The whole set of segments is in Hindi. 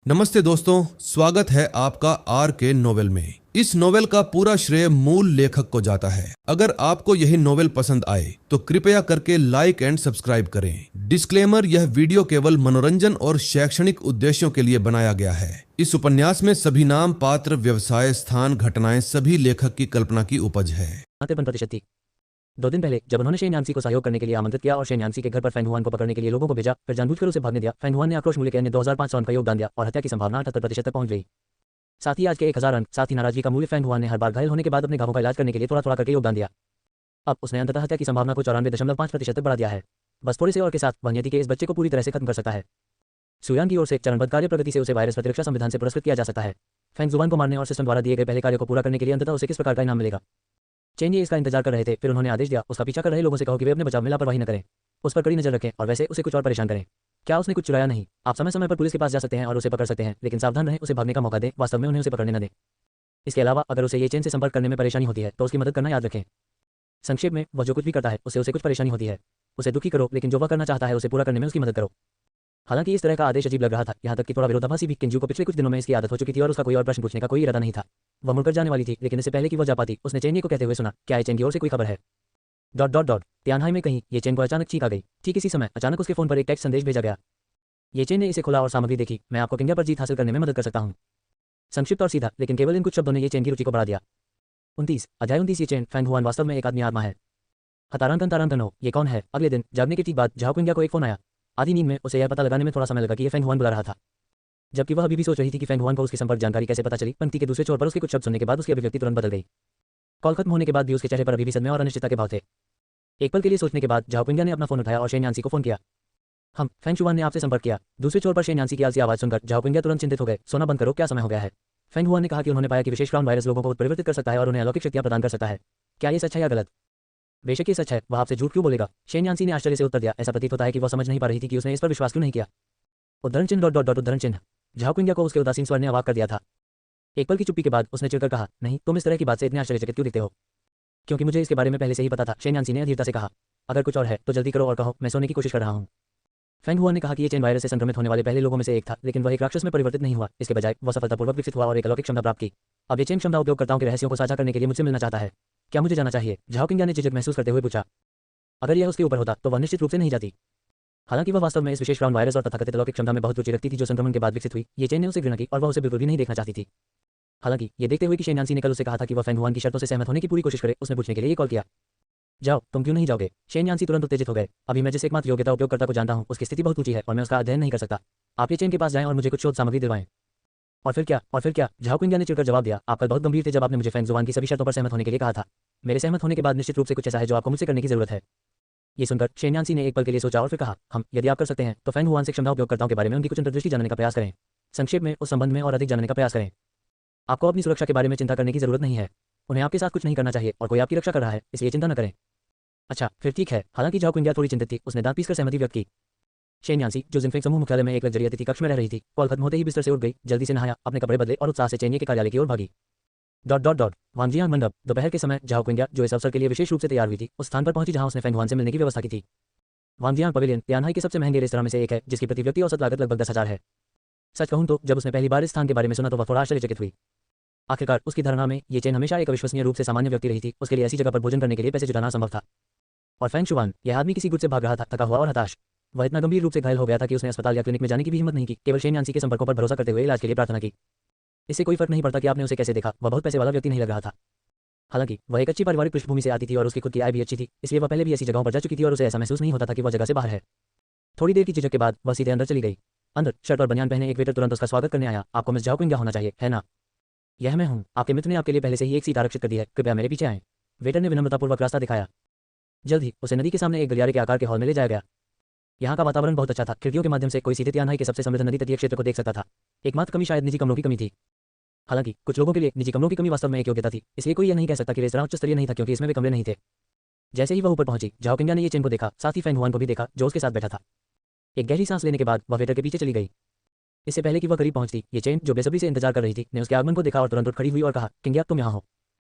नमस्ते दोस्तों, स्वागत है आपका आर के नोवेल में। इस नोवेल का पूरा श्रेय मूल लेखक को जाता है। अगर आपको यही नोवेल पसंद आए तो कृपया करके लाइक एंड सब्सक्राइब करें। डिस्क्लेमर, यह वीडियो केवल मनोरंजन और शैक्षणिक उद्देश्यों के लिए बनाया गया है। इस उपन्यास में सभी नाम, पात्र, व्यवसाय, स्थान, घटनाएं सभी लेखक की कल्पना की उपज है। 53% थी। 2 दिन पहले जब उन्होंने शेन यान्सी को सहयोग करने के लिए आमंत्रित किया और शेन यान्सी के घर पर फैंग हुआन को पकड़ने के लिए लोगों को भेजा, फिर जानबूझकर उसे भागने दिया, फैंग हुआन ने आक्रोश मूल्य के अन्य 2500 अंक का योगदान दिया और हत्या की संभावना 78% तक पहुंच गई। साथ ही आज के 1000 अंक, साथ ही नाराजगी का मूल्य फैंग हुआन ने हर बार घायल होने के बाद अपने घावों का इलाज करने के लिए थोड़ा थोड़ा करके योगदान दिया। अब उसने अंततः हत्या की संभावना को 94.5% तक बढ़ा दिया है। बस थोड़े से और के साथ वह नियति के इस बच्चे को पूरी तरह से खत्म कर सकता है। सुयान की ओर से चरणबद्ध कार्य प्रगति से उसे वायरस प्रतिरक्षा संविधान से पुरस्कृत किया जा सकता है। फैंग जुबान को मारने और सिस्टम द्वारा दिए गए पहले कार्य को पूरा करने के लिए अंततः उसे किस प्रकार का इनाम मिलेगा? चेन ये इसका इंतजार कर रहे थे, फिर उन्होंने आदेश दिया, उसका पीछा कर रहे लोगों से कहो कि वे अपने बचाव में लापरवाही न करें, उस पर कड़ी नजर रखें और वैसे उसे कुछ और परेशान करें। क्या उसने कुछ चुराया? नहीं। आप समय समय पर पुलिस के पास जा सकते हैं और उसे पकड़ सकते हैं, लेकिन सावधान रहें, उसे भागने का मौका दें, वास्तव में उन्हें उसे पकड़ने न दें। इसके अलावा अगर उसे ये चेन से संपर्क करने में परेशानी होती है तो उसकी मदद करना याद रखें। संक्षेप में, वह जो कुछ भी करता है उसे कुछ परेशानी होती है। उसे दुखी करो, लेकिन जो वह करना चाहता है उसे पूरा करने में उसकी मदद करो। हालांकि इस तरह का आदेश अजीब लग रहा था, यहाँ तक कि थोड़ा विरोधाभासी भी। किंजू को पिछले कुछ दिनों में इसकी आदत हो चुकी थी और उसका कोई और प्रश्न पूछने का कोई इरादा नहीं था। वह मुड़कर जाने वाली थी, लेकिन इससे पहले कि वह जा पाती, उसने चेन को कहते हुए सुना, क्या चेन की ओर से कोई खबर है? तियानहाई में कहीं ये चेन को अचानक चीख आ गई। ठीक इसी समय अचानक उसके फोन पर एक टेक्स्ट संदेश भेजा गया। ये चेन ने इसे खोला और सामग्री देखी। मैं आपको किंग्या पर जीत हासिल करने में मदद कर सकता हूँ। संक्षिप्त और सीधा, लेकिन केवल इन कुछ शब्दों ने ये चेन की रुचि को बढ़ा दिया। 29 अध्याय 29 ये चेन फैंग हुआन वास्तव में एक आदमी आत्मा है। हतारंतन हो, ये कौन है? अगले दिन जागने के ठीक बाद झाओ किंग्या को एक फोन आया। आधी नींद में उसे यह पता लगाने में थोड़ा समय लगा कि ये फैंग हुआन बुला रहा था, जबकि वह अभी भी सोच रही थी कि फैंग हुआन को उसकी संपर्क जानकारी कैसे पता चली। पंक्ति के दूसरे छोर पर उसके कुछ शब्द सुनने के बाद उसकी अभिव्यक्ति तुरंत बदल गई। कॉल खत्म होने के बाद भी उसके चेहरे पर अभी भी सदमे और अनिश्चितता के भाव थे। एक पल के लिए सोचने के बाद झाओ किंग्या ने अपना फोन उठाया और शेन यान्सी को फोन किया। फैंग शुआन ने आपसे संपर्क किया। दूसरे छोर पर शेन यान्सी की आलसी आवाज सुनकर झाओ किंग्या तुरंत चिंतित हो गए। सोना बंद करो, क्या समय हो गया है? फैंग हुआन ने कहा कि उन्होंने पाया कि विशेष क्राउन वायरस लोगों को परिवर्तित कर सकता है और उन्हें अलौकिक शक्तियां प्रदान कर सकता है। क्या ये सच है या गलत? बेशक ये सच है, वह आपसे झूठ क्यों बोलेगा? शेन यान्सी ने आश्चर्य से उत्तर दिया। ऐसा प्रतीत होता है कि वह समझ नहीं पा रही थी कि उसने इस पर विश्वास क्यों नहीं किया। उद्धरण चिन्ह उद्धरण चिन्ह। झाओ किंग्या को उसके उदासीन स्वर ने अवाक कर दिया था। एक पल की चुप्पी के बाद उसने चिढ़कर कहा, नहीं, तुम इस तरह की बात से इतने आश्चर्यचकित क्यों दिखते हो? क्योंकि मुझे इसके बारे में पहले से ही पता था, शेन यान्सी ने अधीरता से कहा। अगर कुछ और है तो जल्दी करो और कहो, मैं सोने की कोशिश कर रहा हूँ। फैंग हुआन ने कहा कि ये चेन वायरस से संक्रमित होने वाले पहले लोगों में से एक था, लेकिन वह एक राक्षस में परिवर्तित नहीं हुआ। इसके बजाय वह सफलतापूर्वक विकसित हुआ और एक अलौकिक क्षमता प्राप्त की। अब ये चेन क्षमता उपयोगकर्ताओं के रहस्यों को साझा करने के लिए मुझसे मिलना चाहता है। क्या मुझे जाना चाहिए? झाओ किंग्या ने झिझक महसूस करते हुए पूछा। अगर यह उसके ऊपर होता तो वह निश्चित रूप से नहीं जाती। हालांकि वह वास्तव में इस विशेष क्राउन वायरस और तथाकथित अलौकिक क्षमता में बहुत रुचि रखती थी जो संक्रमण के बाद विकसित हुई। ये चेन ने उसे घृणा की और वह उसे बिल्कुल भी नहीं देखना चाहती थी। हालांकि ये देखते हुए कि शेन यान्सी ने कल उसे कहा था कि वह फैंग हुआन की शर्तों से सहमत होने की पूरी कोशिश करे, उसने पूछने के लिए कॉल किया। जाओ, तुम क्यों नहीं जाओगे? शेन यान्सी तुरंत उत्तेजित हो गए। अभी मैं जिस एकमात्र योग्यता उपयोगकर्ता को जानता हूँ उसकी स्थिति बहुत ऊंची है और मैं उसका अध्ययन नहीं कर सकता। आप ये चेन के पास जाएं और मुझे कुछ शोध सामग्री दिलवाएं। और फिर क्या? झाओ किंग्या ने चिढ़कर जवाब दिया। आप कल बहुत गंभीर थे जब आपने मुझे फैंग जुबान की सभी शर्तों पर सहमत होने के लिए कहा था। मेरे सहमत होने के बाद निश्चित रूप से कुछ ऐसा है जो आपको मुझसे करने की जरूरत है। ये सुनकर शेन यान्सी ने एक पल के लिए सोचा और फिर कहा, यदि आप कर सकते हैं तो फैंग हुआन से क्षमता उपयोगकर्ताओं के बारे में उनकी कुछ अंतर्दृष्टि जानने का प्रयास करें। संक्षेप में, उस संबंध में और अधिक जानने का प्रयास करें। आपको अपनी सुरक्षा के बारे में चिंता करने की जरूरत नहीं है। उन्हें आपके साथ कुछ नहीं करना चाहिए और कोई आपकी रक्षा कर रहा है, इसलिए चिंता न करें। अच्छा, फिर ठीक है। हालांकि झाओ किंग्या थोड़ी चिंतित थी, उसने दांत पीसकर सहमति व्यक्त की। शेन यान्सी, जो जिनफेंग समूह मुख्यालय में एक लग्जरी अतिथि कक्ष में रह रही थी, कॉल खत्म होते ही बिस्तर से उठ गई, जल्दी से नहाया, अपने कपड़े बदले और उत्साह से चेनिये के कार्यालय की ओर भागी। वांगजियांग मंडप। दोपहर के समय झाओ किंग्या, जो इस अवसर के लिए विशेष रूप से तैयार हुई थी, उस स्थान पर पहुंची जहां उसने फैंग हुआन से मिलने की व्यवस्था की थी। वांगजियांग पवेलियन तियानहाई के सबसे महंगे रेस्तरां में से एक है, जिसकी प्रति व्यक्ति औसत लागत लगभग 10,000 है। सच कहूं तो जब उसने पहली बार इस स्थान के बारे में सुना तो वह थोड़ा आश्चर्यचकित हुई। आखिरकार उसकी धारणा में ये चेन हमेशा एक अविश्वसनीय रूप से सामान्य व्यक्ति रही थी। उसके लिए ऐसी जगह पर भोजन करने के लिए पैसे जुटाना संभव था। और फैंग शुआन, यह आदमी किसी गुट से भाग रहा था, थका हुआ और हताश। वह इतना गंभीर रूप से घायल हो गया था कि उसने अस्पताल या क्लिनिक में जाने की भी हिम्मत नहीं की, केवल शेन यान्सी के संपर्कों पर भरोसा करते हुए इलाज के लिए प्रार्थना की। इससे कोई फर्क नहीं पड़ता कि आपने उसे कैसे देखा, वह बहुत पैसे वाला व्यक्ति नहीं लग रहा था। हालांकि वह एक अच्छी पारिवारिक पृष्ठभूमि से आती थी और उसकी खुद की आय भी अच्छी थी, इसलिए वह पहले भी ऐसी जगहों पर जा चुकी थी और उसे ऐसा महसूस नहीं होता था कि वह जगह से बाहर है। थोड़ी देर की झिझक के बाद वह सीधे अंदर चली गई। अंदर शर्ट और बनियान पहने एक वेटर तुरंत उसका स्वागत करने आया। आपको मिस झाओ किंग्या होना चाहिए, है ना? यह मैं हूँ। आपके मित्र ने आपके लिए पहले से ही एक सीट आरक्षित कर दी है, कृपया मेरे पीछे आएं। वेटर ने विनम्रतापूर्वक रास्ता दिखाया। जल्द ही उसे नदी के सामने एक गलियारे के आकार के हॉल में ले जाया गया। यहाँ का वातावरण बहुत अच्छा था। खिड़कियों के माध्यम से कोई सीधे तियानहाई के सबसे समृद्ध नदी तटीय क्षेत्र को देख सकता था। एकमात्र कमी शायद निजी कमरों की कमी थी। हालांकि कुछ लोगों के लिए निजी कमरों की कमी वास्तव में एक योग्यता थी, इसलिए कोई यह नहीं कह सकता कि रेस्तरां उच्च स्तरीय नहीं था क्योंकि इसमें वे कमरे नहीं थे। जैसे ही वह ऊपर पहुंची, झाओ किंग्या ने ये चेन को देखा, साथ ही फैंग हुआन को भी देखा जो उसके साथ बैठा था। एक गहरी सांस लेने के बाद वह वेटर के पीछे चली गई। इससे पहले कि वह करीब पहुंचती, ये चेन, जो बेसब्री से इंतजार कर रही थी, ने उसके आगमन को देखा और तुरंत उठ खड़ी हुई और कहा, किंग्या, तुम यहाँ हो।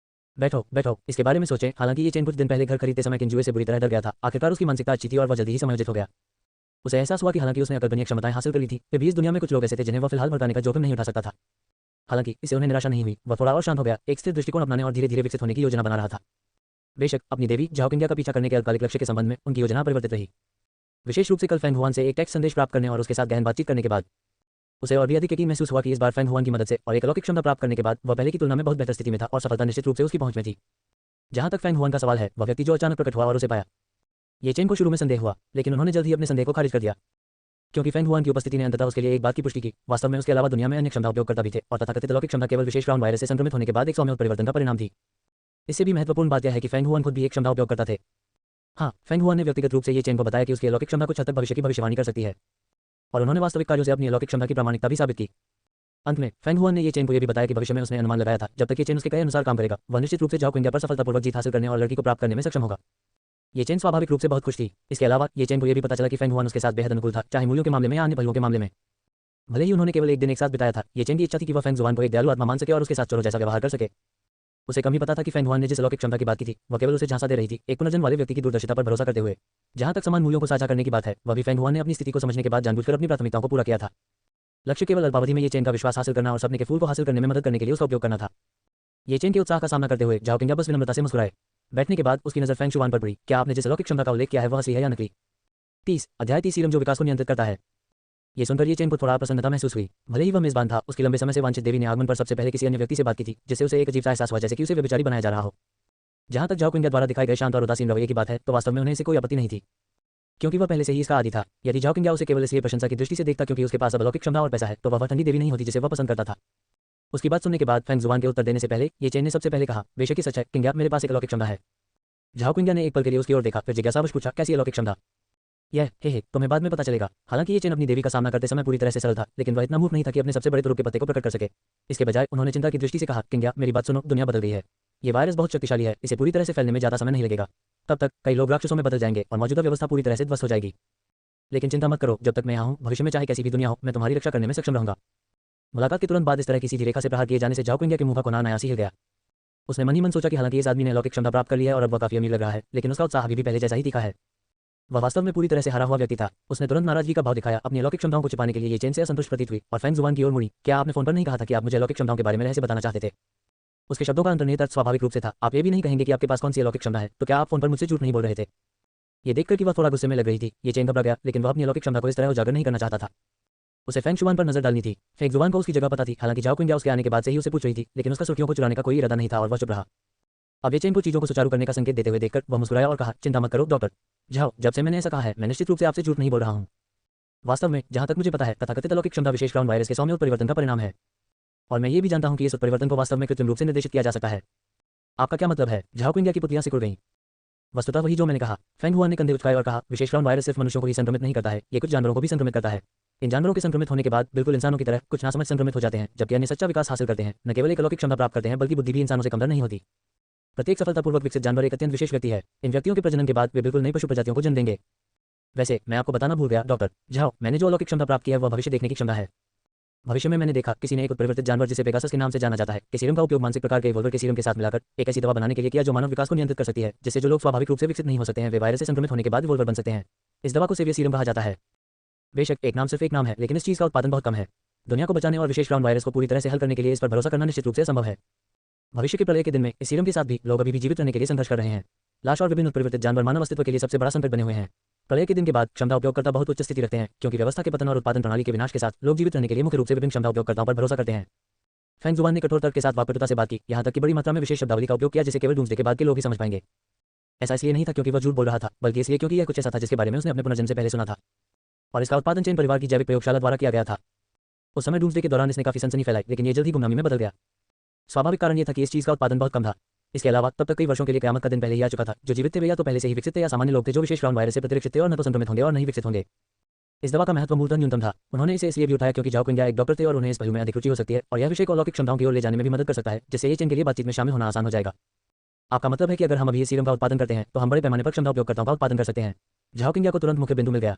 बैठो, इसके बारे में सोचें। हालांकि ये चेन कुछ दिन पहले घर खरीदते समय किंजुए से बुरी तरह डर गया था। आखिरकार उसकी मानसिकता अच्छी थी और वह जल्दी ही समायोजित हो गया। उसे एहसास हुआ कि हालांकि उसने अकल्पनीय क्षमताएं हासिल कर ली थी, फिर भी इस दुनिया में कुछ लोग ऐसे थे जिन्हें वह फिलहाल भड़काने का जोखिम नहीं उठा सकता था। हालांकि इससे उन्हें निराशा नहीं हुई, वह थोड़ा और शांत हो गया, एक स्थिर दृष्टिकोण अपनाने और धीरे धीरे विकसित होने की योजना बना रहा था। बेशक अपनी देवी झाओकिंग्या का पीछा करने के अल्पकालिक लक्ष्य के संबंध में उनकी योजना परिवर्तित रही। विशेष रूप से कल फेंग हुआन से एक टेक्स्ट संदेश प्राप्त करने और उसके साथ गहन बातचीत करने के बाद उसे और भी अधिक यकीन महसूस हुआ कि इस बार फेंग हुआन की मदद से और एक अलौकिक क्षमता प्राप्त करने के बाद वह पहले की तुलना में बहुत बेहतर स्थिति में था और सफलता निश्चित रूप से उसकी पहुंच में थी। जहां तक फेंग हुआन का सवाल है, वह व्यक्ति जो अचानक प्रकट हुआ और उसे पाया, ये चेन को शुरू में संदेह हुआ, लेकिन उन्होंने जल्द ही अपने संदेह को खारिज कर दिया, क्योंकि फेंग हुआन की उपस्थिति ने अंततः उसके लिए एक बात की पुष्टि की। वास्तव में उसके अलावा दुनिया में अन्य क्षमता उपयोगकर्ता भी थे और तथाकथित अलौकिक क्षमता केवल विशेष राउंड वायरस से संक्रमित होने के बाद एक सौम्य उत्परिवर्तन का परिणाम थी। इससे भी महत्वपूर्ण बात यह है कि फेंग हुआन खुद भी एक क्षमता उपयोगकर्ता थे। हाँ, फेंग हुआन ने व्यक्तिगत रूप से ये चेन को बताया कि उसकी अलौकिक क्षमता कुछ हद तक भविष्य की भविष्यवाणी कर सकती है, और उन्होंने वास्तविक कार्यों से अपनी अलौकिक क्षमता की प्रामाणिकता भी साबित की। अंत में फेंग हुआन ने ये चेन को यह भी बताया कि भविष्य में उसने अनुमान लगाया था, जब तक ये चेन उसके कहे अनुसार काम करेगा, वह निश्चित रूप से झाओकिंग्या पर सफलतापूर्वक जीत हासिल करने और लड़की को प्राप्त करने में सक्षम होगा। ये चेन स्वाभाविक रूप से बहुत खुश थी। इसके अलावा ये चेन को यह भी पता चला कि फेंग हुआन उसके साथ बेहद अनुकूल था, चाहे मूल्यों के मामले में या अन्य पहलुओं के मामले में। भले ही उन्होंने केवल एक दिन एक साथ बिताया था, ये चेन की इच्छा थी कि वह फेंग जुआन को एक दयालु आत्मा मान सके और उसके साथ चोरों जैसा व्यवहार कर सके। उसे कम ही पता था कि फेंग हुआन ने जिस अलौकिक क्षमता की बात की थी, वह केवल उसे झांसा दे रही थी, एक पुनर्जन्म वाले व्यक्ति की दूरदर्शिता पर भरोसा करते हुए। जहां तक समान मूल्यों को साझा करने की बात है, वह भी फेंग हुआन ने अपनी स्थिति को समझने के बाद जानबूझकर अपनी प्राथमिकताओं को पूरा किया था। लक्ष्य केवल अल्पावधि में ये चेन का विश्वास हासिल करना और सपने के फूल को हासिल करने में मदद करने के लिए उसका उपयोग करना था। ये चेन के उत्साह का सामना करते हुए झाओकिंग्या बस विनम्रता से मुस्कुराए। बैठने के बाद उसकी नजर फेंग शुआन पर पड़ी। क्या आपने जिस अलौकिक क्षमता का उल्लेख किया है वह असली है या नकली? 30 अध्याय 30 सीरम जो विकास को नियंत्रित करता है। ये सुनकर ये चेन को थोड़ा प्रसन्नता महसूस हुई। भले ही वह मेजबान था, उसकी लंबे समय से वांछित देवी ने आगमन पर सबसे पहले किसी अन्य व्यक्ति से बात की थी, जिससे उसे एक अजीब सा एहसास हुआ, जैसे कि उसे व्यभिचारी बनाया जा रहा हो। जहां तक झाओकिंग्या द्वारा दिखाए गए शांत और उदासीन रवैये की बात है, तो वास्तव में उन्हें इससे कोई आपत्ति नहीं थी, क्योंकि वह पहले से ही इसका आदी था। यदि झाओकिंग्या उसे केवल इसलिए प्रशंसा की दृष्टि से देखता क्योंकि उसके पास अब अलौकिक क्षमता और पैसा है, तो वह ठंडी देवी नहीं होती जिसे वह पसंद करता था। उसकी बात सुनने के बाद फेंग जुआन के उत्तर देने से पहले ये चेन ने सबसे पहले कहा, बेशक ही सच है किंग्या, मेरे पास एक अलौकिक क्षमता है। झाओकिंग्या ने एक पल के लिए उसकी ओर देखा, फिर जिज्ञासावश पूछा, कैसी अलौकिक क्षमता? यह हे तुम्हें बाद में पता चलेगा। हालांकि ये चेन अपनी देवी का सामना करते समय पूरी तरह से सरल था, लेकिन वह इतना मूर्ख नहीं था कि अपने सबसे बड़े तुरुप के पत्ते को प्रकट कर सके। इसके बजाय उन्होंने चिंता की दृष्टि से कहा, किंग्या मेरी बात सुनो, दुनिया बदल गई है। ये वायरस बहुत शक्तिशाली है, इसे पूरी तरह से फैलने में ज्यादा समय नहीं लगेगा। तब तक कई लोग राक्षसों में बदल जाएंगे और मौजूदा व्यवस्था पूरी तरह से ध्वस्त हो जाएगी। लेकिन चिंता मत करो, जब तक मैं यहाँ हूँ, भविष्य में चाहे कैसी भी दुनिया हो, मैं तुम्हारी रक्षा करने में सक्षम रहूंगा। मुलाकात के तुरंत बाद इस तरह की सीधी रेखा से प्रहार किए जाने से झाओकिंग्या के मुंह का कोना नया सी हिल गया। उसने मन ही मन सोचा कि हालांकि इस आदमी ने अलौकिक क्षमता प्राप्त कर ली है और अब वह काफी अमीर लग रहा है, लेकिन उसका उत्साह अभी भी पहले जैसा ही तीखा है। वह वास्तव में पूरी तरह से हारा हुआ व्यक्ति था। उसने तुरंत नाराजगी का भाव दिखाया, अपनी अलौकिक क्षमताओं को छिपाने के लिए ये चेन से असंतुष्ट प्रतीत हुई और फेंग जुआन की ओर मुड़ी। क्या आपने फोन पर नहीं कहा था कि आप मुझे अलौकिक क्षमताओं के बारे में रहस्य बताना चाहते थे? उसके शब्दों का अंतर्निहित अर्थ स्वाभाविक रूप से था, आप ये भी नहीं कहेंगे कि आपके पास कौन सी अलौकिक क्षमता है, तो क्या आप फोन पर मुझसे झूठ नहीं बोल रहे थे? ये देखकर कि वह थोड़ा गुस्से में लग रही थी, ये चेन घबरा गया, लेकिन वह अपनी अलौकिक क्षमता को इस तरह उजागर नहीं करना चाहता था। उसे फेंग शुआन पर नजर डालनी थी। फेंग जुआन को उसकी जगह पता थी, हालांकि झाओकिंग्या उसके आने के बाद से ही उसे पूछ रही थी, लेकिन उसका सुर्खियों को चुराने का कोई इरादा नहीं था और वह चुप रहा। अब ये चेन को चीजों को सुचारू करने का संकेत देते हुए देखकर वह मुस्कुराया और कहा, चिंता मत करो डॉक्टर झाओ, जब से मैंने ऐसा कहा है, मैं निश्चित रूप से आपसे झूठ नहीं बोल रहा हूँ। वास्तव में जहां तक मुझे पता है, तथाकथित अलौकिक क्षमता विशेष राउंड वायरस के सौम्य उत्परिवर्तन का परिणाम है, और मैं ये भी जानता हूं कि इस उत्परिवर्तन को वास्तव में कृत्रिम रूप से निर्देशित किया जा सकता है। आपका क्या मतलब है? झाओकिंग्या की पुतलियां सिकुड़ गईं। वस्तुतः वही जो मैंने कहा, फेंग हुआन ने कंधे उचकाए और कहा, विशेष राउंड वायरस सिर्फ मनुष्यों को ही संक्रमित नहीं करता है, ये कुछ जानवरों को भी संक्रमित करता है। इन जानवरों के संक्रमित होने के बाद बिल्कुल इंसानों की तरह कुछ नासमझ संक्रमित हो जाते हैं, जबकि अन्य सच्चा विकास हासिल करते हैं। न केवल एक अलौकिक क्षमता प्राप्त करते हैं, बल्कि बुद्धि भी इंसानों से कमतर नहीं होती। प्रत्येक सफलतापूर्वक विकसित जानवर एक अत्यंत विशेष व्यक्ति है। इन व्यक्तियों के प्रजनन के बाद वे बिल्कुल नई पशु प्रजातियों को जन्म देंगे। वैसे मैं आपको बताना भूल गया डॉक्टर झाओ, मैंने जो अलौकिक क्षमता प्राप्त की है वह भविष्य देखने की क्षमता है। भविष्य में मैंने देखा किसी ने एक उत्परिवर्तित जानवर जिसे पेगासस के नाम से जाना जाता है के सीरम का उपयोग मानसिक प्रकार के इवोल्वर के सीरम के साथ मिलाकर एक ऐसी दवा बनाने के लिए किया जो मानव विकास को नियंत्रित कर सकती है, जिससे जो लोग स्वाभाविक रूप से विकसित नहीं हो सकते हैं वे वायरस से संक्रमित होने के बाद इवोल्वर बन सकते हैं। इस दवा को सेवियर सीरम कहा जाता है। बेशक एक नाम सिर्फ एक नाम है, लेकिन इस चीज का उत्पादन बहुत कम है। दुनिया को बचाने और विशेष राउंड वायरस को पूरी तरह से हल करने के लिए इस पर भरोसा करना निश्चित रूप से संभव है। भविष्य के प्रलय के दिन में इस सीरम के साथ भी लोग अभी भी जीवित रहने के लिए संघर्ष कर रहे हैं। लाश और विभिन्न उत्परिवर्तित जानवर मानव अस्तित्व के लिए सबसे बड़ा संकट बने हुए हैं। प्रलय के दिन के बाद क्षमता उपयोगकर्ता बहुत उच्च स्थिति रखते हैं, क्योंकि व्यवस्था के पतन और उत्पादन प्रणाली के विनाश के साथ लोग जीवित रहने के लिए मुख्य रूप से विभिन्न क्षमता उपयोगकर्ताओं पर भरोसा करते हैं। फेंग जुआन ने कठोर तर्क के साथ वाकपटुता से बात की, यहाँ तक कि बड़ी मात्रा में विशेष शब्दावली का उपयोग किया जिसे केवल डूम्सडे के बाद के लोग ही समझ पाएंगे। ऐसा इसलिए नहीं था क्योंकि वह झूठ बोल रहा था, बल्कि इसलिए क्योंकि यह कुछ ऐसा था जिसके बारे में उसने अपने पुनर्जन्म से पहले सुना था, और इसका उत्पादन चेन परिवार की जैविक प्रयोगशाला द्वारा किया गया था। उस समय डूम्सडे के दौरान इसने काफी सनसनी फैलाई, लेकिन ये जल्द ही गुमनामी में बदल गया। स्वाभाविक कारण यह था कि इस चीज का उत्पादन बहुत कम था। इसके अलावा तब तक कई वर्षों के लिए क़यामत का दिन पहले ही आ चुका था। जो जीवित थे वे या तो पहले से ही विकसित थे या सामान्य लोग थे जो विशेष राउंड वायरस से प्रतिरक्षित थे और न तो संक्रमित होंगे और नहीं विकसित होंगे। इस दवा का महत्व मूलतः न्यूनतम था। उन्होंने इसे इसलिए भी उठाया क्योंकि झाओकिंग्या एक डॉक्टर थे और उन्हें इस पहलू में अधिक रुचि हो सकती है, और यह विषय को अलौकिक क्षमताओं की ओर ले जाने में भी मदद कर सकता है, जिससे ये चेन के लिए बातचीत में शामिल होना आसान हो जाएगा। आपका मतलब है कि अगर हम अभी इस सीरम का उत्पादन करते हैं तो हम बड़े पैमाने पर क्षमता उपयोगकर्ताओं का उत्पादन कर सकते हैं? झाओकिंग्या को तुरंत मुख्य बिंदु मिल गया।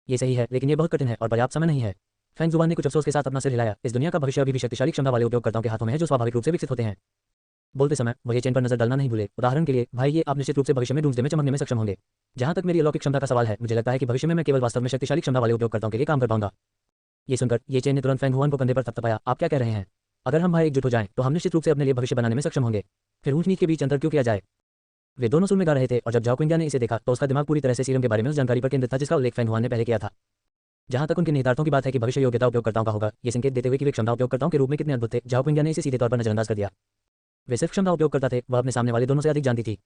ये सही है, लेकिन ये बहुत कठिन है और पर्याप्त समय नहीं है। फेंग जुआन ने कुछ अफसोस के साथ अपना सिर हिलाया। इस दुनिया का भविष्य अभी भी शक्तिशाली क्षमता वाले उपयोगकर्ताओं के हाथों में है जो स्वाभाविक रूप से विकसित होते हैं। बोलते समय वह ये चेन पर नजर डालना नहीं भूले। उदाहरण के लिए, भाई, ये आप निश्चित रूप से भविष्य में डूम्सडे में चमकने में सक्षम होंगे। जहां तक मेरी अलौकिक क्षमता का सवाल है, मुझे लगता है कि भविष्य में मैं केवल वास्तव में शक्तिशाली क्षमता वाले उपयोगकर्ताओं के लिए काम कर पाऊंगा। ये सुनकर ये चेन ने तुरंत फैंग हुआन को कंधे पर थपथपाया। आप क्या कह रहे हैं? अगर हम भाई एकजुट हो जाएं तो हम निश्चित रूप से अपने लिए भविष्य बनाने में सक्षम होंगे। फिर ऊंच नीच के बीच अंतर क्यों किया जाए? वे दोनों सुर में गा रहे थे और जब झाओ कुंगिया ने इसे देखा तो उसका दिमाग पूरी तरह से सीरम के बारे में उस जानकारी पर केंद्रित था जिसका उल्लेख फैंग हुआन ने पहले किया था। जहां तक उनके निहितार्थों की बात है कि भविष्य योग्यता उपयोगकर्ताओं का होगा, ये संकेत देते हुए कि वे क्षमता उपयोगकर्ताओं के रूप में कितने अद्भुत थे, झाओ कुंगिया ने इसे सीधे तौर पर नजरअंदाज कर दिया। वे सिर्फ क्षमता उपयोगकर्ता थे, वह अपने सामने वाले दोनों से अधिक जानती थी।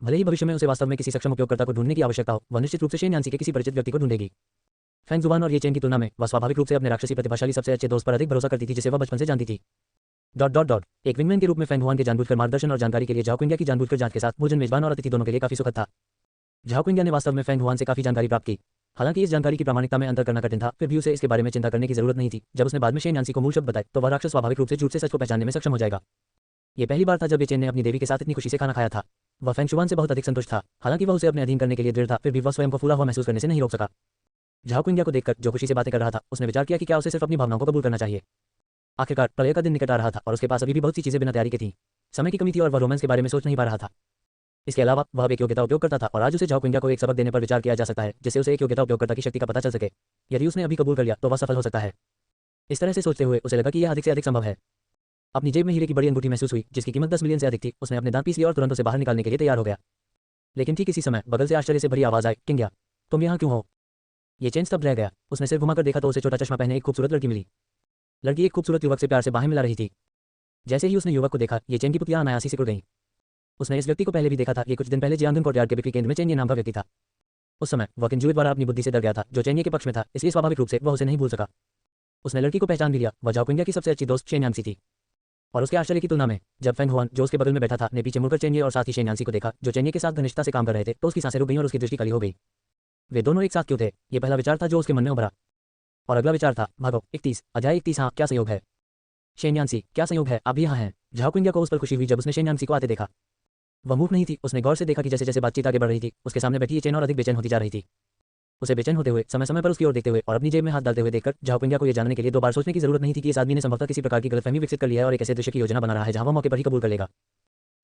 भले ही भविष्य में उसे वास्तव में किसी सक्षम उपयोगकर्ता को ढूंढने की आवश्यकता हो, वह निश्चित रूप से शेन यान्सी के किसी परिचित व्यक्ति को ढूंढेगी। फैंग जुबान और ये चेन की तुलना में वह स्वाभाविक रूप से अपने राक्षसी प्रतिभाशाली सबसे अच्छे दोस्त पर अधिक भरोसा करती थी जिसे वह बचपन से जानती थी। एक विंगमैन के रूप में फैंग हुआन के जानबूझकर मार्गदर्शन और जानकारी के लिए झाओ कुंगिया की जानबूझकर जांच के साथ भोजन मेजबान और अतिथि दोनों के लिए काफी सुखद था। झाओ कुंगिया ने वास्तव में फैंग हुआन से काफी जानकारी प्राप्त की। हालांकि इस जानकारी की प्रामाणिकता में अंतर करना कठिन था, फिर भी उसे इसके बारे में चिंता करने की जरूरत नहीं थी। जब उसने बाद में शेन यान्सी को मूल शब्द बताए तो वह राक्षस स्वाभाविक रूप से झूठ से सच को पहचानने में सक्षम हो जाएगा। ये पहली बार था जब ये चेन ने अपनी देवी के साथ इतनी खुशी से खाना खाया था। वह फैंग शुआन से बहुत अधिक संतुष्ट था। हालांकि वह उसे अपने अधीन करने के लिए दृढ़ था, फिर भी वह स्वयं को फूला हुआ महसूस करने से नहीं रोक सका। झाओ कुंगिया को देखकर जो खुशी से बातें कर रहा था, उसने विचार किया कि क्या उसे सिर्फ अपनी भावनाओं को कबूल करना चाहिए। आखिरकार प्रलय का दिन निकट आ रहा था और उसके पास अभी भी बहुत सी चीजें बिना तैयारी के थीं। समय की कमी थी और वह रोमांस के बारे में सोच नहीं पा रहा था। इसके अलावा वह अब एक योग्यता उपयोगकर्ता था और आज उसे झाओ कुंगिया को एक सबक देने पर विचार किया जा सकता है जिससे उसे एक योग्यता उपयोगकर्ता की शक्ति का पता चल सके। यदि उसने अभी कबूल कर लिया तो वह सफल हो सकता है। इस तरह से सोचते हुए उसे लगा कि यह अधिक से अधिक संभव है। अपनी जेब में हीरे की बड़ी अंगूठी महसूस हुई जिसकी कीमत 10 मिलियन से अधिक थी। उसने अपने दांत पीस लिए और तुरंत उसे बाहर निकालने के लिए तैयार हो गया। लेकिन ठीक इसी समय बगल से आश्चर्य से भरी आवाज आई, किंगिया, तुम यहाँ क्यों हो? ये चेन स्तब्ध रह गया। उसने सिर घुमाकर देखा तो उसे छोटा चश्मा पहने एक खूबसूरत लड़की मिली। लड़की एक खूबसूरत युवक से प्यार से बाहें मिला रही थी। जैसे ही उसने युवक को देखा, ये चेन की पुतलियां अनायासी सिकुड़ गईं। उसने इस व्यक्ति को पहले भी देखा था। ये कुछ दिन पहले जियांगन कोर्टयार्ड के बिक्री केंद्र में चेन्ये नाम का व्यक्ति था। उस समय वह किंजुए द्वारा अपनी बुद्धि से डर गया था जो चेन्ये के पक्ष में था, इसलिए स्वाभाविक रूप से वह उसे नहीं भूल सका। उसने लड़की को पहचान भी लिया। वह झाओ कुंगिया की सबसे अच्छी दोस्त शेन यान्सी थी। और उसके आश्चर्य की तुलना में जब फैंग हुआन, जो उसके बगल में बैठा था, ने पीछे मुड़कर चेन्ये और साथ ही शेन यान्सी को देखा जो चेन्ये के साथ घनिष्ठता से काम कर रहे थे, तो उसकी सांसें रुक गईं और उसकी दृष्टि काली हो गई। वे दोनों एक साथ क्यों थे? ये पहला विचार था जो उसके मन में उभरा। और अगला विचार था, भागो 31 अध्याय 31। हाँ, क्या संयोग है? शेन यान्सी, क्या संयोग है, आप भी यहाँ हैं? झाओ कुंगिया को उस पर खुशी हुई जब उसने शेन यान्सी को आते देखा। वह मूक नहीं थी। उसने गौर से देखा कि जैसे जैसे बातचीत आगे बढ़ रही थी, उसके सामने बैठी ये चेन और अधिक बेचैन होती जा रही थी। उसे बेचैन होते हुए, समय समय पर उसकी ओर देखते हुए और अपनी जेब में हाथ डालते हुए देखकर झाओ कुंगिया को यह जानने के लिए 2 बार सोचने की जरूरत नहीं थी कि इस आदमी ने संभवतः किसी प्रकार की गलतफहमी विकसित कर लिया है और एक ऐसे दृश्य की योजना बना रहा है जहां वह मौके पर ही कबूल कर लेगा।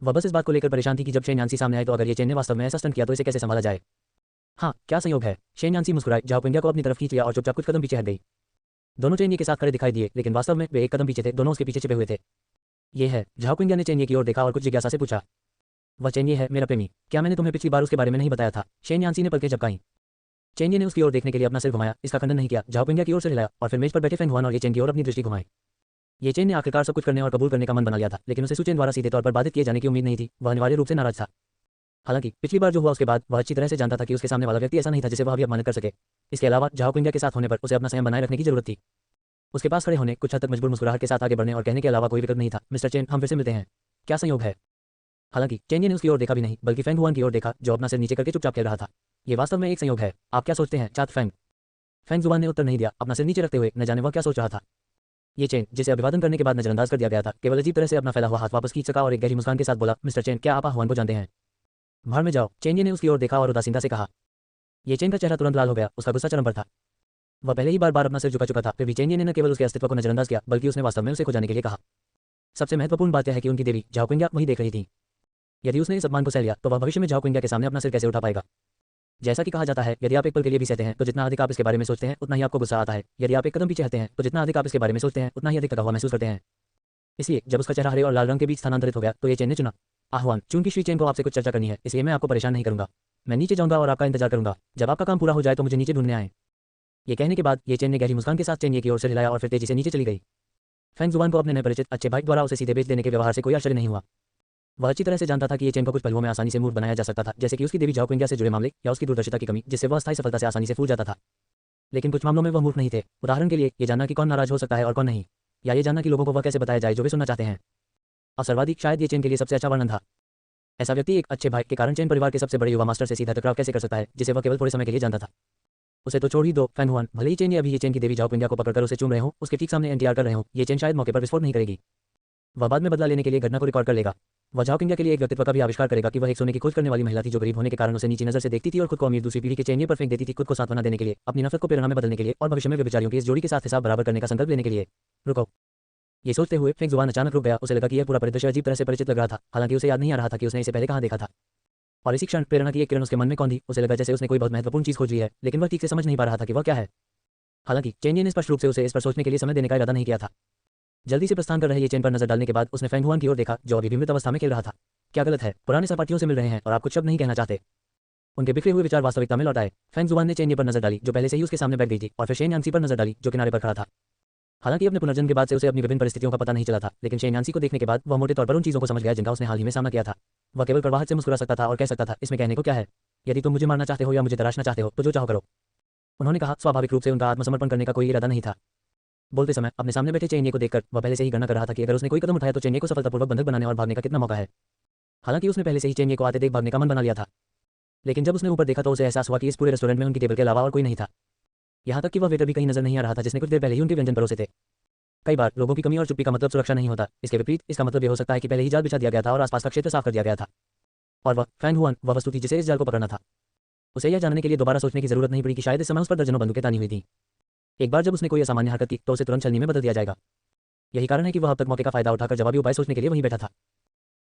वह बस इस बात को लेकर परेशान थी कि जब शेन यान्सी सामने आए तो अगर ये चेन ने वास्तव में ऐसा स्टंट किया तो इसे कैसे संभाला जाए। हाँ, क्या संयोग है? शेन यान्सी मुस्कुराई, झाओ कुंगिया को अपनी तरफ खींच लिया और चुपचाप कुछ कदम पीछे हट गई। दोनों चेन्ये के साथ खड़े दिखाई दिए, लेकिन वास्तव में वे एक कदम पीछे थे। दोनों उसके पीछे छिपे हुए थे। ये है? झाओ कुंगिया ने चेन्ये की ओर देखा और कुछ जिज्ञासा से पूछा। वह चेन्ये है, मेरा प्रेमी। क्या मैंने तुम्हें पिछली बार उसके बारे में नहीं बताया था? शेन यान्सी ने पलकें झपकाईं। चेन्ये ने उसकी ओर देखने के लिए अपना सिर घुमाया, इसका खंडन नहीं किया। झाओ कुंगिया की ओर से हिलाया और फिर मेज पर बैठे फैंग हुआन और ये चेन की ओर अपनी दृष्टि घुमाई। ये चेन ने आखिरकार सब कुछ करने और कबूल करने का मन बना लिया था, लेकिन उसे सुचेन द्वारा सीधे तौर पर बाधित किए जाने की उम्मीद नहीं थी। वह अनिवार्य रूप से नाराज था। हालांकि पिछली बार जो हुआ उसके बाद वह अच्छी तरह से जानता था कि उसके सामने वाला व्यक्ति ऐसा नहीं था जिसे वह अभी अपमानित कर सके। इसके अलावा झाओ कुंगिया के साथ होने पर उसे अपना संयम बनाए रखने की जरूरत थी। उसके पास खड़े होने, कुछ हद तक मजबूर मुस्कुराहट के साथ आगे बढ़ने और कहने के अलावा कोई विकल्प नहीं था। मिस्टर चेन, हम फिर से मिलते हैं। क्या संयोग है? हालांकि चेन्ये ने उसकी ओर देखा भी नहीं, बल्कि फैंग हुआन की ओर देखा जो अपना सिर नीचे करके चुपचाप खेल रहा था। ये वास्तव में एक संयोग है, आप क्या सोचते हैं छात्र फैंग? फैंग जुबान ने उत्तर नहीं दिया, अपना सिर नीचे रखते हुए न जाने वह क्या सोच रहा था। ये चेन, जिसे अभिवादन करने के बाद नजरअंदाज कर दिया गया था, केवल अजीब तरह से अपना फैला हुआ हाथ वापस खींच सका और एक गहरी मुस्कान के साथ बोला, मिस्टर चेन, क्या आप आह्वान को जानते हैं? भाड़ में जाओ। चेन्ये ने उसकी ओर देखा और उदासीनता से कहा। ये चेन का चेहरा तुरंत लाल हो गया। उसका गुस्सा चरम पर था। वह पहले ही बार बार अपना सिर झुका चुका था, फिर भी चेन्ये ने न केवल उसके अस्तित्व को नजरअंदाज किया बल्कि उसने वास्तव में उसे खोजाने के लिए कहा। सबसे महत्वपूर्ण बात यह है कि उनकी देवी झाओ कुंगिया वही देख रही थी। यदि उसने इस अपमान को सह लिया तो वह भविष्य में झाओ कुंगिया के सामने अपना सिर कैसे उठा पाएगा? जैसा कि कहा जाता है, यदि आप एक पल के लिए भी सहते हैं तो जितना अधिक आप इसके बारे में सोचते हैं उतना ही आपको गुस्सा आता है। यदि आप एक कदम पीछे हटते हैं तो जितना अधिक आप इसके बारे में सोचते हैं उतना ही अधिक थका हुआ महसूस करते हैं। इसलिए जब उसका चेहरा हरे और लाल रंग के बीच स्थानांतरित हो गया तो ये चेन ने चुना, आह्वान। चूंकि श्री चेन को आपसे कुछ चर्चा करनी है, इसलिए मैं आपको परेशान नहीं करूंगा। मैं नीचे जाऊंगा और आपका इंतजार करूंगा। जब आपका काम पूरा हो जाए तो मुझे नीचे ढूंढने आए। ये कहने के बाद ये चेन ने गहरी मुस्कान के साथ चेन्ये की ओर से हिलाया और फिर तेजी से नीचे चली गई। फैंग जुबान को अपने नए परिचित अच्छे भाई द्वारा उसे सीधे बेच देने के व्यवहार से कोई आश्चर्य नहीं हुआ। वह अच्छी तरह से जानता था कि ये चेन को कुछ पहलुओं में आसानी से मूर्ख बनाया जा सकता था, जैसे कि उसकी देवी झाओ कुंगिया से जुड़े मामले या उसकी दूरदर्शिता की कमी, जिससे वह अस्थायी सफलता से आसानी से फूल जाता था। लेकिन कुछ मामलों में वह मूर्ख नहीं थे। उदाहरण के लिए ये जानना कि कौन नाराज हो सकता है और कौन नहीं, या ये जानना कि लोगों को वह कैसे बताया जाए जो वे सुनना चाहते हैं। और सर्वाधिक शायद ये चेन के लिए सबसे अच्छा वर्णन था। ऐसा व्यक्ति एक अच्छे भाई के कारण चेन परिवार के सबसे बड़े युवा मास्टर से सीधा टकराव कैसे कर सकता है, जिसे वह केवल थोड़े समय के लिए जानता था। उसे तो छोड़ ही दो। फैंग हुआन, भले ही चेन अभी ये चेन की देवी झाओ कुंगिया को पकड़कर उसे चूम रहे हो, उसके ठीक सामने एनटीआर कर रहे हो, ये चेन शायद मौके पर विस्फोट नहीं करेगी। वह बाद में बदला लेने के लिए घटना को रिकॉर्ड कर लेगा। वह झाओ कुंगिया के लिए एक व्यक्तित्व का भी आविष्कार करेगा कि वह एक सोने की खोज करने वाली महिला थी जो गरीब होने के कारण उसे नीची नजर से देखती थी और खुद को अमीर दूसरी पीढ़ी के चेन्ये पर फेंक देती थी, खुद को सांत्वना देने के लिए, अपनी नफरत को प्रेरणा में बदलने के लिए और भविष्य में व्यभिचारियों की इस जोड़ी के साथ हिसाब बराबर करने का संकल्प लेने के लिए। रुको। ये सोचते हुए फेंग जुआन अचानक रुक गया। उसे लगा कि यह पूरा परिदृश्य अजीब तरह से परिचित लग रहा था, हालांकि उसे याद नहीं आ रहा था कि उसने इसे पहले कहाँ देखा था। और इसी क्षण प्रेरणा की एक किरण उसके मन में कौंधी। उसे लगा जैसे उसने कोई बहुत महत्वपूर्ण चीज खोज ली है, लेकिन वह ठीक से समझ नहीं पा रहा था कि वह क्या है। हालांकि चेन ने स्पष्ट रूप से उसे इस पर सोचने के लिए समय देने का इरादा नहीं किया था। जल्दी से प्रस्थान कर रहे ये चेन पर नजर डालने के बाद उसने फेंग हुआन की ओर देखा, जो अभी भी मृत अवस्था में खेल रहा था। क्या गलत है? पुराने सहपाठियों से मिल रहे हैं और आप कुछ शब्द नहीं कहना चाहते। उनके बिखरे हुए विचार वास्तविकता में लौट आए। फेंग जुआन ने चेन पर नजर डाली, जो पहले से ही उसके सामने बैठ गई थी, और फिर शेन यांसी पर नजर डाली, जो किनारे पर खड़ा था। हालांकि अपने पुनर्जन्म के बाद से उसे अपनी विभिन्न परिस्थितियों का पता नहीं चला था, लेकिन शेन यांसी को देखने के बाद वह मोटे तौर पर उन चीजों को समझ गया जिनका उसने हाल ही में सामना किया था। वह केवल कड़वाहट से मुस्कुरा सकता था और कह सकता था, इसमें कहने को क्या है? यदि तुम मुझे मारना चाहते हो या मुझे तराशना चाहते हो तो जो चाहो करो। उन्होंने कहा। स्वाभाविक रूप से उनका आत्मसमर्पण करने का कोई इरादा नहीं था। बोलते समय अपने सामने बैठे चेन्ये को देखकर वह पहले से ही गणना कर रहा था कि अगर उसने कोई कदम उठाया तो चेन्ये को सफलतापूर्वक बंधक बनाने और भागने का कितना मौका है। हालांकि उसने पहले से ही चेन्ये को आते देख भागने का मन बना लिया था, लेकिन जब उसने ऊपर देखा तो उसे एहसास हुआ कि इस पूरे रेस्टोरेंट में उनकी टेबल के अलावा और कोई नहीं था। यहाँ तक कि वह वेटर भी कहीं नजर नहीं आ रहा था जिसने कुछ देर पहले ही उनके व्यंजन परोसे थे। कई बार लोगों की कमी और चुप्पी का मतलब सुरक्षा नहीं होता। इसके विपरीत इसका मतलब यह हो सकता है कि पहले ही जाल बिछा दिया गया था और आसपास का क्षेत्र साफ कर दिया गया था। और वह फेंग हुआन वह वस्तु थी जिसे इस जाल को पकड़ना था। उसे यह जानने के लिए दोबारा सोचने की जरूरत नहीं पड़ी कि शायद इस समय उस पर दर्जनों बंदूकें तानी हुई थी। एक बार जब उसने कोई असामान्य हरकत की तो उसे तुरंत छलनी में बदल दिया जाएगा। यही कारण है कि वह अब तक मौके का फायदा उठाकर जवाबी उपाय सोचने के लिए वहीं बैठा था।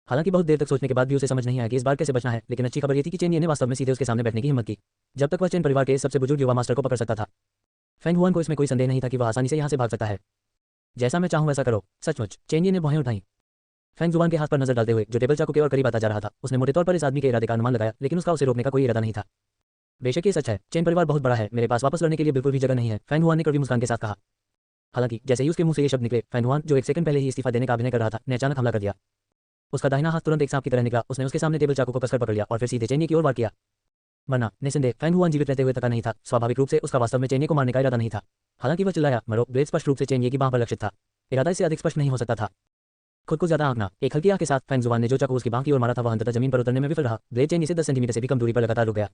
हालांकि बहुत देर तक सोचने के बाद भी उसे समझ नहीं आया कि इस बार कैसे बचना है, लेकिन अच्छी खबर यह थी कि चेन्ये ने वास्तव में सीधे उसके सामने बैठने की हिम्मत की, जब तक वह चेन परिवार के सबसे बुजुर्ग युवा मास्टर को पकड़ सकता था। फेंग हुआन को इसमें कोई संदेह नहीं था कि वह आसानी से यहाँ से भाग सकता है। जैसा मैं चाहूँ वैसा करो। सचमुच। चेन्ये ने भौहें उठाई। फेंग जुआन के हाथ पर नजर डालते हुए, जो टेबल चाकू के और करीब आता जा रहा था, उसने मोटे तौर पर इस आदमी के इरादे का अनुमान लगाया, लेकिन उसका उसे रोकने का कोई इरादा नहीं था। बेशक ये सच है, चेन परिवार बहुत बड़ा है, मेरे पास वापस लड़ने के लिए बिल्कुल भी जगह नहीं है, फेंग हुआन ने कड़वी मुस्कान के साथ कहा। हालांकि जैसे ही उसके मुंह से ये शब्द निकले, फेंग हुआन, जो एक सेकंड पहले ही इस्तीफा देने का अभिनय कर रहा था, ने अचानक हमला कर दिया। उसका दाहिना हाथ तुरंत एक सांप की तरह निकला। उसने उसके सामने टेबल चाकू को कसकर पकड़ लिया और फिर सीधे चेन्ये की ओर वार किया। मरना निसंदेह फेंग हुआन जीवित रहते हुए थका नहीं था। स्वाभाविक रूप से उसका वास्तव में चेन्ये को मारने का इरादा नहीं था। हालांकि वह चिल्लाया, मरो। ब्लेड स्पष्ट रूप से चेन्ये की बांह पर लक्षित था। इरादा इससे अधिक स्पष्ट नहीं हो सकता था। खुद को ज्यादा आंकना। एक हल्की आंख के साथ फेंग जुआन ने जो चाकू उसकी बांह की ओर मारा था वह अंततः जमीन पर उतरने में विफल रहा। ब्लेड चेन्ये से 10 सेंटीमीटर से भी कम दूरी पर लगातार रुक गया।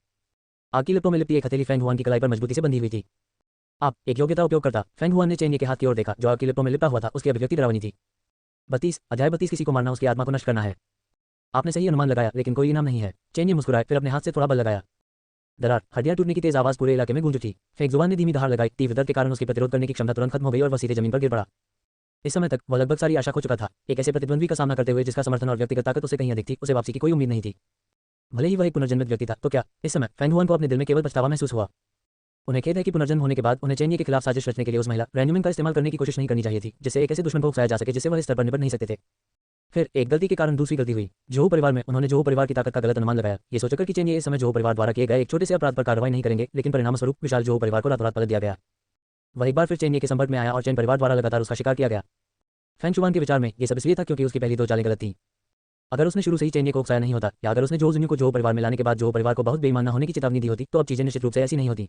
आग की लिपटों में लिपटी एक हथेली फेंग हुआन की कलाई पर मजबूती से बंधी हुई थी। आप एक योग्यता उपयोग करता। फेंग हुआन ने चेन्ये के हाथ की ओर देखा, जो आग की लिपटों में लिपटा हुआ था। उसकी अभिव्यक्ति डरावनी थी। 32 अध्याय 32 किसी को मारना उसकी आत्मा को नष्ट करना है। आपने सही अनुमान लगाया, लेकिन कोई इनाम नहीं है। चेन्ये मुस्कुराए, फिर अपने हाथ से थोड़ा बल लगाया। दरार, हड्डियां टूटने की तेज आवाज पूरे इलाके में गूंज उठी। फेंग जुआन ने धीमी दहाड़ लगाई। तीव्र दर्द के कारण उसकी प्रतिरोध करने की क्षमता तुरंत खत्म हो गई और वह सीधे जमीन पर गिर पड़ा। इस समय तक वह लगभग सारी आशा खो चुका था। एक ऐसे प्रतिद्वंद्वी का सामना करते हुए जिसका समर्थन और व्यक्तिगत ताकत उसे कहीं अधिक थी, उसे वापसी की कोई उम्मीद नहीं थी। भले ही वह एक पुनर्जन्मित व्यक्ति था, तो क्या? इस समय फेंग हुआन को अपने दिल में केवल पछतावा महसूस हुआ। उन्हें खेद है कि पुनर्जन्म होने के बाद उन्हें चेन्ये के खिलाफ साजिश रचने के लिए उस महिला रेन्यूमिंग का इस्तेमाल करने की कोशिश नहीं करनी चाहिए थी, जिससे एक ऐसे दुश्मन को उकसाया जा सके जिससे वह इस स्तर पर निपट नहीं सकते थे। फिर एक गलती के कारण दूसरी गलती हुई। जोहू परिवार में उन्होंने जोहू परिवार की ताकत का गलत अनुमान लगाया, ये सोचकर कि चेन्ये इस समय जोहू परिवार द्वारा किए गए एक छोटे से अपराध पर कार्रवाई नहीं करेंगे, लेकिन परिणामस्वरूप विशाल जोहू परिवार को रातों रात पलट दिया गया। वह एक बार फिर चेन्ये के संपर्क में आया और चेन परिवार द्वारा लगातार उसका शिकार किया गया। फेंग जुआन के विचार में ये सब इसलिए था क्योंकि उसकी पहली 2 चालें गलत थीं। अगर उसने शुरू से ही चेन्ये को उकसाया नहीं होता, या अगर उसने जोहू जुन्यू को जोहू परिवार में लाने के बाद जोहू परिवार को बहुत बेईमान न होने की चेतावनी दी होती, तो अब चीजें निश्चित रूप से ऐसी नहीं होती।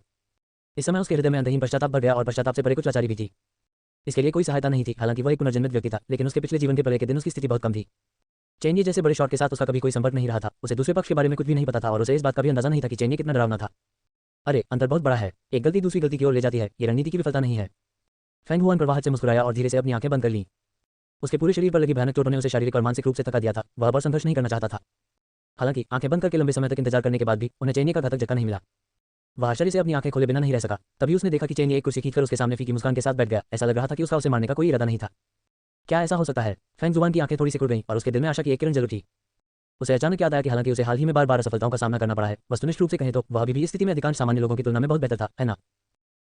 इस समय उसके हृदय में अंतहीन पश्चाताप भर गया और पश्चाताप से परे कुछ लाचारी भी थी। इसके लिए कोई सहायता नहीं थी। हालांकि वह एक पुनर्जन्मित व्यक्ति था, लेकिन उसके पिछले जीवन के प्रलय के दिन उसकी स्थिति बहुत कम थी। चेन्ये जैसे बड़े शॉट के साथ उसका कभी कोई संपर्क नहीं रहा था। उसे दूसरे पक्ष के बारे में कुछ भी नहीं पता था और उसे इस बात का भी अंदाजा नहीं था कि चेन्ये कितना डरावना था। अरे अंतर बहुत बड़ा है। एक गलती दूसरी गलती की ओर ले जाती है। ये रणनीति की विफलता नहीं है। फेंग हुआन प्रवाह से मुस्कुराया और धीरे से अपनी आंखें बंद कर लीं। उसके पूरे शरीर पर लगी भयानक चोटों ने उसे शारीरिक और मानसिक रूप से थका दिया था। वह अब और संघर्ष नहीं करना चाहता था। हालांकि आंखें बंद करके लंबे समय तक इंतजार करने के बाद भी उन्हें चेन्ये का घातक झटका नहीं मिला। वह आश्चर्य से अपनी आंखें खोले बिना नहीं रह सका। तभी उसने देखा कि चेन्ये एक कुर्सी खींचकर उसके सामने फीकी मुस्कान के साथ बैठ गया। ऐसा लग रहा था कि उसका उसे मारने का कोई इरादा नहीं था। क्या ऐसा हो सकता है? फेंग जुआन की आंखें थोड़ी सिकुड़ गईं और उसके दिल में आशा की एक किरण जल उठी। उसे अचानक याद आया कि हालांकि उसे हाल ही में बार बार असफलताओं का सामना करना पड़ा है, वस्तुनिष्ठ रूप से कहें तो वह अभी भी इस स्थिति में अधिकांश सामान्य लोगों की तुलना में बहुत बेहतर था, है ना?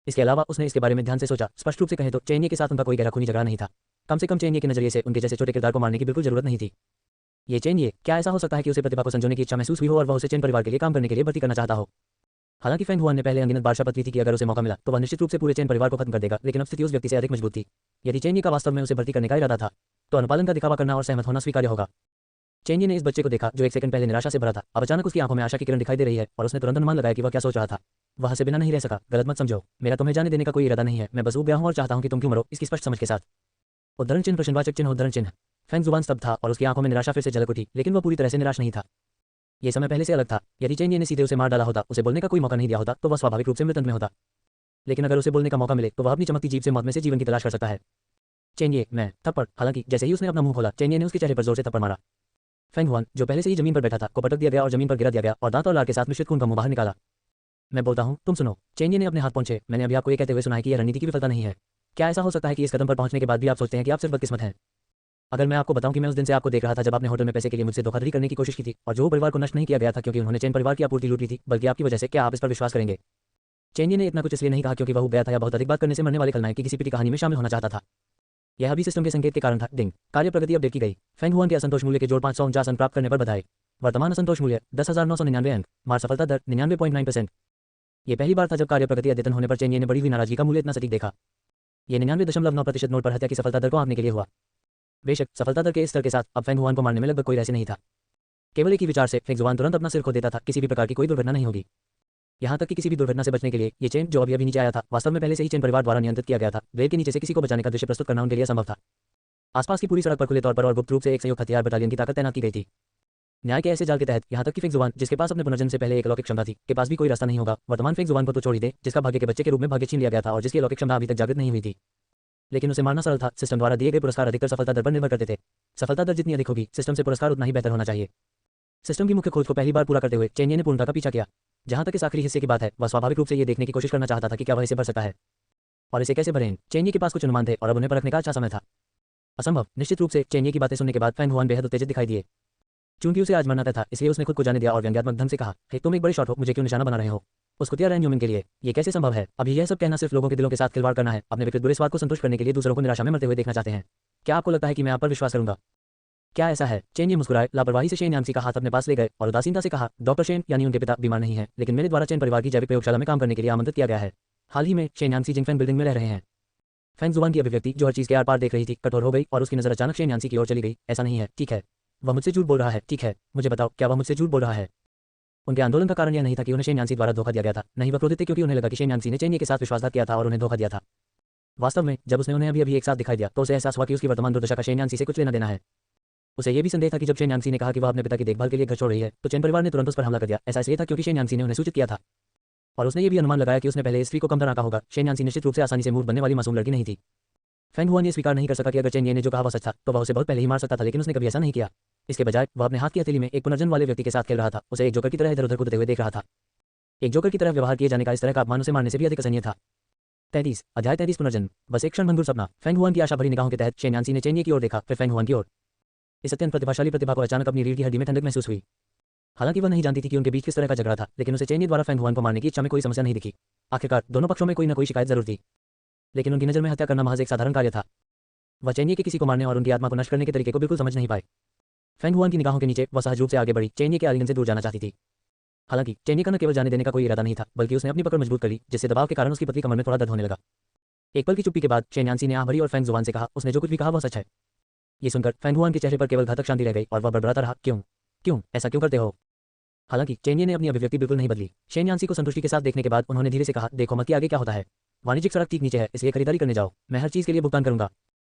इसके अलावा उसने इसके बारे में ध्यान से सोचा। स्पष्ट रूप से कहें तो चेन्ये के साथ उनका कोई गहरा खूनी झगड़ा नहीं था। कम से कम चेन्ये के नजरिए से उनके जैसे छोटे किरदार को मारने की बिल्कुल जरूरत नहीं थी। ये चेन्ये, क्या ऐसा हो सकता है कि उसे प्रतिभा को संजोने की इच्छा महसूस हुई हो और वह उसे चेन परिवार के लिए काम करने के लिए भर्ती करना चाहता हो? हालांकि फेंग हुआन ने पहले अनगिनत बार शपथ ली थी कि अगर उसे मौका मिला तो वह निश्चित रूप से पूरे चेन परिवार को खत्म कर देगा, लेकिन अब स्थिति उस व्यक्ति से अधिक मजबूत थी। यदि चेन्ये का वास्तव में उसे भर्ती करने का इरादा था, तो अनुपालन का दिखावा करना और सहमत होना स्वीकार्य होगा। चेन्ये ने इस बच्चे को देखा जो एक सेकंड पहले निराशा से भरा था। अब अचानक उसकी आंखों में आशा की किरण दिखाई दे रही है और उसने तुरंत अनुमान लगाया कि वह क्या सोच रहा था। वह हंसे बिना नहीं रह सका। गलत मत समझो, मेरा तुम्हें जाने देने का कोई इरादा नहीं है। मैं बस उब गया हूं और चाहता हूं कि तुम क्यों मरो, इसकी स्पष्ट समझ के साथ। उद्धरण चिन्ह, प्रश्नवाचक चिन्ह, उद्धरण चिन्ह। फेंग जुबान स्तब्ध था और उसकी आंखों में निराशा फिर से झलक उठी, लेकिन वह पूरी तरह से निराश नहीं था। ये समय पहले से अलग था। यदि चेन्ये ने सीधे उसे मार डाला होता, उसे बोलने का कोई मौका नहीं दिया होता, तो वह स्वाभाविक रूप से मृत्यु में होता। लेकिन अगर उसे बोलने का मौका मिले तो वह अपनी चमकती जीभ से मौत में से जीवन की तलाश कर सकता है। चेन्ये, मैं। थप्पड़। हालांकि जैसे ही उसने अपना मुंह खोला, चेन्ये ने उसके चेहरे पर जोर से थप्पड़ मारा। फेंग हुआन, जो पहले से ही जमीन पर बैठा था, को पटक दिया गया और जमीन पर गिरा दिया गया और दांत और लार के साथ मिश्रित खून का मुंह बाहर निकाला। मैं बोलता हूं, तुम सुनो। चेन्ये ने अपने हाथ पहुंचे। मैंने अभी आपको ये कहते हुए सुना है कि यह रणनीति की विफलता नहीं है। क्या ऐसा हो सकता है कि इस कदम पर पहुंचने के बाद भी आप सोचते हैं कि आप सिर्फ बदकिस्मत हैं? अगर मैं आपको बताऊं कि मैं उस दिन से आपको देख रहा था जब आपने होटल में पैसे के लिए मुझसे धोखाधड़ी करने की कोशिश की थी और जो परिवार को नष्ट नहीं किया गया था क्योंकि उन्होंने चैन परिवार की आपूर्ति लूट ली थी, बल्कि आपकी वजह से, क्या आप इस पर विश्वास करेंगे? चेन्नई ने इतना कुछ इसलिए नहीं कहा क्योंकि वह गया था या बहुत अधिक बात करने से मरने वाले खलनायक की किसी पिटी कहानी में शामिल होना चाहता था। यह अभी सिस्टम के संकेत के कारण था। डिंग, कार्य प्रगति अपडेट की गई। फेंग हुआन के असंतोष मूल्य के जोड़ 549 अंक प्राप्त करने पर बधाई। वर्तमान असंतोष मूल्य 10,999 अंक। मार सफलता दर 99.9%। ये पहली बार था जब कार्य प्रगति अद्यतन होने पर चेन्नई ने बड़ी हुई नाराजगी का मूल्य इतना सटीक देखा। ये 99.9% नोट पर हत्या की सफलता दर को आंकने के लिए हुआ। बेशक सफलता दर के इस स्तर के साथ अब फेंग हुआन को मारने में लगभग कोई रहस्य नहीं था। केवल एक ही विचार से फेंग जुआन तुरंत अपना सिर खो देता था, किसी भी प्रकार की कोई दुर्घटना नहीं होगी। यहाँ तक कि किसी भी दुर्घटना से बचने के लिए ये चेन जो अभी नीचे आया था, वास्तव में पहले से ही चेन परिवार द्वारा नियंत्रित किया गया था। ब्लेड के नीचे से किसी को बचाने का दृश्य प्रस्तुत करना उनके लिए असंभव था। आसपास की पूरी सड़क पर खुले तौर पर और गुप्त रूप से एक संयुक्त हथियार बटालियन की ताकत तैनात की गई थी। न्याय के ऐसे जाल के तहत यहाँ तक कि फेंग जुआन, जिसके पास अपने पुनर्जन्म से पहले एक अलौकिक क्षमता थी, के पास भी कोई रास्ता नहीं होगा। वर्तमान फेंग जुआन को तो छोड़ ही दे, जिसका भाग्य के बच्चे के रूप में भाग्य छीन लिया गया था और जिसकी अलौकिक क्षमता अभी तक जागृत नहीं हुई थी। लेकिन उसे मारना सरल था। सिस्टम द्वारा दिए गए पुरस्कार अधिकतर सफलता दर पर निर्भर करते थे। सफलता दर जितनी अधिक होगी, सिस्टम से पुरस्कार उतना ही बेहतर होना चाहिए। सिस्टम की मुख्य खोज को पहली बार पूरा करते हुए चेन्नई ने पूर्णता का पीछा किया। जहां तक इस आखिरी हिस्से की बात है, वह स्वाभाविक रूप से ये देखने की कोशिश करना चाहता था कि क्या वह इसे भर सकता है और इसे कैसे भरें। चेन्नई के पास कुछ अनुमान थे और अब उन्हें परखने का अच्छा समय था। असंभव। निश्चित रूप से चेन्नई की बातें सुनने के बाद फेंग हुआन बेहद उत्तेजित दिखाई दिए। चूंकि उसे आज मरना तय था, इसलिए उसने खुद को जाने दिया और व्यंग्यात्मक ढंग से कहा, हे तुम एक बड़े शॉट हो, मुझे क्यों निशाना बना रहे हो? उस कुतिया रैन यूमिन के लिए ये कैसे संभव है? अभी यह सब कहना सिर्फ लोगों के दिलों के साथ खिलवाड़ करना है। अपने विकृत बुरे स्वाद को संतुष्ट करने के लिए दूसरों को निराशा में मरते हुए देखना चाहते हैं। क्या आपको लगता है कि मैं आप पर विश्वास करूंगा? क्या ऐसा है? चेन्नई मुस्कुराए, लापरवाही से शेन यानसी का हाथ अपने पास ले गए और उदासीनता से कहा, डॉक्टर शेन यानी उनके पिता बीमार नहीं है, लेकिन मेरे द्वारा चेन परिवार की जैविक प्रयोगशाला में काम करने के लिए आमंत्रित किया गया है। हाल ही में शेन यानसी जिंगफेंग बिल्डिंग में रह रहे हैं। फेंग जुआन की अभिव्यक्ति, जो हर चीज के आर पार देख रही थी, कठोर हो गई और उसकी नजर अचानक शेन यानसी की ओर चली गई। ऐसा नहीं है, ठीक है? वह मुझसे झूठ बोल रहा है, ठीक है? मुझे बताओ, क्या वह मुझसे झूठ बोल रहा है? उनके आंदोलन का कारण यह नहीं था कि उन्हें शेन यानसी द्वारा धोखा दिया गया था। नहीं, वह क्रोधित थे क्योंकि उन्हें लगा कि शेन यानसी ने चेन्नई के साथ विश्वासघात किया था और उन्हें धोखा दिया था। वास्तव में जब उसने उन्हें अभी एक साथ दिखाई दिया तो उसे एहसास हुआ कि उसकी वर्तमान दुर्दशा का शेन यानसी से कुछ लेना देना है। उसे यह भी संदेह था कि जब शेन यानसी ने कहा कि वह अपने पिता की देखभाल के लिए घर छोड़ रही है, तो चेन परिवार ने तुरंत उस पर हमला कर दिया। ऐसा इसलिए था क्योंकि शेन यानसी ने उन्हें सूचित किया था और उसने ये भी अनुमान लगाया कि उसने पहले इस स्त्री को कम आंका होगा। शेन यानसी निश्चित रूप से आसानी से मूर्ख बनने वाली मासूम लड़की नहीं थी। फेंग हुआन ये स्वीकार नहीं कर सका कि अगर चेन्नई ने जो कहा वह सच था, तो वह उसे बहुत पहले ही मार सकता था, लेकिन उसने कभी ऐसा नहीं किया। इसके बजाय वह अपने हाथ की हथेली में एक पुनर्जन्म वाले व्यक्ति के साथ खेल रहा था। उसे एक जोकर की तरह इधर उधर कूदते हुए देख रहा था। एक जोकर की तरह व्यवहार किए जाने का इस तरह का अपमान उसे मारने से भी अधिक असहनीय था। 33 अध्याय 33 पुनर्जन्म। बस एक क्षणभंगुर सपना। फेंग हुआन की आशा भरी निगाहों के तहत शेन यानसी ने चेन्नई की ओर देखा, फिर फेंग हुआन की ओर। इस अत्यंत प्रतिभाशाली प्रतिभा को अचानक अपनी रीढ़ की हड्डी में ठंडक महसूस हुई। हालांकि वह नहीं जानती थी कि उनके बीच किस तरह का झगड़ा था, लेकिन उसे चेन्नई द्वारा फेंग हुआन को मारने की इच्छा में कोई समस्या नहीं दिखी। आखिरकार दोनों पक्षों में कोई न कोई शिकायत जरूर थी, लेकिन उनकी नजर में हत्या करना महज एक साधारण कार्य था। वह चेन्नई के किसी को मारने और उनकी आत्मा को नष्ट करने के तरीके को बिल्कुल समझ नहीं पाए। फेंग हुआन की निगाहों के नीचे वह सहज रूप से आगे बढ़ी, चेन्नई के आलिंगन से दूर जाना चाहती थी। हालांकि चेन्नई का न केवल जाने देने का कोई इरादा नहीं था, बल्कि उसने अपनी पकड़ मजबूत कर ली, जिससे दबाव के कारण उसकी पतली कमर में थोड़ा दर्द होने लगा। एक पल की चुप्पी के बाद शेन यानसी ने आह भरी और फेंग जुआन से कहा, उसने जो कुछ भी कहा वह सच है। ये सुनकर फेंग हुआन के चेहरे पर केवल घातक शांति रह गई और वह बड़बड़ाता रहा, क्यों ऐसा क्यों करते हो? हालांकि चेन्नई ने अपनी अभिव्यक्ति बिल्कुल नहीं बदली। शेन यानसी को संतुष्टि के साथ देखने के बाद उन्होंने धीरे से कहा, देखो मत कि आगे क्या होता है। वाणिज्यिक सड़क ठीक नीचे है, इसलिए खरीदारी करने जाओ। मैं हर चीज के लिए भुगतान करूंगा।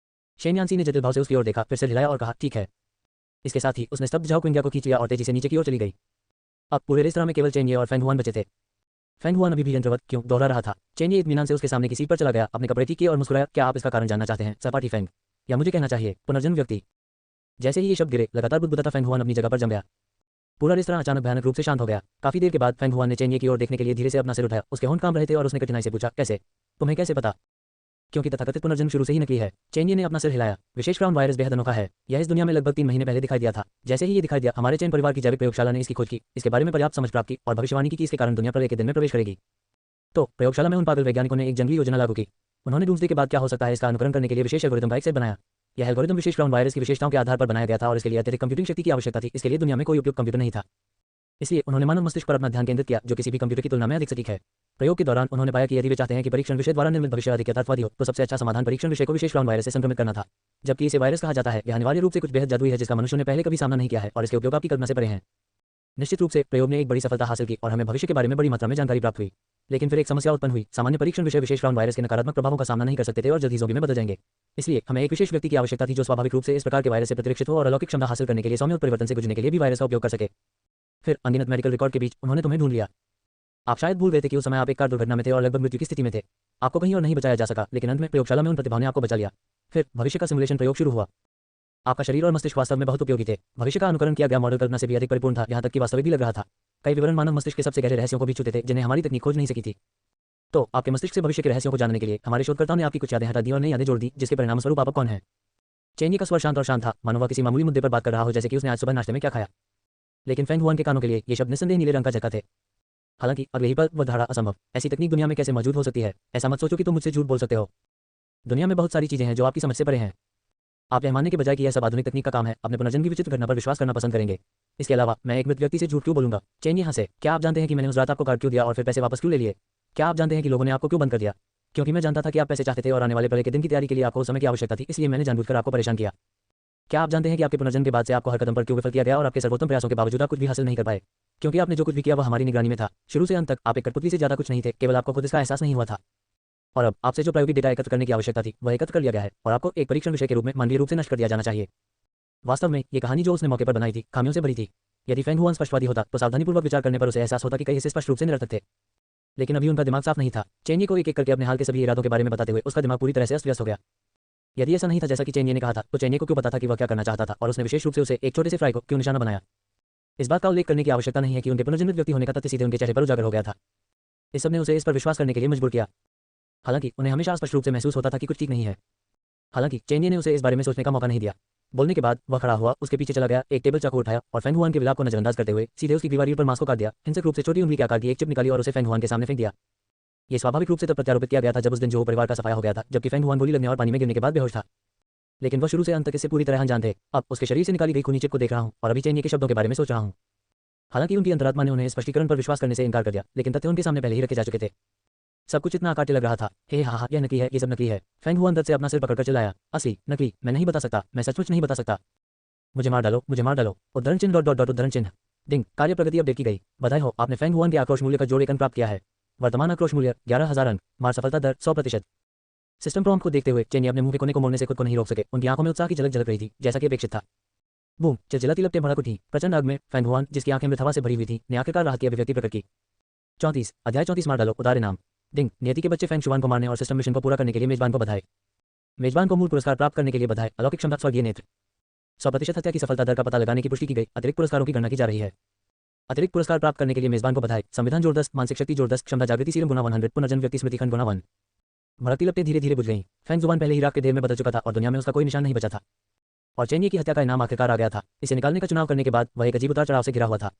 शेन यानसी ने जटिल भाव से उसकी ओर देखा, फिर से हिलाया और कहा, ठीक है। इसके साथ ही उसने स्तब्ध झाओ क्विंगिया को खींच लिया और तेजी से नीचे की ओर चली गई। अब पूरे रेस्तरां में केवल चेन्नई और फेंग हुआन बचे थे। फेंग हुआन अभी भी यंत्रवत क्यों दोहरा रहा था। चेन्नई इत्मीनान से उसके सामने की सीट पर चला गया, अपने कपड़े ठीक किए और मुस्कुराया, क्या आप इसका कारण जानना चाहते हैं सहपाठी फेंग? या मुझे कहना चाहिए पुनर्जन्म व्यक्ति? जैसे ही ये शब्द गिरे, लगातार बुदबुदाता फेंग हुआन अपनी जगह पर जम गया। पूरा रेस्तरां अचानक भयानक रूप से शांत हो गया। काफी देर के बाद फेंग हुआन ने चेन्नई की ओर देखने के लिए धीरे से अपना सिर उठाया। उसके होंठ कांप रहे थे और उसने कठिनाई से पूछा, कैसे? तुम्हें कैसे पता? क्योंकि तथाकथित पुनर्जन्म शुरू से ही नकली है। चेन्नई ने अपना सिर हिलाया। विशेष क्राउन वायरस बेहद अनोखा है। यह इस दुनिया में लगभग 3 महीने पहले दिखाई दिया था। जैसे ही ये दिखाई दिया, हमारे चेन परिवार की जैविक प्रयोगशाला ने इसकी खोज की, इसके बारे में पर्याप्त समझ प्राप्त की और भविष्यवाणी की कि इसके कारण दुनिया प्रलय के दिन में प्रवेश करेगी। तो प्रयोगशाला में उन पागल वैज्ञानिकों ने एक जंगली योजना लागू की। उन्होंने डूम्सडे के बाद क्या हो सकता है इसका अनुकरण करने के लिए विशेष एल्गोरिथम का एक सेट बनाया। यह एल्गोरिथम विशेष क्राउन वायरस की विशेषताओं के आधार पर बनाया गया था और इसके लिए अत्यधिक कंप्यूटिंग शक्ति की आवश्यकता थी। इसके लिए दुनिया में कोई उपयुक्त कंप्यूटर नहीं था। इसलिए उन्होंने मानव मस्तिष्क पर अपना ध्यान केंद्रित किया, जो किसी भी कंप्यूटर की तुलना में अधिक सटीक है। प्रयोग के दौरान उन्होंने पाया कि यदि वे चाहते हैं कि परीक्षण विषय द्वारा निर्मित भविष्य अधिक यथार्थवादी हो, तो सबसे अच्छा समाधान परीक्षण विषय को विशेष क्राउन वायरस से संक्रमित करना था। जबकि इसे वायरस कहा जाता है, यह अनिवार्य रूप से कुछ बेहद जादुई है जिसका मनुष्य ने पहले कभी सामना नहीं किया है और इसके उपयोग आपकी कल्पना से परे हैं। निश्चित रूप से प्रयोग ने एक बड़ी सफलता हासिल की और हमें भविष्य के बारे में बड़ी मात्रा में जानकारी प्राप्त हुई। लेकिन फिर एक समस्या उत्पन्न हुई। सामान्य परीक्षण विषय विशेष क्राउन वायरस के नकारात्मक प्रभावों का सामना नहीं कर सकते थे और जल्द ही ज़ोंबी में बदल जाएंगे। इसलिए हमें एक विशेष व्यक्ति की आवश्यकता थी जो स्वाभाविक रूप से इस प्रकार के वायरस से प्रतिरक्षित हो और अलौकिक क्षमता हासिल करने के लिए सौम्य उत्परिवर्तन से गुजरने के लिए भी वायरस का उपयोग कर सके। फिर अनगिनत मेडिकल रिकॉर्ड के बीच उन्होंने तुम्हें ढूंढ लिया। आप शायद भूल गए थे कि उस समय आप एक कार दुर्घटना में थे और लगभग मृत्यु की स्थिति में थे। आपको कहीं और नहीं बचाया जा सका, लेकिन अंत में प्रयोगशाला में उन प्रतिभाओं ने आपको बचा लिया। फिर भविष्य का सिमुलेशन प्रयोग शुरू हुआ। आपका शरीर और मस्तिष्क वास्तव में बहुत उपयोगी थे। भविष्य का अनुकरण किया गया मॉडल कल्पना से भी अधिक परिपूर्ण था, यहाँ तक कि वास्तविक भी लग रहा था। कई विवरण मानव मस्तिष्क के सबसे गहरे रहस्यों को भी छूते थे जिन्हें हमारी तकनीक खोज नहीं सकी थी। तो आपके मस्तिष्क से भविष्य के रहस्यों को जानने के लिए हमारे शोधकर्ताओं ने आपकी कुछ यादें हटा दी और नई यादें जोड़ दी, जिसके परिणाम स्वरूप आप कौन है। चेन्ई का स्वर शांत और शांत था, मानो वह किसी मामूली मुद्दे पर बात कर रहा हो, जैसे कि उसने आज सुबह नाश्ते में क्या खाया। लेकिन फेंग हुआन के कानों के लिए ये शब्द निस्संदेह नीले रंग का झटका थे। हालांकि अब यही पर वह धारा असंभव, ऐसी तकनीक दुनिया में कैसे मौजूद हो सकती है। ऐसा मत सोचो कि तुम मुझसे झूठ बोल सकते हो। दुनिया में बहुत सारी चीजें हैं जो आपकी समझ से परे हैं। आप यह मानने के बजाय कि यह सब आधुनिक तकनीक का काम है, अपने पुनर्जन्म की विचित्र घटना पर विश्वास करना पसंद करेंगे। इसके अलावा मैं एक मृत व्यक्ति से झूठ क्यों बोलूंगा। चेन्ई हंसे। क्या आप जानते हैं कि मैंने उस रात आपको कार्ड क्यों दिया और फिर पैसे वापस क्यों ले लिए? क्या आप जानते हैं कि लोगों ने आपको क्यों बंद कर दिया? क्योंकि मैं जानता था कि आप पैसे चाहते थे और आने वाले प्रलय के दिन की तैयारी के लिए आपको उस समय की आवश्यकता थी, इसलिए मैंने जानबूझकर आपको परेशान किया। क्या आप जानते हैं कि आपके पुनर्जन्म के बाद से आपको हर कदम पर क्यों विफल किया गया और आपके सर्वोत्तम प्रयासों के बावजूद आप कुछ भी हासिल नहीं कर पाए? क्योंकि आपने जो कुछ भी किया वह हमारी निगरानी में था। शुरू से अंत तक आप एक कठपुतली से ज्यादा कुछ नहीं थे, केवल आपको खुद इसका एहसास नहीं हुआ था। और अब आपसे जो प्रायोगिक डेटा एकत्र करने की आवश्यकता थी वह एकत्र कर लिया गया है और आपको एक परीक्षण विषय के रूप में मानवीय रूप से नष्ट कर दिया जाना चाहिए। वास्तव में ये कहानी जो उसने मौके पर बनाई थी खामियों से भरी थी। यदि फेंग हुआन स्पष्टवादी होता तो सावधानीपूर्वक विचार करने पर उसे एहसास होता कि कई हिस्से स्पष्ट रूप से निरर्थक थे। लेकिन अभी उनका दिमाग साफ नहीं था। चेन्ई को एक एक करके अपने हाल के सभी इरादों के बारे में बताते हुए उसका दिमाग पूरी तरह से अस्त व्यस्त हो गया। यदि ऐसा नहीं था जैसा कि चेन्ई ने कहा था, तो चेन्ई को क्यों पता था कि वह क्या करना चाहता था और उसने विशेष रूप से उसे एक छोटे से फ्राई को क्यों निशाना बनाया। इस बात का उल्लेख करने की आवश्यकता नहीं है कि उनके पुनर्जन्मित व्यक्ति होने का तथ्य सीधे उनके चेहरे पर उजागर हो गया था। इस सब ने उसे इस पर विश्वास करने के लिए मजबूर किया। हालांकि उन्हें हमेशा स्पष्ट रूप से महसूस होता था कि कुछ ठीक नहीं है। हालांकि चेन्ई ने उसे इस बारे में सोचने का मौका नहीं दिया। बोलने के बाद वह खड़ा हुआ, उसके पीछे चला गया, एक टेबल चाकू उठाया और फेंग हुआन के विलाप को नजरअंदाज करते हुए सीधे उसकी दीवार पर मांस को काट दिया। हिंसक रूप से छोटी उंगली के आकार की एक चिप निकाली और उसे फेंग हुआन के सामने फेंक दिया। ये स्वाभाविक रूप से तब प्रत्यारोपित किया गया था जब उस दिन जो परिवार का सफाया हो गया था, जबकि फेंग हुआन गोली लगने और पानी में गिरने के बाद बेहोश था। लेकिन वह शुरू से अंत तक इससे पूरी तरह अनजान थे। अब उसके शरीर से निकाली गई खूनी चिप को देख रहा हूं और अभी चेन्ई के शब्दों के बारे में सोच रहा हूं। हालांकि उनकी अंतरात्मा ने उन्हें स्पष्टीकरण पर विश्वास करने से इनकार कर दिया, लेकिन तथ्य उनके सामने पहले ही रखे जा चुके थे। सब कुछ इतना आकाट्य लग रहा था। हे हाँ, यह नकली है, ये सब नकली है। फेंग हुआन दर्द से अपना सिर पकड़कर चिल्लाया। असली, नकली, मैं नहीं बता सकता, मैं सचमुच नहीं बता सकता। मुझे मार डालो, मुझे मार डालो। उद्धरण चिन्ह डॉट डॉट डॉट उद्धरण चिन्ह। डिंग, कार्य प्रगति अपडेट की गई। बधाई हो, आपने फेंग हुआन के आक्रोश मूल्य का जोड़ 1 अंक प्राप्त किया है। वर्तमान आक्रोश मूल्य 11,000 अंक। मार सफलता दर 100%। सिस्टम प्रॉम्प्ट को देखते हुए चेन्ई अपने मुंह के कोने को मोड़ने से खुद को नहीं रोक सके। उनकी आंखों में उत्साह की झलक झलक रही थी, जैसा कि अपेक्षित था। बूम, चिलचिलाती लपटें भड़क उठी। प्रचंड आग में फेंग हुआन, जिसकी आंखें मृत हवा से भरी हुई थी, ने आखिरकार राहत की अभिव्यक्ति प्रकट की। 34 अध्याय 34 मार डालो, उदार इनाम। डिंग, नियति के बच्चे फेंग शुआन को मारने और सिस्टम मिशन को पूरा करने के लिए मेजबान को बधाई। मेजबान को मूल पुरस्कार प्राप्त करने के लिए बधाई। अलौकिक क्षमता, स्वर्गीय नेत्र। 100% हत्या की सफलता दर का पता लगाने की पुष्टि की गई। अतिरिक्त पुरस्कारों की गणना की जा रही है। अतिरिक्त पुरस्कार प्राप्त करने के लिए मेजबान को बधाई। संविधान जोड़ 10, मानसिक शक्ति जोड़ 10, क्षमता जागृति सीरम गुना 100, पुनर्जन्म व्यक्ति स्मृति खंड गुना 1। भड़कती लपटें धीरे धीरे बुझ गईं। फेंग जुबान पहले ही राख के ढेर में बदल चुका था और दुनिया में उसका कोई निशान नहीं बचा था। और चेन्ई की हत्या का इनाम आखिरकार आ गया था। इसे निकालने का चुनाव करने के बाद वह एक अजीब उतार चढ़ाव से घिरा हुआ था।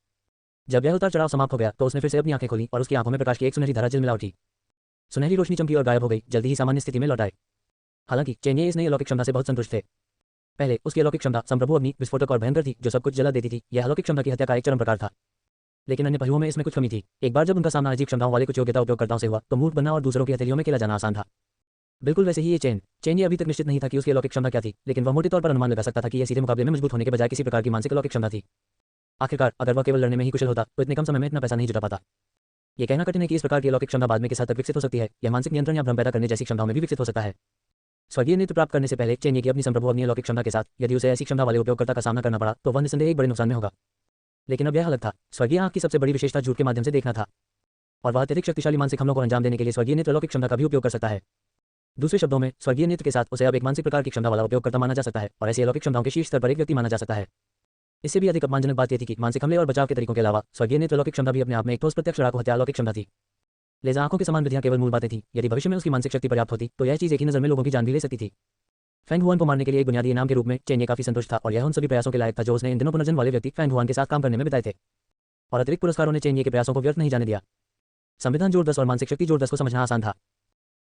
जब यह उतार चढ़ाव समाप्त हो गया तो उसने फिर से अपनी आंखें खोली और उसकी आंखों में प्रकाश की एक सुनहरी धारा झिलमिला उठी। सुनहरी रोशनी चमकी और गायब हो गई, जल्दी ही सामान्य स्थिति में लौट आए। हालांकि चेन्ई इस नई अलौकिक क्षमता से बहुत संतुष्ट थे। पहले उसकी अलौकिक क्षमता संप्रभु अग्नि, विस्फोटक और भयंकर थी, जो सब कुछ जला देती थी। यह अलौकिक क्षमता की हत्या का एक चरम प्रकार था। लेकिन अन्य पहलुओं में इसमें कुछ कमी थी। एक बार जब उनका सामना अजीब क्षमताओं वाले कुछ योग्यता उपयोगकर्ताओं से हुआ तो मूर्ख बनना और दूसरों की हथेलियों में खेला जाना आसान था। बिल्कुल वैसे ही ये चेन्ई अभी तक निश्चित नहीं था कि उसकी अलौकिक क्षमता क्या थी, लेकिन वह मोटे तौर पर अनुमान लगा सकता था कि यह सीधे मुकाबले में मजबूत होने के बजाय किसी प्रकार की मानसिक अलौकिक क्षमता थी। आखिरकार अगर वह केवल लड़ने में ही कुशल होता तो इतने कम समय में इतना पैसा नहीं जुटा पाता। यह कहना कठिन है कि इस प्रकार की अलौकिक क्षमता बाद में किस हद तक विकसित हो सकती है। यह मानसिक नियंत्रण या भ्रम पैदा करने जैसी क्षमताओं में भी विकसित हो सकता है। स्वर्गीय नेत्र प्राप्त करने से पहले चेन्ई की अपनी संप्रभु अग्नि अलौकिक क्षमता के साथ यदि उसे ऐसी क्षमता वाले उपयोगकर्ता का सामना करना पड़ा तो वह निसंदेह एक बड़े नुकसान में होगा। लेकिन अब यह अलग था। स्वर्गीय आंख की सबसे बड़ी विशेषता झूठ के माध्यम से देखना था, और वह अत्यधिक शक्तिशाली मानसिक हमलों को अंजाम देने के लिए स्वर्गीय नेत्र अलौकिक क्षमता का भी उपयोग कर सकता है। दूसरे शब्दों में, स्वर्गीय नेत्र के साथ उसे अब एक मानसिक प्रकार की क्षमता वाला उपयोगकर्ता माना जा सकता है और ऐसी अलौकिक क्षमताओं के शीर्ष स्तर पर एक व्यक्ति माना जा सकता है। इससे भी अधिक अपमानजनक बात यह थी कि मानसिक हमले और बचाव के तरीकों के अलावा स्वर्गीय नेत्र अलौकिक क्षमता भी अपने आप में एक ठोस प्रत्यक्ष लड़ाकू हत्या अलौकिक क्षमता थी। लेज़र आंखों के समान विधियां केवल मूल बातें थीं। यदि भविष्य में उसकी मानसिक शक्ति पर्याप्त होती तो यह चीज एक ही नजर में लोगों की जान भी ले सकती थी। फेंग हुआन को मारने के लिए एक बुनियादी इनाम के रूप में चेन्ई काफी संतुष्ट था और यह उन सभी प्रयासों के लायक था जो उसने इन दिनों पुनर्जन्म वाले व्यक्ति फेंग हुआन के साथ काम करने में बिताए थे। और अतिरिक्त पुरस्कारों ने चेन्ई के प्रयासों को व्यर्थ नहीं जाने दिया। संविधान जोड़ 10 और मानसिक शक्ति जोड़ 10 को समझना आसान था।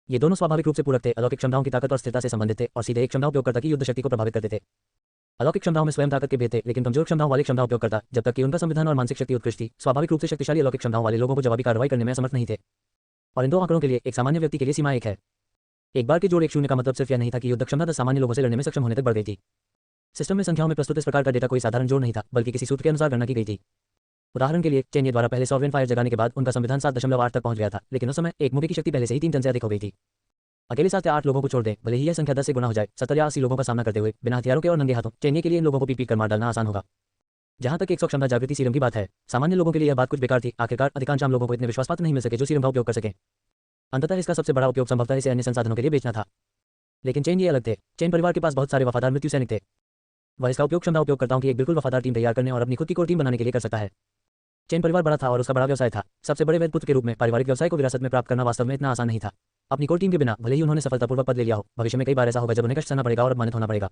ये दोनों स्वाभाविक रूप से पूरक थे, अलौकिक क्षमताओं की ताकत और स्थिरता से संबंधित थे और सीधे एक क्षमता उपयोगकर्ता की युद्ध शक्ति को प्रभावित करते थे। अलौकिक क्षमताओं में स्वयं ताकत के भेद थे, लेकिन कमजोर क्षमताओं वाले क्षमता उपयोगकर्ता, जब तक कि उनका संविधान और मानसिक शक्ति उत्कृष्ट थी, स्वाभाविक रूप से शक्तिशाली अलौकिक क्षमताओं वाले लोगों को जवाबी कार्रवाई करने में असमर्थ नहीं थे। और इन दो आंकड़ों के लिए एक सामान्य व्यक्ति के लिए सीमा 1 है। एक बार के जोड़ 1 0 का मतलब सिर्फ यह नहीं था कि युद्ध क्षमता 10 सामान्य लोगों से लड़ने में सक्षम होने तक बढ़ गई थी। सिस्टम में संख्याओं में प्रस्तुत इस प्रकार का डेटा कोई साधारण जोड़ नहीं था, बल्कि किसी सूत्र के अनुसार गणना की गई थी। उदाहरण के लिए, चेन्ई द्वारा पहले सॉवरेन फायर जगाने के बाद उनका संविधान 7.8 तक पहुंच गया था, लेकिन उस समय एक मूवी की शक्ति पहले से ही 3 टन से अधिक हो गई थी। अकेले 7 या 8 लोगों को छोड़ दें, भले ही यह संख्या 10 से गुना हो जाए, 70 या 80 लोगों का सामना करते हुए बिना हथियारों के और नंगे हाथों चेन्ई के लिए इन लोगों को पीट कर मार डालना आसान होगा। जहां तक 100 क्षमता जागृति सीरम की बात है, सामान्य लोगों के लिए यह बात कुछ बेकार थी। आखिरकार अधिकांश आम लोगों को इतने विश्वासपात्र नहीं मिल सके जो सीरम का उपयोग कर सके। अंततः इसका सबसे बड़ा उपयोग संभवतः इसे अन्य संसाधनों के लिए बेचना था। लेकिन चेन ये अलग थे। चेन परिवार के पास बहुत सारे वफादार मृत्यु सैनिक थे। वह इसका उपयोग क्षमता उपयोगकर्ताओं की एक बिल्कुल वफादार टीम तैयार करने और अपनी खुद की कोर टीम बनाने के लिए कर सकता है। चेन परिवार बड़ा था और उसका बड़ा व्यवसाय था। सबसे बड़े वैध पुत्र के रूप में पारिवारिक व्यवसाय को विरासत में प्राप्त करना वास्तव में इतना आसान नहीं था। अपनी कोर टीम के बिना भले ही उन्होंने सफलतापूर्वक पद ले लिया हो, भविष्य में कई बार ऐसा होगा जब उन्हें कष्ट सहना पड़ेगा और अपमानित होना पड़ेगा।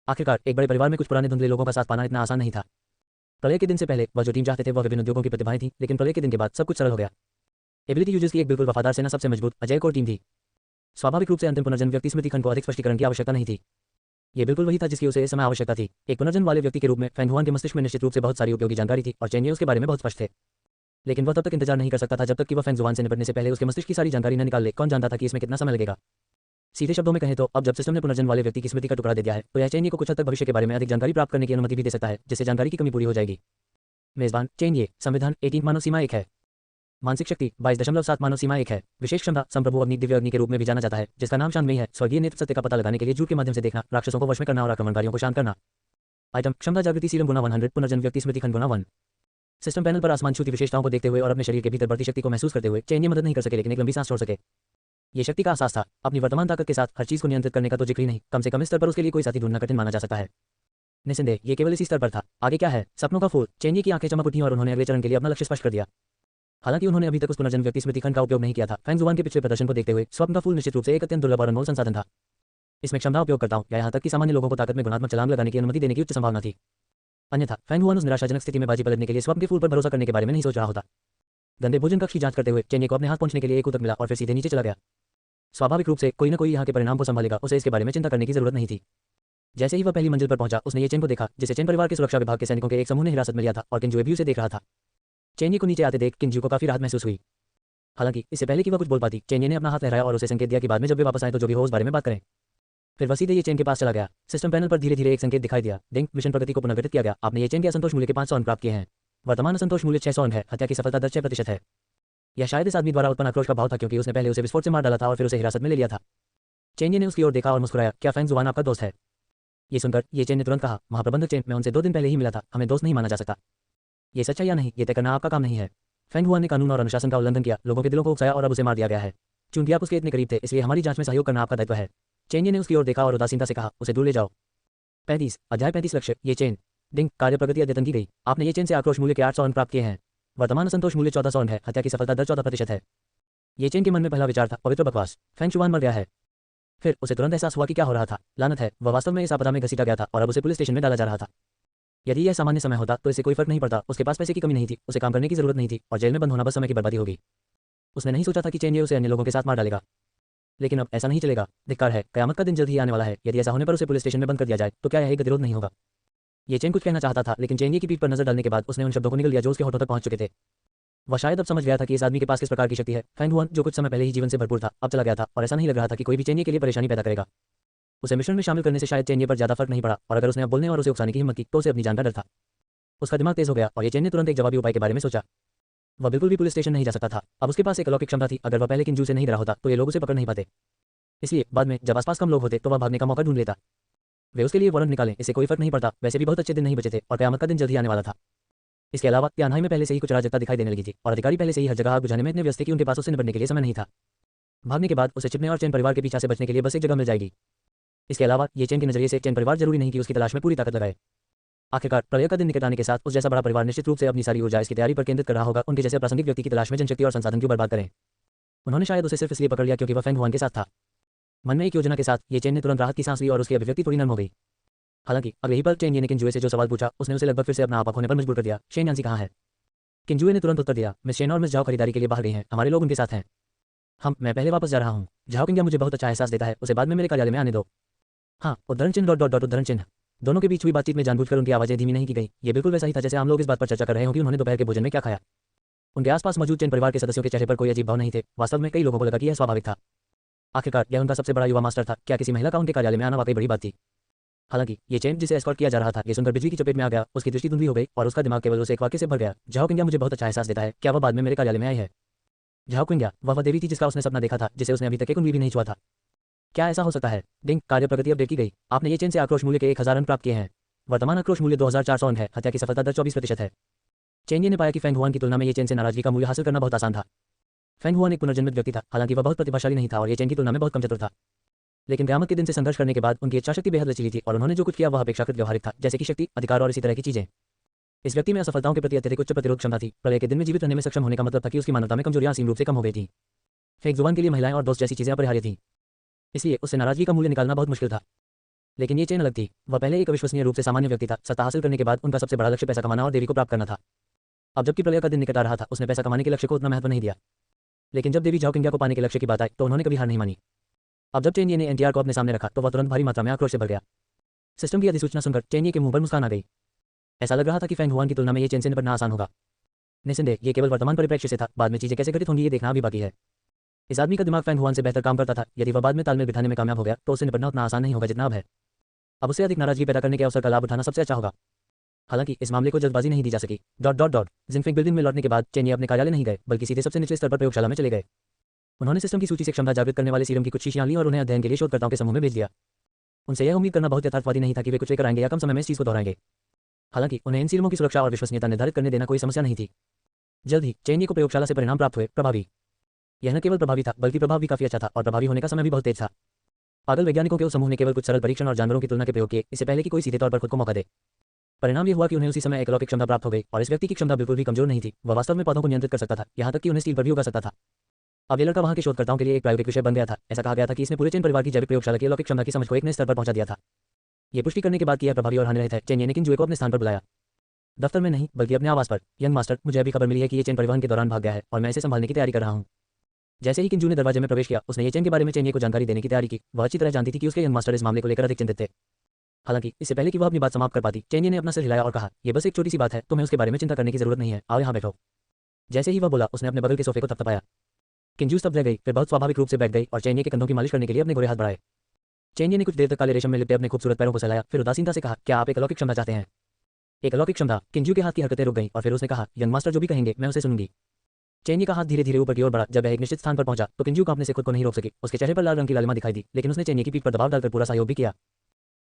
आखिरकार एक बड़े परिवार में कुछ पुराने धुंधले लोगों का साथ पाना इतना आसान नहीं था। प्रलय के दिन से पहले वह जो टीम चाहते थे वह विभिन्न उद्योगों की प्रतिभाएं थी, लेकिन प्रलय के दिन के बाद सब कुछ सरल हो गया। एबिलिटी यूजर्स की एक बिल्कुल वफादार सेना सबसे मजबूत अजय कोर टीम थी। स्वाभाविक रूप से अंतिम पुनर्जन्म व्यक्ति स्मृति खंड को अधिक स्पष्टीकरण की आवश्यकता नहीं थी। ये बिल्कुल वही था जिसकी उसे इस समय आवश्यकता थी। एक पुनर्जन्म वाले व्यक्ति के रूप में फैंग हुआन के मस्तिष्क में निश्चित रूप से बहुत सारी उपयोगी जानकारी थी और चेन ये उसके बारे में बहुत स्पष्ट थे। लेकिन वह तब तक इंतजार नहीं कर सकता था जब तक कि वह फैंग जुआन से निपटने से पहले उसके मस्तिष्क की सारी जानकारी न निकाल ले। कौन जानता था कि इसमें कितना समय लगेगा। सीधे शब्दों में कहें तो अब जब सिस्टम ने पुनर्जन्म वाले व्यक्ति की स्मृति का टुकड़ा दे दिया है तो यह चेन को कुछ हद तक भविष्य के बारे में अधिक जानकारी प्राप्त करने की अनुमति भी दे सकता है, जिससे जानकारी की कमी पूरी हो जाएगी। मेजबान चेन ये संविधान 18 मानव सीमा 1 है। मानसिक शक्ति 22.7 मानव सीमा 1 है। विशेष क्षमता संप्रभु अग्नि दिव्य अग्नि के रूप में भी जाना जाता है, जिसका नाम शांतमयी है। स्वर्गीय नेत्र सत्य का पता लगाने के लिए झूठ के माध्यम से देखना, राक्षसों को वश में करना और आक्रमणकारियों को शांत करना। आइटम क्षमता जागृति सीरम गुना 100 पुनर्जन्म व्यक्ति स्मृति खंड गुना 1। सिस्टम पैनल पर आसमान छूती विशेषताओं को देखते हुए और अपने शरीर के भीतर बढ़ती शक्ति को महसूस करते हुए चेन ये मदद नहीं कर सके लेकिन एक लंबी सांस छोड़ सके। ये शक्ति का एहसास था। अपनी वर्तमान ताकत के साथ हर चीज को नियंत्रित करने का तो जिक्र ही नहीं, कम से कम इस स्तर पर उसके लिए कोई साथी ढूंढना कठिन माना जा सकता है। निसंदेह ये केवल इसी स्तर पर था। आगे क्या है? सपनों का फूल। चेन की आंखें चमक उठी और उन्होंने अगले चरण के लिए अपना लक्ष्य स्पष्ट कर दिया। हालांकि उन्होंने अभी तक उस पुनर्जन्म व्यक्ति स्मृति खंड का उपयोग नहीं किया था। फैंग जुआन के पिछले प्रदर्शन को देखते हुए स्वप्न का फूल निश्चित रूप से एक अत्यंत दुर्लभ और अनमोल संसाधन था। इसमें क्षमता उपयोगकर्ताओं या यहाँ तक कि सामान्य लोगों को ताकत में गुणात्मक छलांग लगाने की अनुमति देने की उच्च संभावना थी। अन्यथा फैंग जुआन उस निराशाजनक स्थिति में बाजी पलटने के लिए स्वप्न के फूल पर भरोसा करने के बारे में नहीं सोच रहा होता। गंदे भोजन कक्ष की जांच करते हुए चेन को अपने हाथ पहुंचने के लिए एक उतक मिला और फिर सीधे नीचे चला गया। स्वाभाविक रूप से कोई न कोई यहाँ के परिणाम को संभालेगा, उसे इसके बारे में चिंता करने की जरूरत नहीं थी। जैसे ही वह पहली मंजिल पर पहुंचा उसने ये चेन को देखा, जिसे चेन परिवार के सुरक्षा विभाग के सैनिकों के एक समूह ने हिरासत में लिया था और किंजुए भी उसे देख रहा था। चेन को नीचे आते देख किंजू को काफी राहत महसूस हुई। हालांकि इससे पहले कि वह कुछ बोल पाती, चेन ने अपना हाथ लहराया और उसे संकेत दिया कि बाद में जब वे वापस आए तो जो भी हो उस बारे में बात करें। फिर वह सीधे ये चेन के पास चला गया। सिस्टम पैनल पर धीरे धीरे एक संकेत दिखाई दिया। डिंग मिशन प्रगति को पुनर्गठित किया गया। आपने ये चेन के असंतोष मूल्य के 500 अंक प्राप्त किए हैं। वर्तमान असंतोष मूल्य 600 अंक है। हत्या की सफलता दर 6% है। यह शायद इस आदमी द्वारा उत्पन्न आक्रोश का भाव था, क्योंकि उसने पहले उसे विस्फोट से मार डाला था और फिर उसे हिरासत में ले लिया था। चेन ने उसकी ओर देखा और मुस्कुराया। क्या फैंग जुआन आपका दोस्त है? ये सुनकर ये चेन ने तुरंत कहा, महाप्रबंधक चेन, मैं उनसे 2 दिन पहले ही मिला था। हमें दोस्त नहीं माना जा सकता। ये सच है या नहीं, ये तय करना आपका काम नहीं है। फैंग हुआन ने कानून और अनुशासन का उल्लंघन किया, लोगों के दिलों को उकसाया और अब उसे मार दिया गया है। चूंकि आप उसके इतने करीब थे, इसलिए हमारी जांच में सहयोग करना आपका दायित्व है। चेन ने उसकी ओर देखा और उदासीनता से कहा, उसे दूर ले जाओ। 35 अध्याय 35 लक्ष्य ये चेन। डिंग कार्य प्रगति अद्यतन की गई। आपने ये चेन से आक्रोश मूल्य के 800 अंक प्राप्त किए हैं। वर्तमान असंतोष मूल्य 1400 अंक है। हत्या की सफलता दर 14% है। ये चेन के मन में पहला विचार था, पवित्र बकवास, फैंग जुआन मर गया है। फिर उसे तुरंत एहसास हुआ कि क्या हो रहा था। लानत है, वह वास्तव में इस आपदा में घसीटा गया था और अब उसे पुलिस स्टेशन में डाला जा रहा था। यदि यह सामान्य समय होता तो इससे कोई फर्क नहीं पड़ता। उसके पास पैसे की कमी नहीं थी, उसे काम करने की जरूरत नहीं थी और जेल में बंद होना बस समय की बर्बादी होगी। उसने नहीं सोचा था कि चेन उसे अन्य लोगों के साथ मार डालेगा। लेकिन अब ऐसा नहीं चलेगा। धिक्कार है, कयामत का दिन जल्द ही आने वाला है। यदि ऐसा होने पर उसे पुलिस स्टेशन में बंद कर दिया जाए तो क्या यह एक गतिरोध नहीं होगा? ये चेन कुछ कहना चाहता था, लेकिन चेन की पीठ पर नजर डालने के बाद उसने उन शब्दों को निगल दिया जो उसके होठों तक पहुंच चुके थे। वह शायद अब समझ गया था कि इस आदमी के पास किस प्रकार की शक्ति है। फैंग हुआन जो कुछ समय पहले ही जीवन से भरपूर था, अब चला गया था और ऐसा नहीं लग रहा था कि कोई भी चेन के लिए परेशानी पैदा करेगा। उसे मिशन में शामिल करने से शायद चेन पर ज्यादा फर्क नहीं पड़ा, और अगर उसने अब बोलने और उसे उकसाने की हिम्मत की तो उसे अपनी जान का डर था। उसका दिमाग तेज हो गया और ये चेन ने तुरंत एक जवाबी उपाय के बारे में सोचा। वह बिल्कुल भी पुलिस स्टेशन नहीं जा सकता था। अब उसके पास एक अलौकिक क्षमता थी। अगर वह पहले किंजू से नहीं डरा होता तो ये लोग उसे पकड़ नहीं पाते। इसलिए बाद में जब आसपास कम लोग होते तो वह भागने का मौका ढूंढ लेता। वे उसके लिए वारंट निकालें, इससे कोई फर्क नहीं पड़ता। वैसे भी बहुत अच्छे दिन नहीं बचे थे और कयामत का दिन जल्द ही आने वाला था। इसके अलावा तियानहाई में पहले से ही कुछ अराजकता दिखाई देने लगी थी और अधिकारी पहले से ही हर जगह आग बुझाने में इतने व्यस्त थे कि उनके पास उससे निपटने के लिए समय नहीं था। भागने के बाद उसे चिपने और चेन परिवार के पीछे से बचने के लिए बस एक जगह मिल जाएगी। इसके अलावा ये चेन के नजरिए से चेन परिवार जरूरी नहीं कि उसकी तलाश में पूरी ताकत लगाए। आखिरकार प्रलय का दिन निकट आने के साथ उस जैसा बड़ा परिवार निश्चित रूप से अपनी सारी ऊर्जा इसकी तैयारी पर केंद्रित कर रहा होगा। उनके जैसे प्रासंगिक व्यक्ति की तलाश में जनशक्ति और संसाधन क्यों बर्बाद करें? उन्होंने शायद उसे सिर्फ इसलिए पकड़ लिया क्योंकि वह फैंग हुआन के साथ था। मन में एक योजना के साथ ये चेन ने तुरंत राहत की सांस ली और उसकी अभिव्यक्ति थोड़ी नर्म हो गई। हालांकि अगले ही पल चेन ने किंजुए से जो सवाल पूछा उसने उसे लगभग फिर से अपना आपा खोने पर मजबूर कर दिया। शेन यांसी कहाँ है? किंजुए ने तुरंत उत्तर दिया, मिस शेन और मिस जाओ खरीदारी के लिए बाहर गई हैं। हमारे लोग उनके साथ हैं। मैं पहले वापस जा रहा हूँ। जाओ किंग मुझे बहुत अच्छा एहसास देता है। उसे बाद में मेरे कार्यालय में आने दो। हाँ, उद्धरण चिन्ह डॉट उद्धरण चिन्ह। दोनों के बीच हुई बातचीत में जानबूझकर उनकी आवाजें धीमी नहीं की गई। ये बिल्कुल वैसा ही था जैसे आम लोग इस बात पर चर्चा कर रहे हों कि उन्होंने दोपहर के भोजन में क्या खाया। उनके आसपास मौजूद चेन परिवार के सदस्यों के चेहरे पर कोई अजीब भाव नहीं थे। वास्तव में कई लोगों को लगा कि यह स्वाभाविक था। आखिरकार यह उनका सबसे बड़ा युवा मास्टर था। क्या किसी महिला का उनके कार्यालय में आना वाकई बड़ी बात थी? हालांकि ये चेन जिसे एस्कॉर्ट किया जा रहा था, ये सुनकर बिजली की चपेट में आ गया। उसकी दृष्टि धुंधली हो गई और उसका दिमाग केवल उसे एक वाक्य से भर गया, जाओ किंग मुझे बहुत अच्छा एहसास देता है। क्या वह बाद में मेरे कार्यालय में आई है? जाओ किंग वह देवी थी जिसका उसने सपना देखा था, जिसे उसने अभी तक एक उंगली भी नहीं छुआ था। क्या ऐसा हो सकता है? डिंग कार्य प्रगति अपडेट की गई। आपने ये चेन से आक्रोश मूल्य के 1000 अंक प्राप्त किए हैं। वर्तमान आक्रोश मूल्य 2400 अंक है। हत्या की सफलता दर 24% है। चेन ने पाया कि फैंग हुआन की तुलना में ये चेन से नाराजगी का मूल्य हासिल करना बहुत आसान था। फैंग हुआन एक पुनर्जन्मित व्यक्ति था, हालांकि वह बहुत प्रतिभाशाली नहीं था और ये चेन की तुलना में बहुत कम चतुर था। लेकिन कयामत के दिन से संघर्ष करने के बाद उनकी इच्छाशक्ति बेहद लचीली थी और उन्होंने जो कुछ किया वह अपेक्षाकृत व्यवहारिक था, जैसे कि शक्ति, अधिकार और इसी तरह की चीजें। इस व्यक्ति में असफलताओं के प्रति अत्यधिक उच्च प्रतिरोध क्षमता थी। प्रलय के दिन में जीवित रहने में सक्षम होने का मतलब था कि उसकी मानवता में कमजोरियां असीम रूप से कम हो गई थी। फेक जुबान के लिए महिलाएं और दोस्त जैसी चीजें अपरिहार्य थीं, इसलिए उससे नाराजगी का मूल्य निकालना बहुत मुश्किल था। लेकिन ये चेन अलग थी। वह पहले एक अविश्वसनीय रूप से सामान्य व्यक्ति था। सत्ता हासिल करने के बाद उनका सबसे बड़ा लक्ष्य पैसा कमाना और देवी को प्राप्त करना था। अब जबकि प्रलय का दिन निकट आ रहा था, उसने पैसा कमाने के लक्ष्य को उतना महत्व नहीं दिया। लेकिन जब देवी झाओ किंग्या को पाने के लक्ष्य की बात आई तो उन्होंने कभी हार नहीं मानी। अब जब चेनिये ने एनटीआर को अपने सामने रखा तो वह तुरंत भारी मात्रा में आक्रोश से भर गया। सिस्टम की अधिसूचना सुनकर चेनिये के मुंह पर मुस्कान आ गई। ऐसा लग रहा था कि फैंग हुआन की तुलना में ये चेन से निपटना आसान होगा। निस्संदेह ये केवल वर्तमान परिप्रेक्ष्य से था, बाद में चीजें कैसे घटित होंगी ये देखना अभी बाकी है। इस आदमी का दिमाग फैंग हुआन से बेहतर काम करता था। यदि वह बाद में तालमेल बिठाने में कामयाब हो गया तो उससे निपटना उतना आसान नहीं होगा जितना अब है। अब उससे अधिक नाराजगी पैदा करने के अवसर का लाभ उठाना सबसे अच्छा होगा। हालांकि इस मामले को जल्दबाजी नहीं दी जा सकी। जिनफिंग बिल्डिंग में लौटने के बाद चेनिये अपने कार्यालय नहीं गए बल्कि सीधे सबसे निचले स्तर पर प्रयोगशाला में चले गए। उन्होंने सिस्टम की सूची से क्षमता जागृत करने वाले सीरम की कुछ शीशियां ली और उन्हें अध्ययन के लिए शोधकर्ताओं के समूह में भेज दिया। उनसे यह उम्मीद करना बहुत यथार्थवादी नहीं था कि वे कुछ लेकर आएंगे या कम समय में इस चीज को दोहराएंगे। हालांकि उन्हें इन सीरमों की सुरक्षा और विश्वसनीयता निर्धारित करने देना कोई समस्या नहीं थी। जल्द ही चेनिये को प्रयोगशाला से परिणाम प्राप्त हुए। प्रभावी। यह न केवल प्रभावी था बल्कि प्रभाव भी काफी अच्छा था और प्रभावी होने का समय भी बहुत तेज था। पागल वैज्ञानिकों के उस समूह ने केवल कुछ सरल परीक्षण और जानवरों की तुलना के प्रयोग किए, इससे पहले कि कोई सीधे तौर पर खुद को मौका दे। परिणाम ये हुआ कि उन्हें उसी समय एक अलौकिक क्षमता प्राप्त हो गई और इस व्यक्ति की क्षमता बिल्कुल भी कमजोर नहीं थी। वह वास्तव में पौधों को नियंत्रित कर सकता था, यहाँ तक कि उन्हें स्टील पर भी उगा सकता था। अब ये लड़का वहाँ के शोधकर्ताओं के लिए एक प्रायोगिक विषय बन गया था। ऐसा कहा गया था कि इसने पूरे चेन परिवार की जैविक प्रयोगशाला की अलौकिक क्षमता की समझ को एक नए स्तर पर पहुंचा दिया था। ये पुष्टि करने के बाद कि यह प्रभावी और हानिरहित है, चेनिये ने किंजुए को अपने स्थान पर बुलाया। दफ्तर में नहीं बल्कि अपने आवास पर। यंग मास्टर, मुझे अभी खबर मिली है कि ये चेन परिवहन के दौरान भाग गया है और मैं इसे संभालने की तैयारी कर रहा हूँ। जैसे ही किंजू ने दरवाजे में प्रवेश किया, उसने ये चेन के बारे में चेनिये को जानकारी देने की तैयारी की। वह अच्छी तरह जानती थी कि उसके यंग मास्टर इस मामले को लेकर अधिक चिंतित थे। हालांकि इससे पहले कि वह अपनी बात समाप्त कर पाती, चेनिये ने अपना सिर हिलाया और कहा, यह बस एक छोटी सी बात है, तुम्हें उसके बारे में चिंता करने की जरूरत नहीं है। आओ यहाँ बैठो। जैसे ही वह बोला, उसने अपने बगल के सोफे को थपथपाया। किंजू स्तब्ध रह गई, फिर बहुत स्वाभाविक रूप से बैठ गई और चेनिये के कंधों की मालिश करने के लिए अपने गोरे हाथ बढ़ाए। चेनिये ने कुछ देर तक काले रेशम में लिपटे अपने खूबसूरत पैरों को सहलाया, फिर उदासीनता से कहा, क्या आप एक अलौकिक क्षमता चाहते हैं? एक अलौकिक क्षमता। किंजू के हाथ की हरकतें रुक गईं और फिर उसने कहा, यंग मास्टर जो भी कहेंगे मैं उसे सुनूंगी। चेनिये का हाथ धीरे धीरे ऊपर की ओर बढ़ा। जब वह एक निश्चित स्थान पर पहुंचा तो किंजू कांपने से खुद को नहीं रोक सकी। उसके चेहरे पर लाल रंग की लालिमा दिखाई दी, लेकिन उसने चेनिये की पीठ पर दबाव डालकर पूरा सहयोग भी किया।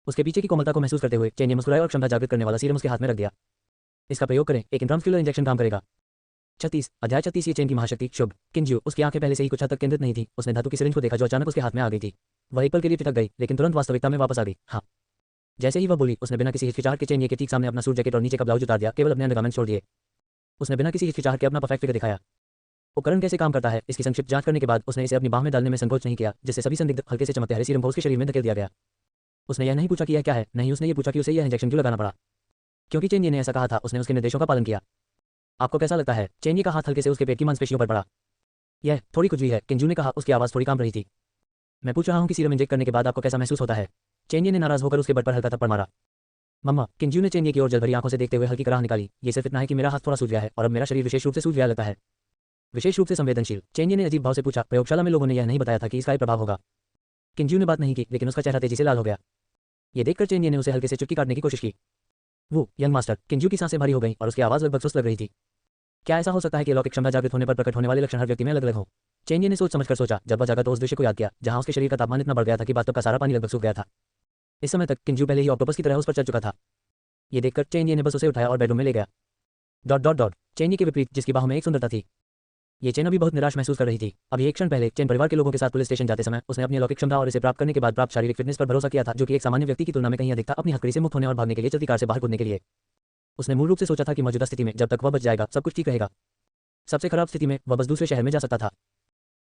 उसके पीछे की कोमलता को महसूस करते हुए चेनिये मुस्कुराए और क्षमता जागृत करने वाला सीरम उसके हाथ में रख दिया। इसका प्रयोग करें, एक इंट्रामस्क्यूलर इंजेक्शन काम करेगा। 36 अध्याय 36 ये चेन की महाशक्ति शुभ। किंजू, उसकी आंखें पहले से ही कुछ हद तक केंद्रित नहीं थी। उसने धातु की सिरिंज को देखा जो अचानक उसके हाथ में आ गई थी। वह एक पल के लिए ठिठक गई, लेकिन तुरंत वास्तविकता में वापस आ गई। हाँ। जैसे ही वह बोली, उसने बिना किसी हिचकिचाहट के चेनिये के ठीक सामने अपना सूट जैकेट और नीचे का ब्लाउज उतार दिया, केवल अपने अंडरगारमेंट छोड़ दिए। उसने बिना किसी हिचकिचाहट के अपना परफेक्ट फिगर दिखाया। उपकरण कैसे काम करता है, इसकी संक्षिप्त जांच करने के बाद उसने इसे अपनी बाह में डालने में संकोच नहीं किया, जिससे सभी संदिग्ध हल्के से चमकते हरे सीरम को उसके शरीर में धकेल दिया गया। उसने यह नहीं पूछा कि यह क्या है, नहीं उसने ये पूछा कि उसे यह इंजेक्शन क्यों लगाना पड़ा। क्योंकि चेनिये ने ऐसा कहा था, उसने उसके निर्देशों का पालन किया। आपको कैसा लगता है? चेनिये का हाथ हल्के से उसके पेट की मांसपेशियों पर पड़ा। यह थोड़ी कुछ भी है, किंजू ने कहा। उसकी आवाज थोड़ी काम रही थी। मैं पूछ रहा हूँ कि सीरम इंजेक्ट करने के बाद आपको कैसा महसूस होता है? चेनिये ने नाराज होकर उसके बट पर हल्का थप्पड़ मारा। मम्मा, किंजू ने चेनिये की ओर जलभरी आंखों से देखते हुए हल्की कराह निकाली। ये सिर्फ इतना है कि मेरा हाथ थोड़ा सूज गया है और अब मेरा शरीर विशेष रूप से सूज गया लगता है। विशेष रूप से संवेदनशील। चेनिये ने अजीब भाव से पूछा, प्रयोगशाला में लोगों ने यह नहीं बताया था कि इसका प्रभाव होगा। किंजू ने बात नहीं की, लेकिन उसका चेहरा तेजी से लाल हो गया। ये देखकर चेनिये ने उसे हल्के से चुटकी काटने की कोशिश की। वो यंग मास्टर। किंजू की सांसें भारी हो गईं और उसकी आवाज लगभग सुस्त लग रही थी। क्या ऐसा हो सकता है कि अलौकिक क्षमता जागृत होने पर प्रकट होने वाले लक्षण हर व्यक्ति में अलग अलग हो? चेनिये ने सोच समझकर सोचा। जब वह जागा तो उस दृश्य को याद किया जहां उसके शरीर का तापमान इतना बढ़ गया था कि बातों का सारा पानी लगभग सूख गया था। इस समय तक किंजू पहले ही ऑक्टोपस की तरह उस पर चल चुका था। ये देखकर चेनिये ने बस उसे उठाया और बेडरूम में ले गया। चेनिये के विपरीत, जिसकी बाहों में एक सुंदरता थी, ये चेन अभी बहुत निराश महसूस कर रही थी। अभी एक क्षण पहले चेन परिवार के लोगों के साथ पुलिस स्टेशन जाते समय उसने अपनी अलौकिक क्षमता और इसे प्राप्त करने के बाद प्राप्त शारीरिक फिटनेस पर भरोसा किया था, जो कि एक सामान्य व्यक्ति की तुलना में कहीं अधिक था। अपनी हथकड़ी से मुक्त होने और भागने के लिए चलती कार से बाहर कूदने के लिए उसने मूल रूप से सोचा था कि मौजूदा स्थिति में जब तक वह बच जाएगा सब कुछ ठीक रहेगा। सबसे खराब स्थिति में वह बस दूसरे शहर में जा सकता था।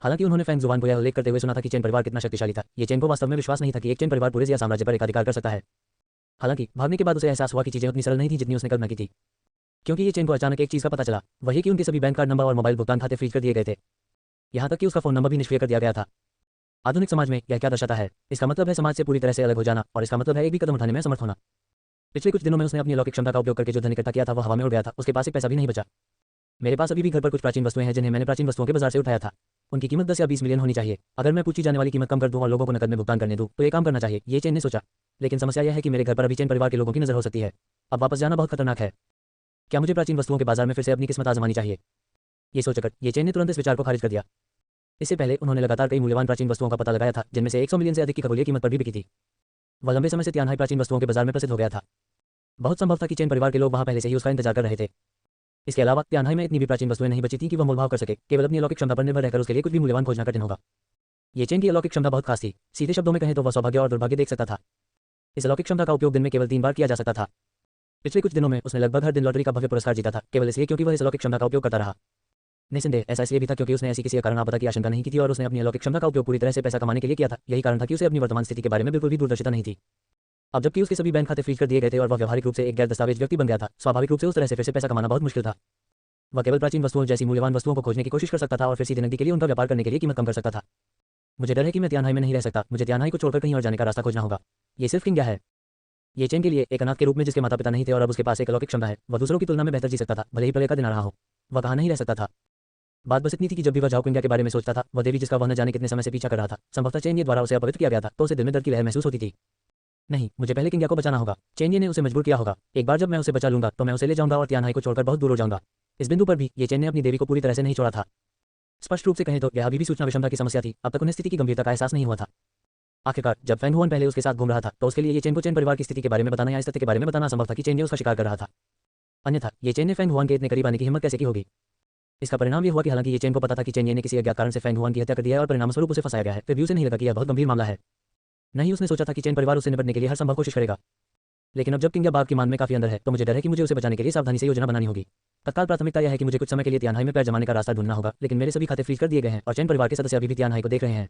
हालांकि उन्होंने फैंग जुबान को यह उल्लेख करते हुए सुना था कि चेन परिवार कितना शक्तिशाली था। ये चेन को वास्तव में विश्वास नहीं था कि एक चेन परिवार पूरे जिया साम्राज्य पर एकाधिकार कर सकता है। हालांकि भागने के बाद उसे एहसास हुआ कि चीजें उतनी सरल नहीं थी जितनी उसने कल्पना की थी। क्योंकि ये चेन को अचानक एक चीज का पता चला, वही कि उनके सभी बैंक कार्ड नंबर और मोबाइल भुगतान खाते फ्रीज कर दिए गए थे। यहाँ तक कि उसका फोन नंबर भी निष्क्रिय कर दिया गया था। आधुनिक समाज में यह क्या दर्शाता है? इसका मतलब है समाज से पूरी तरह से अलग हो जाना, और इसका मतलब है एक भी कदम उठाने में असमर्थ होना। पिछले कुछ दिनों में उसने अपनी अलौकिक क्षमता का उपयोग करके जो धन इकट्ठा किया था वह हवा में उड़ गया था। उसके पास एक पैसा भी नहीं बचा। मेरे पास अभी भी घर पर कुछ प्राचीन वस्तुएं हैं जिन्हें मैंने प्राचीन वस्तुओं के बाजार से उठाया था। उनकी कीमत 10 या 20 मिलियन होनी चाहिए। अगर मैं पूछी जाने वाली कीमत कम कर दूं और लोगों को नकद में भुगतान करने दूं तो ये काम करना चाहिए, ये चेन ने सोचा। लेकिन समस्या यह है कि मेरे घर पर अभी चेन परिवार के लोगों की नजर हो सकती है। अब वापस जाना बहुत खतरनाक है। क्या मुझे प्राचीन वस्तुओं के बाजार में फिर से अपनी किस्मत आजमानी चाहिए? ये सोचकर ये चेन ने तुरंत इस विचार को खारिज कर दिया। इससे पहले उन्होंने लगातार कई मूल्यवान प्राचीन वस्तुओं का पता लगाया था, जिनमें से 100 मिलियन से अधिक की खगोलीय कीमत पर भी बिकी थी। वह लंबे समय से तियानहाई प्राचीन वस्तुओं के बाजार में प्रसिद्ध हो गया था। बहुत संभव था कि चेन परिवार के लोग वहां पहले से ही उसका इंतजार कर रहे थे। इसके अलावा तियानहाई में इतनी भी प्राचीन वस्तुएं नहीं बची थी कि वह मोलभाव कर सके। केवल अपनी अलौकिक क्षमता पर निर्भर रहकर उसके लिए कुछ भी मूल्यवान खोजना कठिन होगा। ये चेन की अलौकिक क्षमता बहुत खास थी। सीधे शब्दों में कहें तो वह सौभाग्य और दुर्भाग्य देख सकता था। इस अलौकिक क्षमता का उपयोग दिन में केवल 3 बार किया जा सकता था। पिछले कुछ दिनों में उसने लगभग हर दिन लॉटरी का भव्य पुरस्कार जीता था, केवल इसलिए क्योंकि वह इस अलौकिक क्षमता का उपयोग करता रहा। निस्संदेह ऐसा इसलिए भी था क्योंकि उसने ऐसी किसी कारण आपदा की आशंका नहीं की थी और उसने अपनी अलौकिक क्षमता का उपयोग पूरी तरह से पैसा कमाने के लिए किया था। यही कारण था कि उसे अपनी वर्तमान स्थिति के बारे में बिल्कुल भी दूरदर्शिता नहीं थी। अब जबकि उसके सभी बैंक खाते फ्रीज कर दिए गए थे और वह व्यावहारिक रूप से एक गैर दस्तावेज व्यक्ति बन गया था, स्वाभाविक रूप से उस तरह से फिर से पैसा कमाना बहुत मुश्किल था। वह केवल प्राचीन वस्तुओं जैसी मूल्यवान वस्तुओं को खोजने की कोशिश कर सकता था और फिर सीधे नकदी के लिए उनका व्यापार करने के लिए कीमत कम कर सकता था। मुझे डर है कि मैं तियानहाई में नहीं रह सकता, मुझे तियानहाई को छोड़कर कहीं और जाने का रास्ता खोजना होगा। ये सिर्फ किंग है। ये चेन के लिए एक अनाथ के रूप में जिसके माता पिता नहीं थे और अब उसके पास एक अलौकिक क्षमता है, वह दूसरों की तुलना में बेहतर जी सकता था, भले ही प्रलय का दिन आ रहा हो। वह कहाँ नहीं रह सकता था। बात बस इतनी थी कि जब भी वह झाओ क्विंग के बारे में सोचता था, वह देवी जिसका वह न जाने कितने समय से पीछा कर रहा था, संभवतः चेन द्वारा उसे अपवित्र किया गया था, तो उसे दिल में दर्द की लहर महसूस होती थी। नहीं, मुझे पहले किंग को बचाना होगा। चेन ने उसे मजबूर किया होगा। एक बार जब मैं उसे बचा लूंगा तो मैं उसे ले जाऊंगा और तियानहाई को छोड़कर बहुत दूर हो जाऊंगा। इस बिंदु पर भी ये चेन ने अपनी देवी को पूरी तरह से नहीं छोड़ा था। स्पष्ट रूप से कहें तो यह अभी भी सूचना विषमता की समस्या थी। अब तक उन्हें स्थिति की गंभीरता का एहसास नहीं हुआ था। आखिरकार जब फेंग हुआन पहले उसके साथ घूम रहा था तो उसके लिए ये चेन को चेन परिवार की स्थिति के बारे में बताना या इस तथ्य के बारे में बताना संभव था कि चेन ने उसका शिकार कर रहा था। अन्यथा ये चेन ने फेंग हुआन के इतने करीब आने की हिम्मत कैसे की होगी। इसका परिणाम ये हुआ कि हालांकि ये चेन को पता था कि चेन ने किसी अज्ञात कारण से फेंग हुआन की हत्या कर दी है और परिणामस्वरूप उसे फंसाया गया है, फिर भी उसे नहीं लगा कि यह बहुत गंभीर मामला है। नहीं, उसने सोचा था कि चेन परिवार उससे निपटने के लिए हर संभव कोशिश करेगा। लेकिन अब जब किंग बाग की मान में काफी अंदर है तो मुझे डर है कि मुझे उसे बचाने के लिए सावधानी से योजना बनानी होगी। तत्काल प्राथमिकता यह है कि मुझे कुछ समय के लिए तियानहाई में पैर जमाने का रास्ता ढूंढना होगा, लेकिन मेरे सभी खाते फ्रीज कर दिए गए हैं और चेन परिवार के सदस्य अभी भी तियानहाई को देख रहे हैं।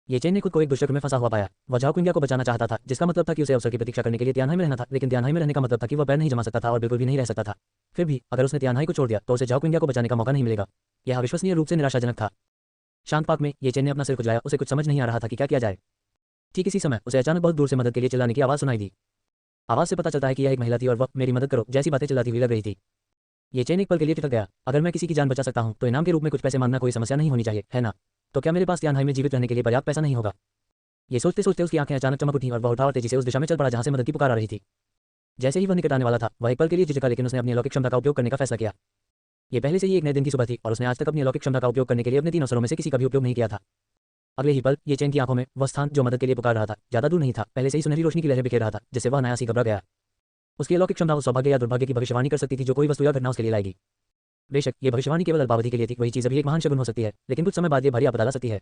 ये चेन ने खुद को एक दुष्चक्र में फंसा हुआ पाया। वह झाओ क्विंग को बचाना चाहता था, जिसका मतलब था कि उसे अवसर की प्रतीक्षा करने के लिए तियानहाई में रहना था, लेकिन तियानहाई में रहने का मतलब था कि वह पैर नहीं जमा सकता था और बिल्कुल भी नहीं रह सकता था। फिर भी अगर उसने तियानहाई को छोड़ दिया तो उसे झाओ क्विंग को बचाने का मौका नहीं मिलेगा। यह अविश्वसनीय रूप से निराशाजनक था। शांत पाक में ये चेन ने अपना सिर खुजलाया, उसे कुछ समझ नहीं आ रहा था कि क्या किया जाए। ठीक इसी समय उसे अचानक बहुत दूर से मदद के लिए चिल्लाने की आवाज सुनाई दी। आवाज से पता चलता है कि यह एक महिला थी और वह मेरी मदद करो जैसी बातें चिल्लाती हुई लग रही थी। ये चेन एक पल के लिए ठिठक गया। अगर मैं किसी की जान बचा सकता हूं तो इनाम के रूप में कुछ पैसे मांगना कोई समस्या नहीं होनी चाहिए, है ना? तो क्या मेरे पास तियानहाई में जीवित रहने के लिए पर्याप्त पैसा नहीं होगा? ये सोचते सोचते उसकी आंखें अचानक चमक उठी और वह उठा और तेजी से उस दिशा में चल पड़ा जहां से मदद की पुकार आ रही थी। जैसे ही वह निकट आने वाला था, वह एक पल के लिए झिझका, लेकिन उसने अपनी अलौकिक क्षमता का उपयोग करने का फैसला किया। ये पहले से ही एक नए दिन की सुबह थी और उसने आज तक अपनी अलौकिक क्षमता का उपयोग करने के लिए अपने 3 अवसरों में से किसी का भी उपयोग नहीं किया था। अगले ही पल ये चेन की आंखों में वह स्थान जो मदद के लिए पुकार रहा था ज्यादा दूर नहीं था, पहले से ही सुनहरी रोशनी की लहरें बिखेर रहा था, जिससे वह अनायास ही घबरा गया। उसकी अलौकिक क्षमता उस सौभाग्य या दुर्भाग्य की भविष्यवाणी कर सकती थी जो कोई वस्तु या घटना उसके लिए लाएगी। बेशक ये भविष्यवाणी केवल अल्पावधि के लिए थी, वही चीज अभी एक महान शगुन हो सकती है, लेकिन कुछ समय बाद ये भारी आपदा ला सकती है।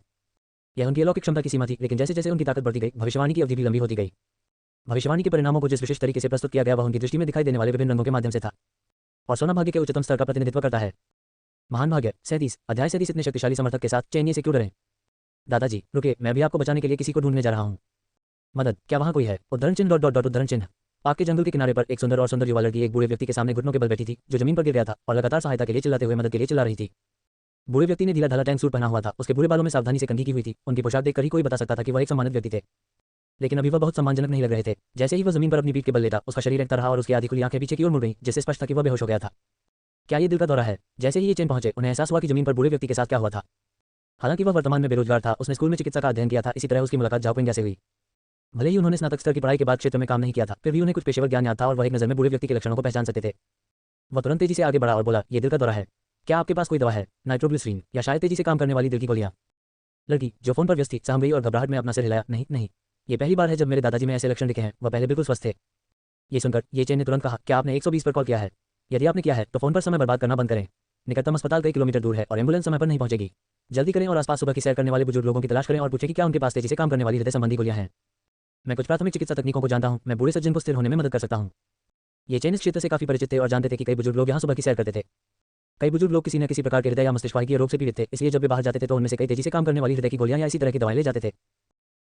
यह उनकी अलौकिक क्षमता की सीमा थी, लेकिन जैसे जैसे उनकी ताकत बढ़ती गई, भविष्यवाणी की अवधि भी लंबी होती गई। भविष्यवाणी के परिणामों को जिस विशेष तरीके से प्रस्तुत किया गया वह उनकी दृष्टि में दिखाई देने वाले विभिन्न रंगों के माध्यम से था, और सोना भाग्य के उच्चतम स्तर का प्रतिनिधित्व करता है। महान भाग्य 37 अध्याय 37 इतने शक्तिशाली समर्थक के साथ चेन से क्यों डरें? दादाजी रुके, मैं भी आपको बचाने के लिए किसी को ढूंढने जा रहा हूँ। मदद, क्या वहाँ कोई है? उद्धरण चिन्ह डॉट डॉट डॉट उद्धरण चिन्ह। पाक के जंगल के किनारे पर एक सुंदर और सुंदर युवा लड़की एक बूढ़े व्यक्ति के सामने घुटनों के बल बैठी थी, जो जमीन पर गिर गया था और लगातार सहायता के लिए चिल्लाते हुए मदद के लिए चिल्ला रही थी। बूढ़े व्यक्ति ने ढीला ढाला टैंक सूट पहना हुआ था, उसके बूढ़े बालों में सावधानी से कंघी की हुई थी। उनकी पोशाक देखकर ही कोई बता सकता था कि वह एक सम्मानित व्यक्ति थे, लेकिन अभी वह बहुत सम्मानजनक नहीं लग रहे थे। जैसे ही वह जमीन पर अपनी पीठ के बल लेटा, उसका शरीर एक तरह और उसकी आधी खुली आंखें पीछे की ओर मुड़ गईं, जिससे स्पष्ट था कि वह बेहोश हो गया था। क्या ये दिल का दौरा है? जैसे ही ये चेन पहुंचे, उन्हें एहसास हुआ कि जमीन पर बूढ़े व्यक्ति के साथ क्या हुआ था। हालांकि वह वर्तमान में बेरोजगार था, उसने स्कूल में चिकित्सा का अध्ययन किया था, इसी तरह उसकी मुलाकात झाओ क्विंग से हुई। भले ही उन्होंने स्नातक स्तर की पढ़ाई के बाद क्षेत्र में काम नहीं किया था, फिर भी उन्हें कुछ पेशेवर ज्ञान याद था और वह एक नज़र में बूढ़े व्यक्ति के लक्षणों को पहचान सकते थे। वह तुरंत तेजी से आगे बढ़ा और बोला, ये दिल का दौरा है, क्या आपके पास कोई दवा है? नाइट्रोग्लिसरीन या शायद तेजी से काम करने वाली दिल की गोलियां? लड़की जो फोन पर व्यस्त थी सहम गई और घबराहट में अपना सिर हिलाया। नहीं नहीं, ये पहली बार है जब मेरे दादाजी में ऐसे लक्षण दिखे हैं, वह पहले बिल्कुल स्वस्थ थे। ये सुनकर ये चेन ने तुरंत कहा, क्या आपने 120 पर कॉल किया है? यदि आपने किया है तो फोन पर समय बर्बाद करना बंद करें। निकटतम अस्पताल कई किलोमीटर दूर है और एम्बुलेंस समय पर नहीं पहुंचेगी। जल्दी करें और आसपास सुबह की सैर करने वाले बुजुर्ग लोगों की तलाश करें और पूछें कि क्या उनके पास तेजी से काम करने वाली हृदय संबंधी गोलियां हैं। मैं कुछ प्राथमिक चिकित्सा तकनीकों को जानता हूं, मैं बूढ़े सज्जन को स्थिर होने में मदद कर सकता हूं। ये चेन इस क्षेत्र से काफी परिचित थे और जानते थे कि कई बुजुर्ग लोग यहाँ सुबह की सैर करते थे। कई बुजुर्ग लोग किसी न किसी प्रकार के हृदय या मस्तिष्कवाहिकी रोग से पीड़ित थे, इसलिए जब वे बाहर जाते थे तो उनमें से कई तेजी से काम करने वाली हृदय की गोलियां या इसी तरह की दवाएं ले जाते थे।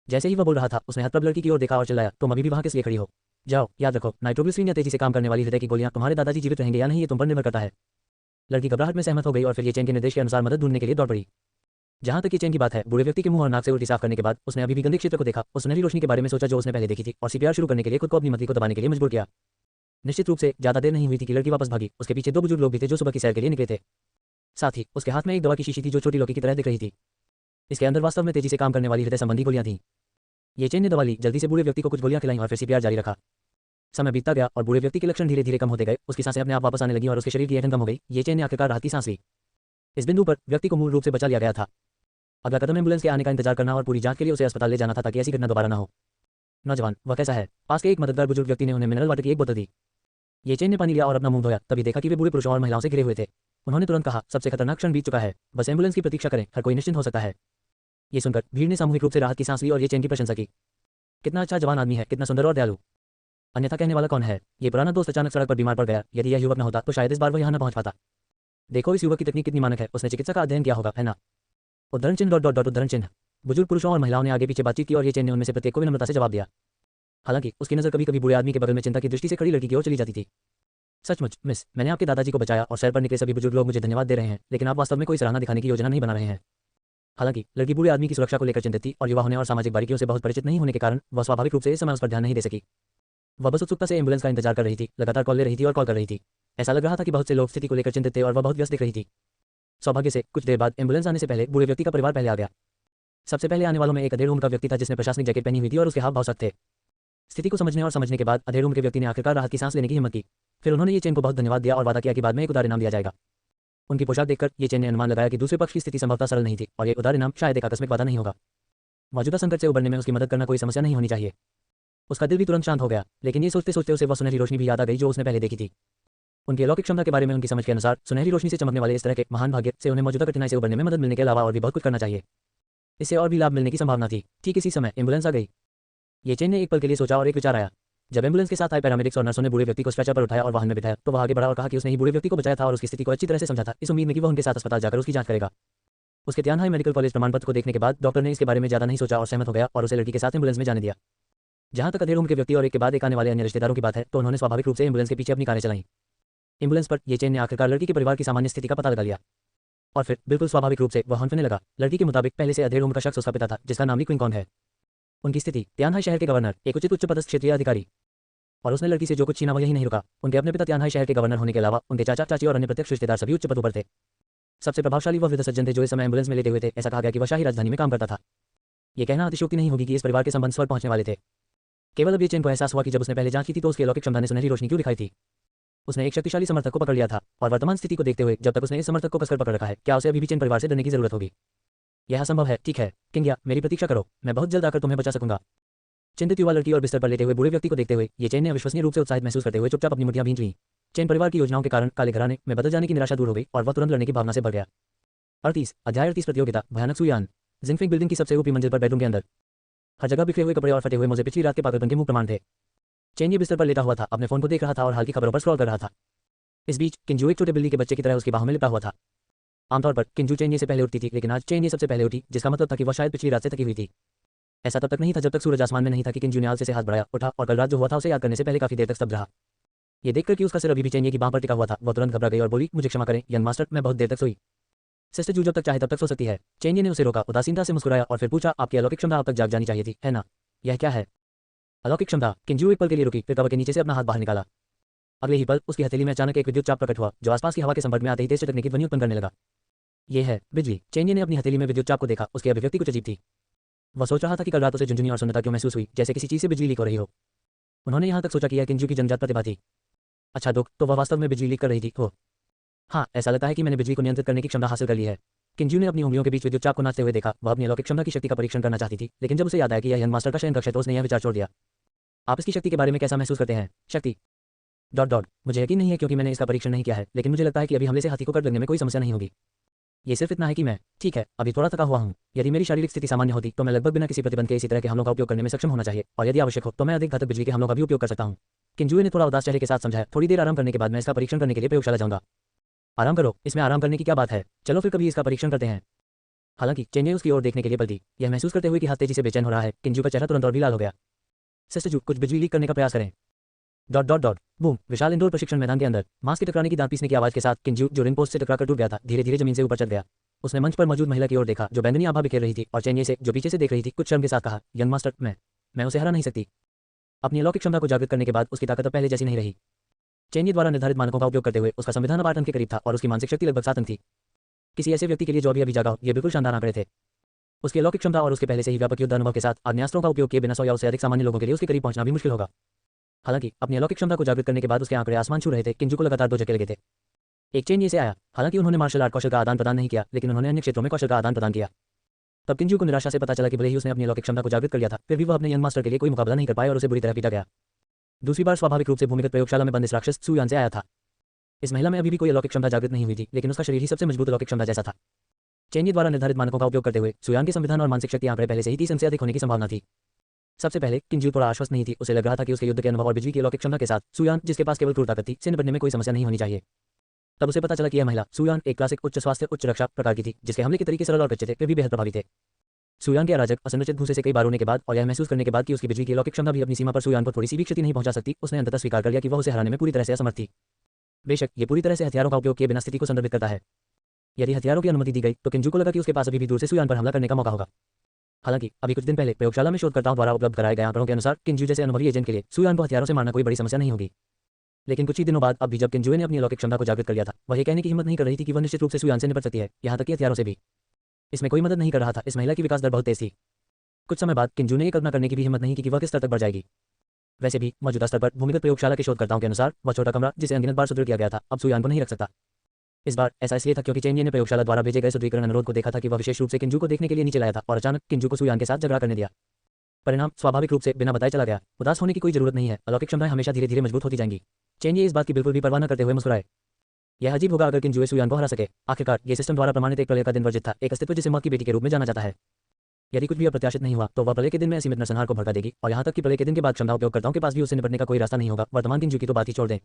जैसे ही वह बोल रहा था, उसने हतप्रभ लड़की की ओर देखा और चिल्लाया, तुम अभी भी वहां किस लिए खड़ी हो? जाओ, याद रखो, नाइट्रोग्लिसरीन या तेजी से काम करने वाली हृदय की गोलियां तुम्हारे दादाजी जीवित रहेंगे या नहीं ये तुम पर निर्भर करता है। लड़की घबराहट में सहमत हो गई और फिर ये चेन के निर्देश के अनुसार मदद ढूंढने के लिए दौड़ पड़ी। जहां तक ये चेन की बात है, बूढ़े व्यक्ति के मुंह और नाक से उल्टी साफ करने के बाद उसने अभी भी गंदे क्षेत्र को देखा, उस सुनहरी रोशनी के बारे में सोचा जो उसने पहले देखी थी और सीपीआर शुरू करने के लिए खुद को अपनी मदद को दबाने के लिए मजबूर किया। निश्चित रूप से ज्यादा देर नहीं हुई थी कि लड़की वापस भागी। उसके पीछे 2 बुजुर्ग लोग भी थे जो सुबह की सैर के लिए निकले थे। साथ ही उसके हाथ में एक दवा की शीशी थी जो छोटी लौकी की तरह दिख रही थी। इसके अंदर वास्तव में तेजी से काम करने वाली हृदय संबंधी गोलियां थीं। ये चेन ने दवा ली, जल्दी से बूढ़े व्यक्ति को कुछ गोलियां खिलाई और फिर सीपीआर जारी रखा। समय बीतता गया और बूढ़े व्यक्ति के लक्षण धीरे धीरे कम होते गए, उसकी सांसें अपने आप वापस आने लगी और उसके शरीर की ऐंठन कम हो गई। ये चेन ने आखिरकार राहत की सांस ली। इस बिंदु पर व्यक्ति को मूल रूप से बचा लिया गया था। अगला कदम एम्बुलेंस के आने का इंतजार करना और पूरी जांच के लिए उसे अस्पताल ले जाना था ताकि ऐसी घटना दोबारा न हो। नौजवान, वह कैसा है? पास के एक मददगार बुजुर्ग व्यक्ति ने उन्हें मिनरल वाटर की एक बोतल दी। ये चेन ने पानी लिया और अपना मुंह धोया, तभी देखा कि वे बूढ़े पुरुषों और महिलाओं से घिरे हुए थे। उन्होंने तुरंत कहा, सबसे खतरनाक क्षण बीत चुका है, बस एम्बुलेंस की प्रतीक्षा करें, हर कोई निश्चिंत हो सकता है। ये सुनकर भीड़ ने सामूहिक रूप से राहत की सांस ली और ये चेन की प्रशंसा की। कितना अच्छा जवान आदमी है, कितना सुंदर और दयालु। अन्यथा कहने वाला कौन है? ये पुराना दोस्त अचानक सड़क पर बीमार पड़ गया। यदि यह युवक न होता तो शायद इस बार वह यहाँ न पहुंच पाता। देखो इस युवक की तकनीक कितनी मानक है, उसने चिकित्सा का अध्ययन किया होगा, है ना? उद्धरण चिन्ह डॉट डॉट डॉट उद्धरण चिन्ह। बुजुर्ग पुरुषों और महिलाओं ने आगे पीछे बातचीत की और ये चेन ने उनमें से प्रत्येक को विनम्रता से जवाब दिया। हालांकि उसकी नजर कभी कभी बूढ़े आदमी के बगल में चिंता की दृष्टि से खड़ी लड़की की ओर चली जाती थी। सचमुच मिस, मैंने आपके दादाजी को बचाया और सैर पर निकले सभी बुजुर्ग लोग मुझे धन्यवाद दे रहे हैं, लेकिन आप वास्तव में कोई सराहना दिखाने की योजना नहीं बना रहे हैं। हालांकि लड़की बूढ़े आदमी की सुरक्षा को लेकर चिंतित थी और युवा होने और सामाजिक बारीकियों से बहुत परिचित नहीं होने के कारण वह स्वाभाविक रूप से इस समय उस पर ध्यान नहीं दे सकी। वह बस उत्सुकता से एम्बुलेंस का इंतजार कर रही थी, लगातार कॉल ले रही थी और कॉल कर रही थी। ऐसा लग रहा था कि बहुत से लोग स्थिति को लेकर चिंतित थे और वह बहुत व्यस्त दिख रही थी। सौभाग्य से कुछ देर बाद एम्बुलेंस आने से पहले बूढ़े व्यक्ति का परिवार पहले आ गया। सबसे पहले आने वालों में एक अधेड़ उम्र का व्यक्ति था जिसने प्रशासनिक जैकेट पहनी हुई थी और उसके हाव भाव सख्त थे। स्थिति को समझने के बाद अधेड़ उम्र के व्यक्ति ने आखिरकार राहत की सांस लेने की हिम्मत की। फिर उन्होंने ये चेन को बहुत धन्यवाद दिया और वादा किया कि बाद में एक उदार इनाम दिया जाएगा। उनकी पोशाक देखकर ये चेन ने अनुमान लगाया कि दूसरे पक्ष की स्थिति संभवतः सरल नहीं थी और ये उदार इनाम शायद एक आकस्मिक वादा नहीं होगा। मौजूदा संकट से उबरने में उसकी मदद करना कोई समस्या नहीं होनी चाहिए। उसका दिल भी तुरंत शांत हो गया, लेकिन ये सोचते सोचते उसे वह सुनहरी रोशनी भी याद आ गई जो उसने पहले देखी थी। उनकी अलौकिक क्षमता के बारे में उनकी समझ के अनुसार सुनहरी रोशनी से चमकने वाले इस तरह के महान भाग्य से उन्हें मौजूदा कठिनाई से उबरने में मदद मिलने के अलावा और भी बहुत कुछ करना चाहिए। इससे और भी लाभ मिलने की संभावना थी। ठीक इसी समय एम्बुलेंस आ गई। ये चेन ने एक पल के लिए सोचा और एक विचार आया। जब एम्बुलेंस के साथ आए पैरामेडिक्स और नर्सों ने बूढ़े व्यक्ति को स्ट्रेचर पर उठाया और वाहन में बिठाया तो वह आगे बढ़ा और कहा कि उसने ही बूढ़े व्यक्ति को बचाया था और उसकी स्थिति को अच्छी तरह से समझा था, इस उम्मीद में कि वह उनके साथ अस्पताल जाकर उसकी जांच करेगा। उसके त्यानहाई मेडिकल कॉलेज प्रमाणपत्र को देखने के बाद डॉक्टर ने इसके बारे में ज्यादा नहीं सोचा और सहमत हो गया और उसे लड़की के साथ एम्बुलेंस में जाने दिया। जहां तक अधेड़ उम्र के व्यक्ति और एक के बाद एक आने वाले अन्य रिश्तेदारों की बात है तो उन्होंने स्वाभाविक रूप से एम्बुलेंस के पीछे अपनी कारें चलाई। एम्बुलेंस पर ये चेन ने आखिरकार लड़की के परिवार की सामान्य स्थिति का पता लगा लिया और फिर बिल्कुल स्वाभाविक रूप से वह हंफने लगा। लड़की के मुताबिक पहले से अधेड़ उम्र का शख्स उसका पिता था जिसका नाम ली क्विंग कॉन्ग है। उनकी स्थिति त्यानहाई शहर के गवर्नर, एक उच्च पदस्थ क्षेत्रीय अधिकारी। और उसने लड़की से जो कुछ छीना वह यही नहीं रुका। उनके अपने पिता त्यानहाई शहर के गवर्नर होने के अलावा उनके चाचा चाची और अन्य प्रत्यक्ष रिश्तेदार सभी उच्च पदों पर थे। सबसे प्रभावशाली वह वृद्ध सज्जन थे जो इस समय एम्बुलेंस में लेटे हुए थे। ऐसा कहा गया कि वह शाही राजधानी में काम करता था। यह कहना अतिशयोक्ति नहीं होगी कि इस परिवार के संबंध स्वर पहुंचने वाले थे। केवल अब ये चेन को एहसास हुआ कि जब उसने पहले जांच की थी तो उसकी अलौकिक क्षमता ने सुनहरी रोशनी क्यों दिखाई थी। उसने एक शक्तिशाली समर्थक को पकड़ लिया था और वर्तमान स्थिति को देखते हुए जब तक उसने इस समर्थक को कसकर पकड़ रखा है क्या उसे अभी भी चेन परिवार से डरने की जरूरत होगी? यह असंभव है। ठीक है किंगिया, मेरी प्रतीक्षा करो, मैं बहुत जल्द आकर तुम्हें बचा सकूंगा। चिंतित युवा लड़की और बिस्तर पर लेटे हुए बूढ़े व्यक्ति को देखते हुए ये चेन ने अविश्वसनीय रूप से उत्साहित महसूस करते हुए चुपचाप अपनी मुट्ठियां भींच लीं। चेन परिवार की योजनाओं के कारण काले घराने में बदल जाने की निराशा दूर हो गई और वह तुरंत लड़ने की भावना से भर गया। 38 अध्याय 38 प्रतियोगिता भयानक सुयान। जिंगफिंग बिल्डिंग की सबसे ऊपरी मंजिल पर बेडरूम के अंदर हर जगह बिखरे हुए कपड़े और फटे हुए मोजे पिछली रात के पागलपन के मुंह प्रमाण थे। चेन ये बिस्तर पर लेटा हुआ था, अपने फोन को देख रहा था और हाल की खबरों पर स्क्रॉल कर रहा था। इस बीच किंजू एक छोटे बिल्ली के बच्चे की तरह उसकी बाहों में लिपटा हुआ था। आमतौर पर किंजू चेन ये से पहले उठती थी, लेकिन आज चेन ये सबसे पहले उठी, जिसका मतलब था कि वह शायद पिछली रात से थकी हुई थी। ऐसा तब तक नहीं था जब तक सूरज आसमान में नहीं था कि किंजू ने आलसे से हाथ बढ़ाया, उठा और कल रात जो हुआ था उसे याद करने से पहले काफी देर तक स्तब्ध रहा। ये देखकर कि उसका सिर अभी भी चेन की बांह पर टिका हुआ था, वह तुरंत घबरा गई और बोली, मुझे क्षमा करें यंग मास्टर, मैं बहुत देर तक सोई। सिस्टर जू जब तक चाहे तब तक सो सकती है। चेन ने उसे रोका, उदासीनता से मुस्कुराया और फिर पूछा, आपकी अलौकिक क्षमता अब तक जाग जानी चाहिए थी, है ना? यह क्या है? अलौकिक क्षमता। किंजू एक पल के लिए रुकी, फिर कवर के नीचे से अपना हाथ बाहर निकाला। अगले ही पल उसकी हथेली में अचानक एक विद्युत चाप प्रकट हुआ जो आसपास की हवा के संपर्क में आते ही तेज चटकने की ध्वनि उत्पन्न करने लगा। यह है बिजली। चेन ने अपनी हथेली में विद्युत चाप को देखा। उसकी अभिव्यक्ति कुछ अजीब थी। वह सोच रहा था कि कल रात उसे झुंझुनी और सुन्नता क्यों महसूस हुई, जैसे किसी चीज से बिजली लीक हो रही हो। उन्होंने यहाँ तक सोचा कि यह किंजू की जन्मजात प्रतिभा थी। अच्छा दुख, तो वह वास्तव में बिजली लीक कर रही थी। हो हाँ, ऐसा लगता है कि मैंने बिजली को नियंत्रित करने की क्षमता हासिल कर ली है। किंजू ने अपनी उंगलियों के बीच विद्युत चाप को नाचते हुए देखा। वह अपनी अलौकिक क्षमता की शक्ति का परीक्षण करना चाहती थी, लेकिन जब उसे याद आया कि यह यंग मास्टर का शयन कक्ष है तो उसने यह विचार छोड़ दिया। आप इसकी शक्ति के बारे में कैसा महसूस करते हैं? शक्ति डॉट डॉट मुझे यकीन नहीं है क्योंकि मैंने इसका परीक्षण नहीं किया है, लेकिन मुझे लगता है कि अभी हमले से हाथी को कट लगने में कोई समस्या नहीं होगी। ये सिर्फ इतना है कि मैं ठीक है अभी थोड़ा थका हुआ हूँ। यदि मेरी शारीरिक स्थिति सामान्य होती तो मैं लगभग बिना किसी प्रतिबंध के इसी तरह के हमलों का उपयोग करने में सक्षम होना चाहिए, और यदि आवश्यक हो तो मैं अधिक घातक बिजली के हमलों का भी उपयोग कर सकता हूँ। किंजू ने थोड़ा उदास चेहरे के साथ समझाया, थोड़ी देर आराम करने के बाद मैं इसका परीक्षण करने के लिए प्रयोगशाला जाऊंगा। आराम करो, इसमें आराम करने की क्या बात है, चलो फिर कभी इसका परीक्षण करते हैं। हालांकि चेन उसकी ओर देखने के लिए पलटी, यह महसूस करते हुए कि हाथ तेजी से बेचैन हो रहा है। किंजू का चेहरा तुरंत और भी लाल हो गया। सिस्टर जू, कुछ बिजली लीक करने का प्रयास करें। Dot dot dot boom. विशाल इंडोर प्रशिक्षण मैदान के अंदर मांस के टकराने की दांत पीसने की आवाज के साथ किंजू जो रिंग पोस्ट से टकराकर टूट गया था धीरे धीरे जमीन से ऊपर चढ़ गया। उसने मंच पर मौजूद महिला की ओर देखा जो बैंगनी आभा बिखेर रही थी और चेन से जो पीछे से देख रही थी कुछ शर्म के साथ कहा, यंग मास्टर, मैं उसे हरा नहीं सकती। अपनी अलौकिक क्षमता को जागृत करने के बाद उसकी ताकत अब पहले जैसी नहीं रही। चेन द्वारा निर्धारित मानकों का उपयोग करते हुए उसका संविधान 8 अंक के करीब था और उसकी मानसिक शक्ति लगभग 7 अंक थी। किसी ऐसे व्यक्ति के लिए जो अभी जागा हो, ये बिल्कुल शानदार आंकड़े थे। उसकी अलौकिक क्षमता और उसके पहले से ही व्यापक युद्ध अनुभव के साथ आग्नेयास्त्रों का उपयोग किए बिना 100 या उससे अधिक सामान्य लोगों के लिए उसके करीब पहुंचना भी मुश्किल होगा। हालांकि अपनी अलौकिक क्षमता को जागृत करने के बाद उसके आंकड़े आसमान छू रहे थे। किंजू को लगातार 2 झटके लगे थे। एक चेन से आया। हालांकि उन्होंने मार्शल आर्ट कौशल का आदान प्रदान नहीं किया, लेकिन उन्होंने अन्य क्षेत्रों में कौशल का आदान प्रदान किया। तब किंजू को निराशा से पता चला कि भले ही उसने अपनी अलौकिक क्षमता को जागृत कर लिया था, फिर भी वह अपने यंग मास्टर के लिए कोई मुकाबला नहीं कर पाया और उसे बुरी तरह पीटा गया। दूसरी बार स्वाभाविक रूप से भूमिगत प्रयोगशाला में बंद इस राक्षस सुयान से आया था। इस महिला में अभी भी कोई अलौकिक क्षमता जागृत नहीं हुई थी, लेकिन उसका शरीर ही सबसे मजबूत अलौकिक क्षमता जैसा था। चेन द्वारा निर्धारित मानकों का उपयोग करते हुए सुयान के संविधान और मानसिक शक्ति आंकड़े पहले से ही 30 अंक से अधिक होने की संभावना थी। सबसे पहले किंजू थोड़ा आश्वस्त नहीं थी। उसे लग रहा था कि उसके युद्ध के अनुभव और बिजली की अलौकिक क्षमता के साथ सुयान, जिसके पास केवल क्रूर ताकत थी, से निपटने में कोई समस्या नहीं होनी चाहिए। तब उसे पता चला कि यह महिला सुयान एक क्लासिक उच्च स्वास्थ्य उच्च रक्षा प्रकार की थी, जिसके हमले के तरीके सरल और कच्चे थे, वे भी बेहद प्रभावी थे। सुयान के अराजक असंरचित भूसे से कई बार रोने के बाद और यह महसूस करने के बाद कि उसकी बिजली की अलौकिक क्षमता भी अपनी सीमा पर सुयान को थोड़ी सी भी क्षति नहीं पहुंचा सकती, उसने अंततः स्वीकार कर लिया कि वह उसे हराने में पूरी तरह से असमर्थ थी। बेशक ये पूरी तरह से हथियारों का उपयोग किए बिना स्थिति को संदर्भित करता है। यदि हथियारों की अनुमति दी गई तो किंजू को लगा कि उसके पास अभी भी दूर से सुयान पर हमला करने का मौका होगा। हालांकि अभी कुछ दिन पहले प्रयोगशाला में शोधकर्ताओं द्वारा उपलब्ध कराए गए आंकड़ों के अनुसार किंजू जैसे अनुभवी एजेंट के लिए सुयान को हथियारों से मारना कोई बड़ी समस्या नहीं होगी। लेकिन कुछ ही दिनों बाद अब भी जब किंजुए ने अपनी अलौकिक क्षमता को जागृत कर लिया था, वह ये कहने की हिम्मत नहीं कर रही थी कि वह निश्चित रूप से सुयान से निपट सकती है, यहाँ तक कि हथियारों से भी। इसमें कोई मदद नहीं कर रहा था। इस महिला की विकास दर बहुत तेज थी। कुछ समय बाद किंजू ने ये कल्पना करने की भी हिम्मत नहीं की कि वह किस स्तर तक बढ़ जाएगी। वैसे भी मौजूदा स्तर पर भूमिगत प्रयोगशाला के शोधकर्ताओं के अनुसार वह छोटा कमरा, जिसे अनगिनत बार सुदृढ़ किया गया था, अब सुयान को नहीं रख सकता। इस बार ऐसा इसलिए था क्योंकि चेनिये ने प्रयोगशाला द्वारा भेजे गए सुदृढ़ीकरण अनुरोध को देखा था कि वह विशेष रूप से किंजू को देखने के लिए नीचे लाया था और अचानक किंजू को सुयान के साथ झगड़ा करने दिया। परिणाम स्वाभाविक रूप से बिना बताए चला गया। उदास होने की कोई जरूरत नहीं है, अलौकिक क्षमताएं हमेशा धीरे धीरे मजबूत होती जाएंगी। चेनिये इस बात की बिल्कुल भी परवाह न करते हुए मुस्कुराए। यह अजीब होगा अगर किंजुए सुयान को हरा सके। आखिरकार ये सिस्टम द्वारा प्रमाणित एक प्रलय का दिन वर्जित था, एक अस्तित्व जिसे मौत की बेटी के रूप में जाना जाता है। यदि कुछ भी अप्रत्याशित नहीं हुआ तो वह प्रलय के दिन में असीमित नरसंहार को भड़का देगी और यहाँ तक कि प्रलय के दिन के बाद क्षमता उपयोगकर्ताओं के पास भी उससे निपटने का कोई रास्ता नहीं होगा। वर्तमान किंजू की तो बात ही छोड़ दें।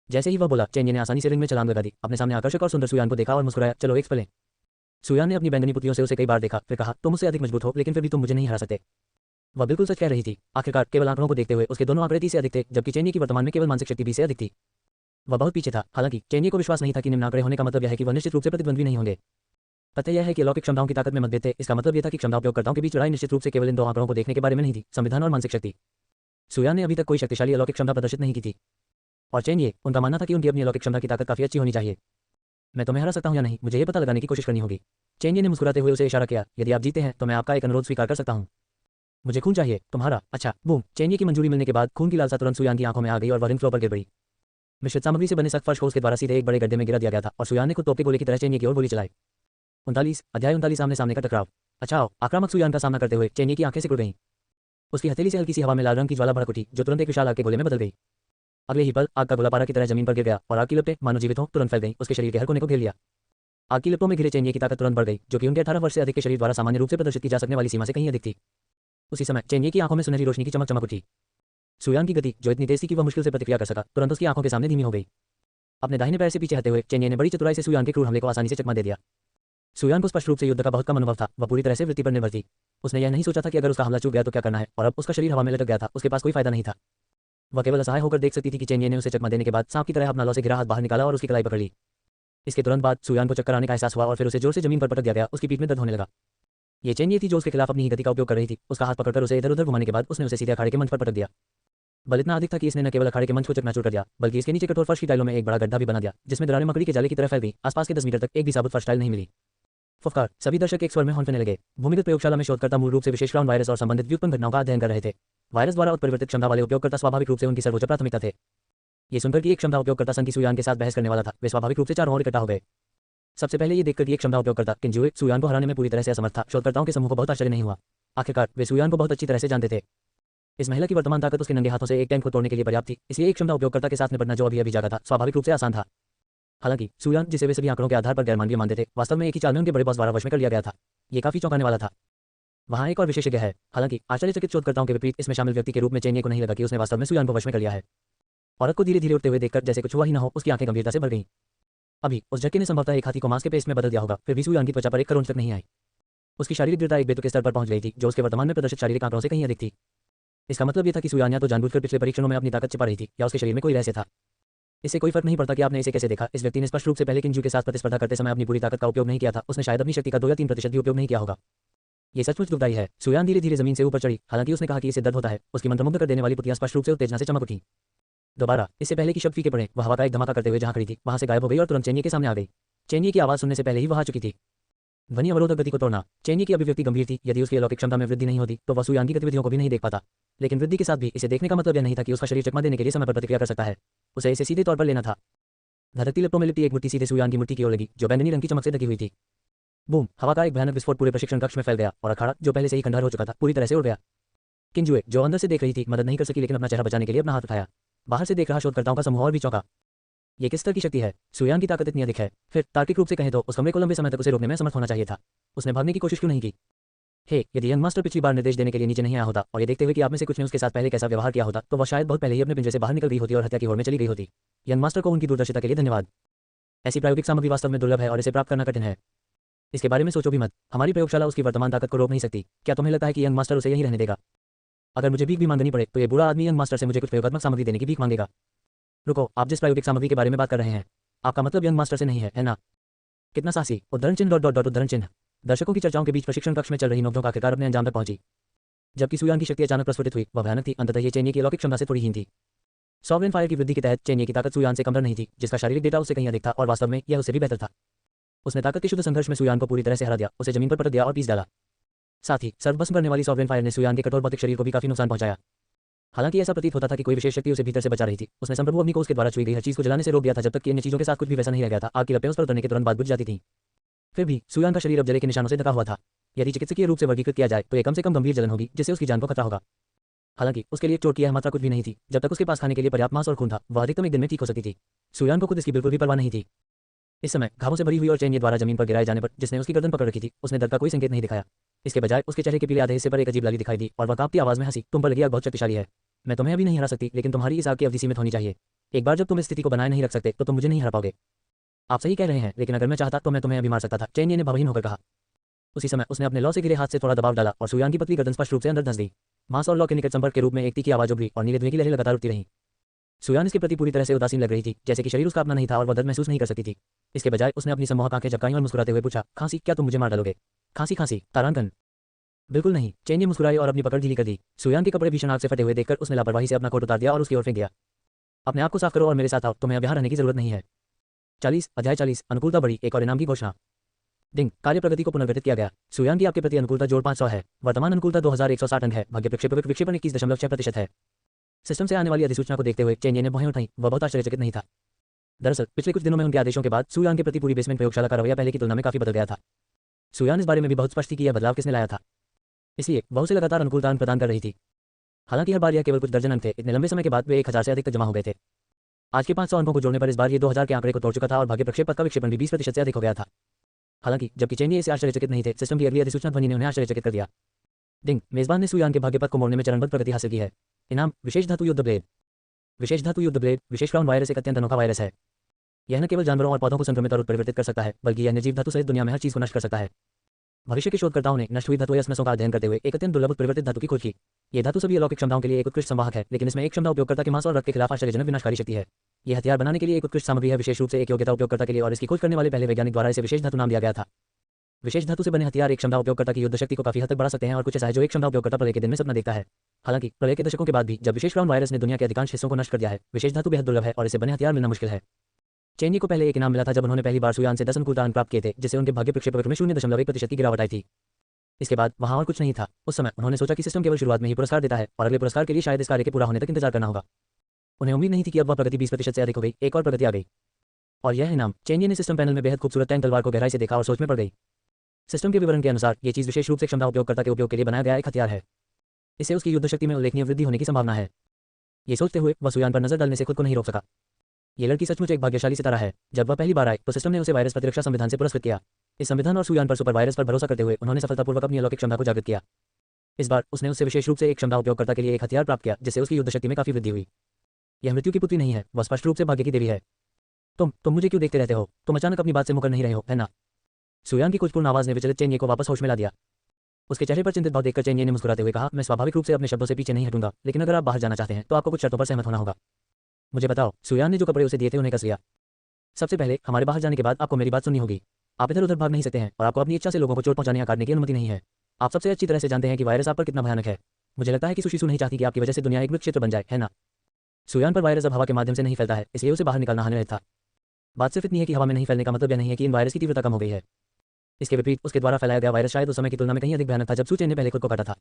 जैसे ही वह बोला, चेनिये ने आसानी से रिंग में छलांग लगा दी, अपने सामने आकर्षक और सुंदर सुयान को देखा और मुस्कुराया। चलो एक पल। सुयान ने अपनी बैंगनी पुतलियों से उसे कई बार देखा, फिर कहा, तुम मुझसे अधिक मजबूत हो, लेकिन फिर भी तुम मुझे नहीं हरा सकते। वह बिल्कुल सच कह रही थी। आखिरकार केवल आंकड़ों को देखते हुए उसके दोनों आंकड़े 30 से अधिक थे, जबकि चेनिये की वर्तमान में केवल मानसिक शक्ति 20 से अधिक थी। वह बहुत पीछे था। हालांकि चेनिये को विश्वास नहीं था कि निम्न आंकड़े होने का मतलब यह है कि वह निश्चित रूप से प्रतिद्वंद्वी नहीं होंगे। तथ्य यह है कि अलौकिक क्षमताओं की ताकत में मतभेद थे। इसका मतलब यह था कि क्षमता उपयोगकर्ताओं के बीच लड़ाई निश्चित रूप से केवल इन दो आंकड़ों को देखने के बारे में नहीं थी, संविधान और मानसिक शक्ति। सुयान ने अभी तक कोई शक्तिशाली अलौकिक क्षमता प्रदर्शित नहीं की थी और चेनिये, उनका मानना था कि उनकी अपनी अलौकिक क्षमता की ताकत काफी अच्छी होनी चाहिए। मैं तुम्हें हरा सकता हूं या नहीं, मुझे यह पता लगाने की कोशिश करनी होगी। चेनिये ने मुस्कुराते हुए उसे इशारा किया। यदि आप जीते हैं तो मैं आपका एक अनुरोध स्वीकार कर सकता हूं। मुझे खून चाहिए, तुम्हारा। अच्छा, बूम। चेनिये की मंजूरी मिलने के बाद खून की लालसा तुरंत सुयान की आंखों में आ गई और वह रिंग फ्लोर पर गिर पड़ी। मिश्रित सामग्री से बने सख्त फर्श को उसके द्वारा सीधे एक बड़े गड्ढे में गिरा दिया गया था और सुयान ने खुद तोप के गोले की तरह चेनिये की ओर गोली चलाई। 39 अध्याय 39 आमने सामने का टकराव। अच्छा, आक्रामक सुयान का सामना करते हुए चेनिये की आंखें सिकुड़ गईं। उसकी हथेली से हल्की सी हवा में लाल रंग की ज्वाला भड़क उठी, जो तुरंत एक विशाल आग के गोले में बदल गई। अगले ही पल आग का गोला पारा की तरह जमीन पर गिर गया और आग की लपटें मानो जीवित हों तुरंत फैल गईं, उसके शरीर के हर कोने को घेर लिया। आग की लपटों में घिरे चेनिये की ताकत तुरंत बढ़ गई, जो कि उनके 18 वर्ष से अधिक के शरीर द्वारा सामान्य रूप से प्रदर्शित की जा सकने वाली सीमा से कहीं अधिक थी। उसी समय चेनिये की आंखों में सुनहरी रोशनी की चमक चमक उठी। सुयान की गति, जो इतनी तेज थी कि वह मुश्किल से प्रतिक्रिया कर सका, तुरंत उसकी आंखों के सामने धीमी हो गई। अपने दाहिने पैर से पीछे हटते हुए चेनिये ने बड़ी चतुराई से सुयान के क्रूर हमले को आसानी से चकमा दे दिया। सुयान को स्पष्ट रूप से युद्ध का बहुत कम अनुभव था, वह पूरी तरह से वृत्ति पर निर्भर थी। उसने यह नहीं सोचा था कि अगर उसका हमला चूक गया तो क्या करना है, और अब उसका शरीर हवा में लटक गया था, उसके पास कोई फायदा नहीं था। वह केवल असहाय होकर देख सकती थी कि चेनिये ने उसे चकमा देने के बाद सांप की तरह अपना लौ से घिरा हाथ बाहर निकाला और उसकी कलाई पकड़ ली। इसके तुरंत बाद सुयान को चक्कर आने का एहसास हुआ और फिर उसे जोर से जमीन पर पटक दिया गया। उसकी पीठ में दर्द होने लगा। ये चेनिये थी जो उसके खिलाफ अपनी ही गति का उपयोग कर रही थी। उसका हाथ पकड़कर उसे इधर उधर घुमाने के बाद उसने उसे सीधे अखाड़े के मंच पर पटक दिया। बल इतना अधिक था कि इसने न केवल अखाड़े के मंच को चकनाचूर कर दिया, बल्कि इसके नीचे कठोर फर्श की टाइलों में एक बड़ा गड्ढा भी बना दिया, जिसमें दरारें मकड़ी के जाले की तरह फैल गई। आसपास के 10 मीटर तक एक भी साबुत फर्श टाइल नहीं मिली। फुफकार, सभी दर्शक एक स्वर में हौंकने लगे। भूमिगत प्रयोगशाला में शोधकर्ता मूल रूप से विशेष क्राउन वायरस और संबंधित व्युत्पन्न घटनाओं का अध्ययन कर रहे थे। वायरस द्वारा उत्परिवर्तित क्षमता वाले उपयोगकर्ता स्वाभाविक रूप से उनकी सर्वोच्च प्राथमिकता थे। ये सुनकर कि एक क्षमता उपयोगकर्ता सन की सुयान के साथ बहस करने वाला था, वे स्वाभाविक रूप से चारों ओर इकट्ठा हो गए। सबसे पहले ये देखकर कि एक क्षमता उपयोगकर्ता किंजुए सुयान को हराने में पूरी तरह से असमर्थ था, शोधकर्ताओं के समूह को बहुत आश्चर्य नहीं हुआ। आखिरकार वे सुयान को बहुत अच्छी तरह से जानते थे। इस महिला की वर्तमान ताकत उसके नंगे हाथों से एक टैंक को तोड़ने के लिए पर्याप्त थी, इसलिए एक क्षमता उपयोगकर्ता के साथ निपटना जो अभी अभी जागा था, स्वाभाविक रूप से आसान था। हालांकि सुयान, जिसे वे सभी आंकड़ों के आधार पर गैरमानवीय मानते थे, वास्तव में एक ही चाल में उनके बड़े बॉस द्वारा वश में कर लिया गया था। ये काफी चौंकाने वाला था। वहाँ एक और विशेषज्ञ है। हालांकि आश्चर्यचकित शोधकर्ताओं के विपरीत इसमें शामिल व्यक्ति के रूप में चेनिये को नहीं लगा कि उसने वास्तव में सुयान को वश में कर लिया है। औरत को धीरे धीरे उठते हुए देखकर जैसे कुछ हुआ ही न हो, उसकी आंखें गंभीरता से भर गईं। अभी उस झटके ने संभवतः एक हाथी को मांस के पेस्ट में बदल दिया होगा, फिर भी सुयान की त्वचा पर एक करोंच तक नहीं आई। उसकी शारीरिक दृढ़ता एक बेतुके स्तर पर पहुंच गई थी, जो उसके वर्तमान में प्रदर्शित शारीरिक आंकड़ों से कहीं अधिक थी। इसका मतलब यह था कि सुयान या तो जानबूझकर पिछले परीक्षणों में अपनी ताकत छिपा रही थी, या उसके शरीर में कोई रहस्य था। इससे कोई फर्क नहीं पड़ता कि आपने इसे कैसे देखा। इस व्यक्ति ने स्पष्ट रूप से पहले किंजू के साथ प्रतिस्पर्धा करते समय अपनी पूरी ताकत का उपयोग नहीं किया था। उसने शायद अपनी शक्ति का 2 या 3% भी उपयोग नहीं किया होगा। ये सचमुच दुखदायी है। सुयान धीरे धीरे जमीन से ऊपर चढ़ी। हालांकि उसने कहा कि इसे दर्द होता है। उसकी मंत्रमुग्ध कर देने वाली पुतियां स्पष्ट रूप से उत्तेजना से चमक उठी। दोबारा, इससे पहले कि शब्द फीके पड़े, वह हवा का एक धमाका करते हुए जहां खड़ी थी वहां से गायब हो गई और तुरंत चेनिये के सामने आ गई। चेनिये की आवाज सुनने से पहले ही वह आ चुकी थी। ध्वनि अवरोधक गति को तोड़ना। चेनिये की अभिव्यक्ति गंभीर थी। यदि उसकी अलौकिक क्षमता में वृद्धि नहीं होती तो वह सुयान की गतिविधियों को भी नहीं देख पाता। लेकिन वृद्धि के साथ भी इसे देखने का मतलब यह नहीं था कि उसका शरीर चकमा देने के लिए समय पर प्रतिक्रिया कर सकता है। उसे इसे सीधे तौर पर लेना था। धरती लपटों में लिपटी एक मुट्ठी सीधे सुयान की मुट्ठी की ओर लगी, जो बैंगनी रंग की चमक से ढकी हुई थी। बूम! हवा का एक भयानक विस्फोट पूरे प्रशिक्षण कक्ष में फैल गया और अखाड़ा, जो पहले से ही खंडहर हो चुका था, पूरी तरह से उड़ गया। किंजुए, जो अंदर से देख रही थी, मदद नहीं कर सकी, लेकिन अपना चेहरा बचाने के लिए अपना हाथ उठाया। बाहर से देख रहा शोधकर्ताओं का समूह और भी चौंका। ये किस तरह की शक्ति है? सुयान की ताकत इतनी अधिक है, फिर तार्किक रूप से कहें तो उस कमरे को लंबे समय तक उसे रोकने में समर्थ होना चाहिए था। उसने भागने की कोशिश क्यों नहीं की? हे, यदि यंग मास्टर पिछली बार निर्देश देने के लिए नीचे नहीं आया होता और ये देखते हुए कि आप में से कुछ ने उसके साथ पहले कैसा व्यवहार किया होता, तो वह शायद बहुत पहले ही अपने पिंजरे से बाहर निकल गई होती और हत्या की ओर में चली गई होती। यंग मास्टर को उनकी दूरदर्शिता के लिए धन्यवाद। ऐसी प्रायोगिक सामग्री वास्तव में दुर्लभ है और इसे प्राप्त करना कठिन है। इसके बारे में सोचो भी मत। हमारी प्रयोगशाला उसकी वर्तमान ताकत को रोक नहीं सकती। क्या तुम्हें लगता है कि यंग मास्टर उसे यहीं रहने देगा? अगर मुझे भीख भी मांगनी पड़े तो ये बुरा आदमी यंग मास्टर से मुझे कुछ प्रयोगात्मक सामग्री देने की भीख मांगेगा। रुको, आप जिस प्रायोगिक सामग्री के बारे में बात कर रहे हैं, आपका मतलब यंग मास्टर से नहीं है ना? कितना साहसी! उद्धरण चिन्ह डॉट डॉट डॉट उद्धरण चिन्ह। दर्शकों की चर्चाओं के बीच प्रशिक्षण कक्ष में चल रही नोकझोंक आखिरकार अपने अंजाम तक पहुंची। जबकि सुयान की शक्ति अचानक प्रस्फुटित हुई, वह भयानक थी। अंततः ये चेन्नई की अलौकिक क्षमता से थोड़ी हीन थी। सॉवरेन फायर की वृद्धि के तहत चेन्नई की ताकत सुयान से कमतर नहीं थी, जिसका शारीरिक डेटा उससे कहीं अधिक था और वास्तव में यह उससे भी बेहतर था। उसने ताकत के शुद्ध संघर्ष में सुयान को पूरी तरह से हरा दिया, उसे जमीन पर पटक दिया और पीस डाला। साथ ही सर्वभस्म करने वाली सॉवरेन फायर ने सुयान के कठोर भौतिक शरीर को भी काफी नुकसान पहुंचाया। हालांकि ऐसा प्रतीत होता था कि कोई विशेष शक्ति उसे भीतर से बचा रही थी। उसने संप्रभु अग्नि को उसके द्वारा छुई गई हर चीज को जलाने से रोक दिया था, जब तक कि अन्य चीजों के साथ कुछ भी वैसा नहीं रह गया था। आग की लपटें उस पर उतरने के तुरंत बाद बुझ जाती थीं। फिर भी सुयान का शरीर अब जले के निशानों से ढका हुआ था। यदि चिकित्सकीय रूप से वर्गीकृत किया जाए तो ये कम से कम गंभीर जलन होगी, जिससे उसकी जान को खतरा होगा। हालांकि उसके लिए चोट की यह मात्रा कुछ भी नहीं थी। जब तक उसके पास खाने के लिए पर्याप्त मांस और खून था, वह अधिकतम एक दिन में ठीक हो सकती थी। सुयान को खुद इसकी बिल्कुल भी परवाह नहीं थी। इस समय घावों से भरी हुई और चेन्नई द्वारा जमीन पर गिराए जाने पर जिसने उसकी गर्दन पकड़ रखी थी, उसने दर्द का कोई संकेत नहीं दिखाया। इसके बजाय उसके चेहरे के पीले आधे हिस्से पर एक अजीब लाली दिखाई दी और वह कांपती आवाज में हंसी। तुम पर लगी आग बहुत शक्तिशाली है। मैं तुम्हें अभी नहीं हरा सकती, लेकिन तुम्हारी इस आग की अवधि सीमित होनी चाहिए। एक बार जब तुम इस स्थिति को बनाए नहीं रख सकते तो तुम मुझे नहीं हरा पाओगे। आप सही कह रहे हैं, लेकिन अगर मैं चाहता तो मैं तुम्हें अभी मार सकता था, चेन्नई ने भावहीन होकर कहा। उसी समय उसने अपने लौ से गिरे हाथ से थोड़ा दबाव डाला और सुयान की पतली गर्दन स्पष्ट रूप से अंदर धंस गई। मांस और लौ के निकट संपर्क के रूप में एक तीखी आवाज उभरी और नीले धुएं की लहरें लगातार उठती रहीं। सुयान इसके प्रति पूरी तरह से उदासीन लग रही थी, जैसे कि शरीर उसका अपना नहीं था और वह दर्द महसूस नहीं कर सकती थी। इसके बजाय उसने अपनी सम्मोहक आंखें झपकाईं और मुस्कुराते हुए पूछा, खांसी? क्या तुम मुझे मार डालोगे? खांसी? खांसी? तारांकन? बिल्कुल नहीं। चेन्नई मुस्कुराई और अपनी पकड़ ढीली कर दी। सुयान के कपड़े भीषण आग से फटे हुए देखकर उसने लापरवाही से अपना कोट उतार दिया और उसकी ओर फेंक दिया। अपने आप को साफ करो और मेरे साथ आओ, तुम्हें अब यहाँ रहने की जरूरत नहीं है। 40 अध्याय 40 अनुकूलता बढ़ी, एक और इनाम की घोषणा। डिंग, कार्य प्रगति को पुनर्गठित किया गया। सुयान की आपके प्रति अनुकूलता जोड़ 500 है। वर्तमान अनुकूलता 2160 अंक है। भाग्य विक्षेपण 21.6% है। सिस्टम से आने वाली अधिसूचना को देखते हुए चेन्नई ने भौहें उठाई। वह बहुत आश्चर्यचकित नहीं था। दरअसल पिछले कुछ दिनों में उनके आदेशों के बाद सुयान के प्रति पूरी बेसमेंट प्रयोगशाला का रवैया पहले की तुलना में काफी बदल गया था। सुयान इस बारे में भी बहुत स्पष्ट थी कि यह बदलाव किसने लाया था, इसलिए वह उसे लगातार अनुकूलता अंक प्रदान कर रही थी। हालांकि हर बार यह केवल कुछ दर्जन अंक थे। इतने लंबे समय के बाद वे 1000 से अधिक तक जमा हो गए थे। आज के 500 अंकों को जोड़ने पर इस बार ये 2000 के आंकड़े को तोड़ चुका था और भाग्य प्रक्षेपण का विक्षेपण भी 20% से अधिक हो गया था। हालांकि जबकि चेन्नई इसे आश्चर्यचकित नहीं थे, सिस्टम की अगली अधिसूचना ध्वनि ने उन्हें आश्चर्यचकित कर दिया। डिंग, मेजबान ने सुयान के भाग्य पथ को मोड़ने में चरणबद्ध प्रगति हासिल की है। इनाम, विशेष धातु युद्ध ब्लेड। विशेष धातु युद्ध ब्लेड विशेष क्राउन वायरस एक अत्यंत अनोखा वायरस है। यह न केवल जानवरों और पौधों को संक्रमित और उत्परिवर्तित कर सकता है, बल्कि यह निर्जीव धातु सहित दुनिया में हर चीज को नष्ट कर सकता है। भविष्य के शोधकर्ताओं ने नष्ट हुई धातु या स्मसों का अध्ययन करते हुए एक अत्यंत दुर्लभ उत्परिवर्तित धातु की खोज की। ये धातु सभी अलौकिक क्षमताओं के लिए एक उत्कृष्ट संवाहक है, लेकिन इसमें एक क्षमता उपयोगकर्ता के मांस और रक्त के खिलाफ आश्चर्यजनक विनाशकारी शक्ति है। यह हथियार बनाने के लिए एक उत्कृष्ट सामग्री है, विशेष रूप से एक योग्यता उपयोगकर्ता के लिए, और इसकी खोज करने वाले पहले वैज्ञानिक द्वारा इसे विशेष धातु नाम दिया गया था। विशेष धातु से बने हथियार एक क्षमता उपयोगकर्ता की युद्ध शक्ति को काफी हद तक बढ़ा सकते हैं और कुछ ऐसा है जो एक क्षमता उपयोगकर्ता प्रलय के दिन में सपना देखता है। हालांकि प्रलय के दशकों के बाद भी जब विशेष क्राउन वायरस ने दुनिया के अधिकांश हिस्सों को नष्ट कर दिया है, विशेष धातु बेहद दुर्लभ है और इसे बने हथियार मिलना मुश्किल है। चेन्नई को पहले एक इनाम मिला था जब उन्होंने पहली बार सुयान से 10 अनुकूलता अंक प्राप्त किए थे, जिससे उनके भाग्य प्रक्षेपक में 0.1% की गिरावट आई थी। इसके बाद वहां और कुछ नहीं था। उस समय उन्होंने सोचा कि सिस्टम केवल शुरुआत में ही पुरस्कार देता है और अगले पुरस्कार के लिए शायद इस कार्य के पूरा होने तक इंतजार करना होगा। उन्हें उम्मीद नहीं थी कि अब वह प्रगति 20% से अधिक हो गई। एक और प्रगति आ गई और यह इनाम। चेन्नई ने सिस्टम पैनल में बेहद खूबसूरत टैंक तलवार को गहराई से देखा और सोच में पड़ गई। सिस्टम के विवरण के अनुसार ये चीज विशेष रूप से क्षमता उपयोगकर्ता के उपयोग के लिए बनाया गया एक हथियार है। इससे उसकी युद्ध शक्ति में उल्लेखनीय वृद्धि होने की संभावना है। ये सोचते हुए वह सुयान पर नजर डालने से खुद को नहीं रोक सका। ये लड़की सचमुच एक भाग्यशाली सितारा है। जब वह पहली बार आई तो सिस्टम ने उसे वायरस प्रतिरक्षा संविधान से पुरस्कृत किया। इस संविधान और सुयान पर सुपर वायरस पर भरोसा करते हुए उन्होंने सफलतापूर्वक अपनी अलौकिक क्षमता को जागृत किया। इस बार उसने उससे विशेष रूप से एक क्षमता उपयोगकर्ता के लिए एक हथियार प्राप्त किया, जिससे उसकी युद्ध शक्ति में काफी वृद्धि हुई। यह मृत्यु की पुत्री नहीं है, वह स्पष्ट रूप से भाग्य की देवी है। तुम मुझे क्यों देखते रहते हो? तुम अचानक अपनी बात से मुकर नहीं रहे हो, है ना? सुयान की कुछपूर्ण आवाज ने विचलित चेन्नई को वापस होश में ला दिया। उसके चेहरे पर चिंतित भाव देखकर चेन्नई ने मुस्कुराते हुए कहा, मैं स्वाभाविक रूप से अपने शब्दों से पीछे नहीं हटूंगा, लेकिन अगर आप बाहर जाना चाहते हैं तो आपको कुछ शर्तों पर सहमत होना होगा। मुझे बताओ। सुयान ने जो कपड़े उसे दिए थे उन्हें कस लिया। सबसे पहले हमारे बाहर जाने के बाद आपको मेरी बात सुननी होगी। आप इधर उधर भाग नहीं सकते हैं और आपको अपनी इच्छा से लोगों को चोट पहुंचाने या काटने की अनुमति नहीं है। आप सबसे अच्छी तरह से जानते हैं कि वायरस आप पर कितना भयानक है। मुझे लगता है कि सुशीसु नहीं चाहती कि आपकी वजह से दुनिया एक मृत क्षेत्र बन जाए, है ना? सुयान पर वायरस अब हवा के माध्यम से नहीं फैलता है, इसलिए उसे बाहर निकालना हानिरहित था। बात सिर्फ इतनी है कि हवा में नहीं फैलने का मतलब यह नहीं है कि इन वायरस की तीव्रता कम हो गई है। इसके विपरीत उसके द्वारा फैलाया गया वायरस शायद उस समय की तुलना में कहीं अधिक भयानक था जब सुचेन ने पहले खुद को काटा था।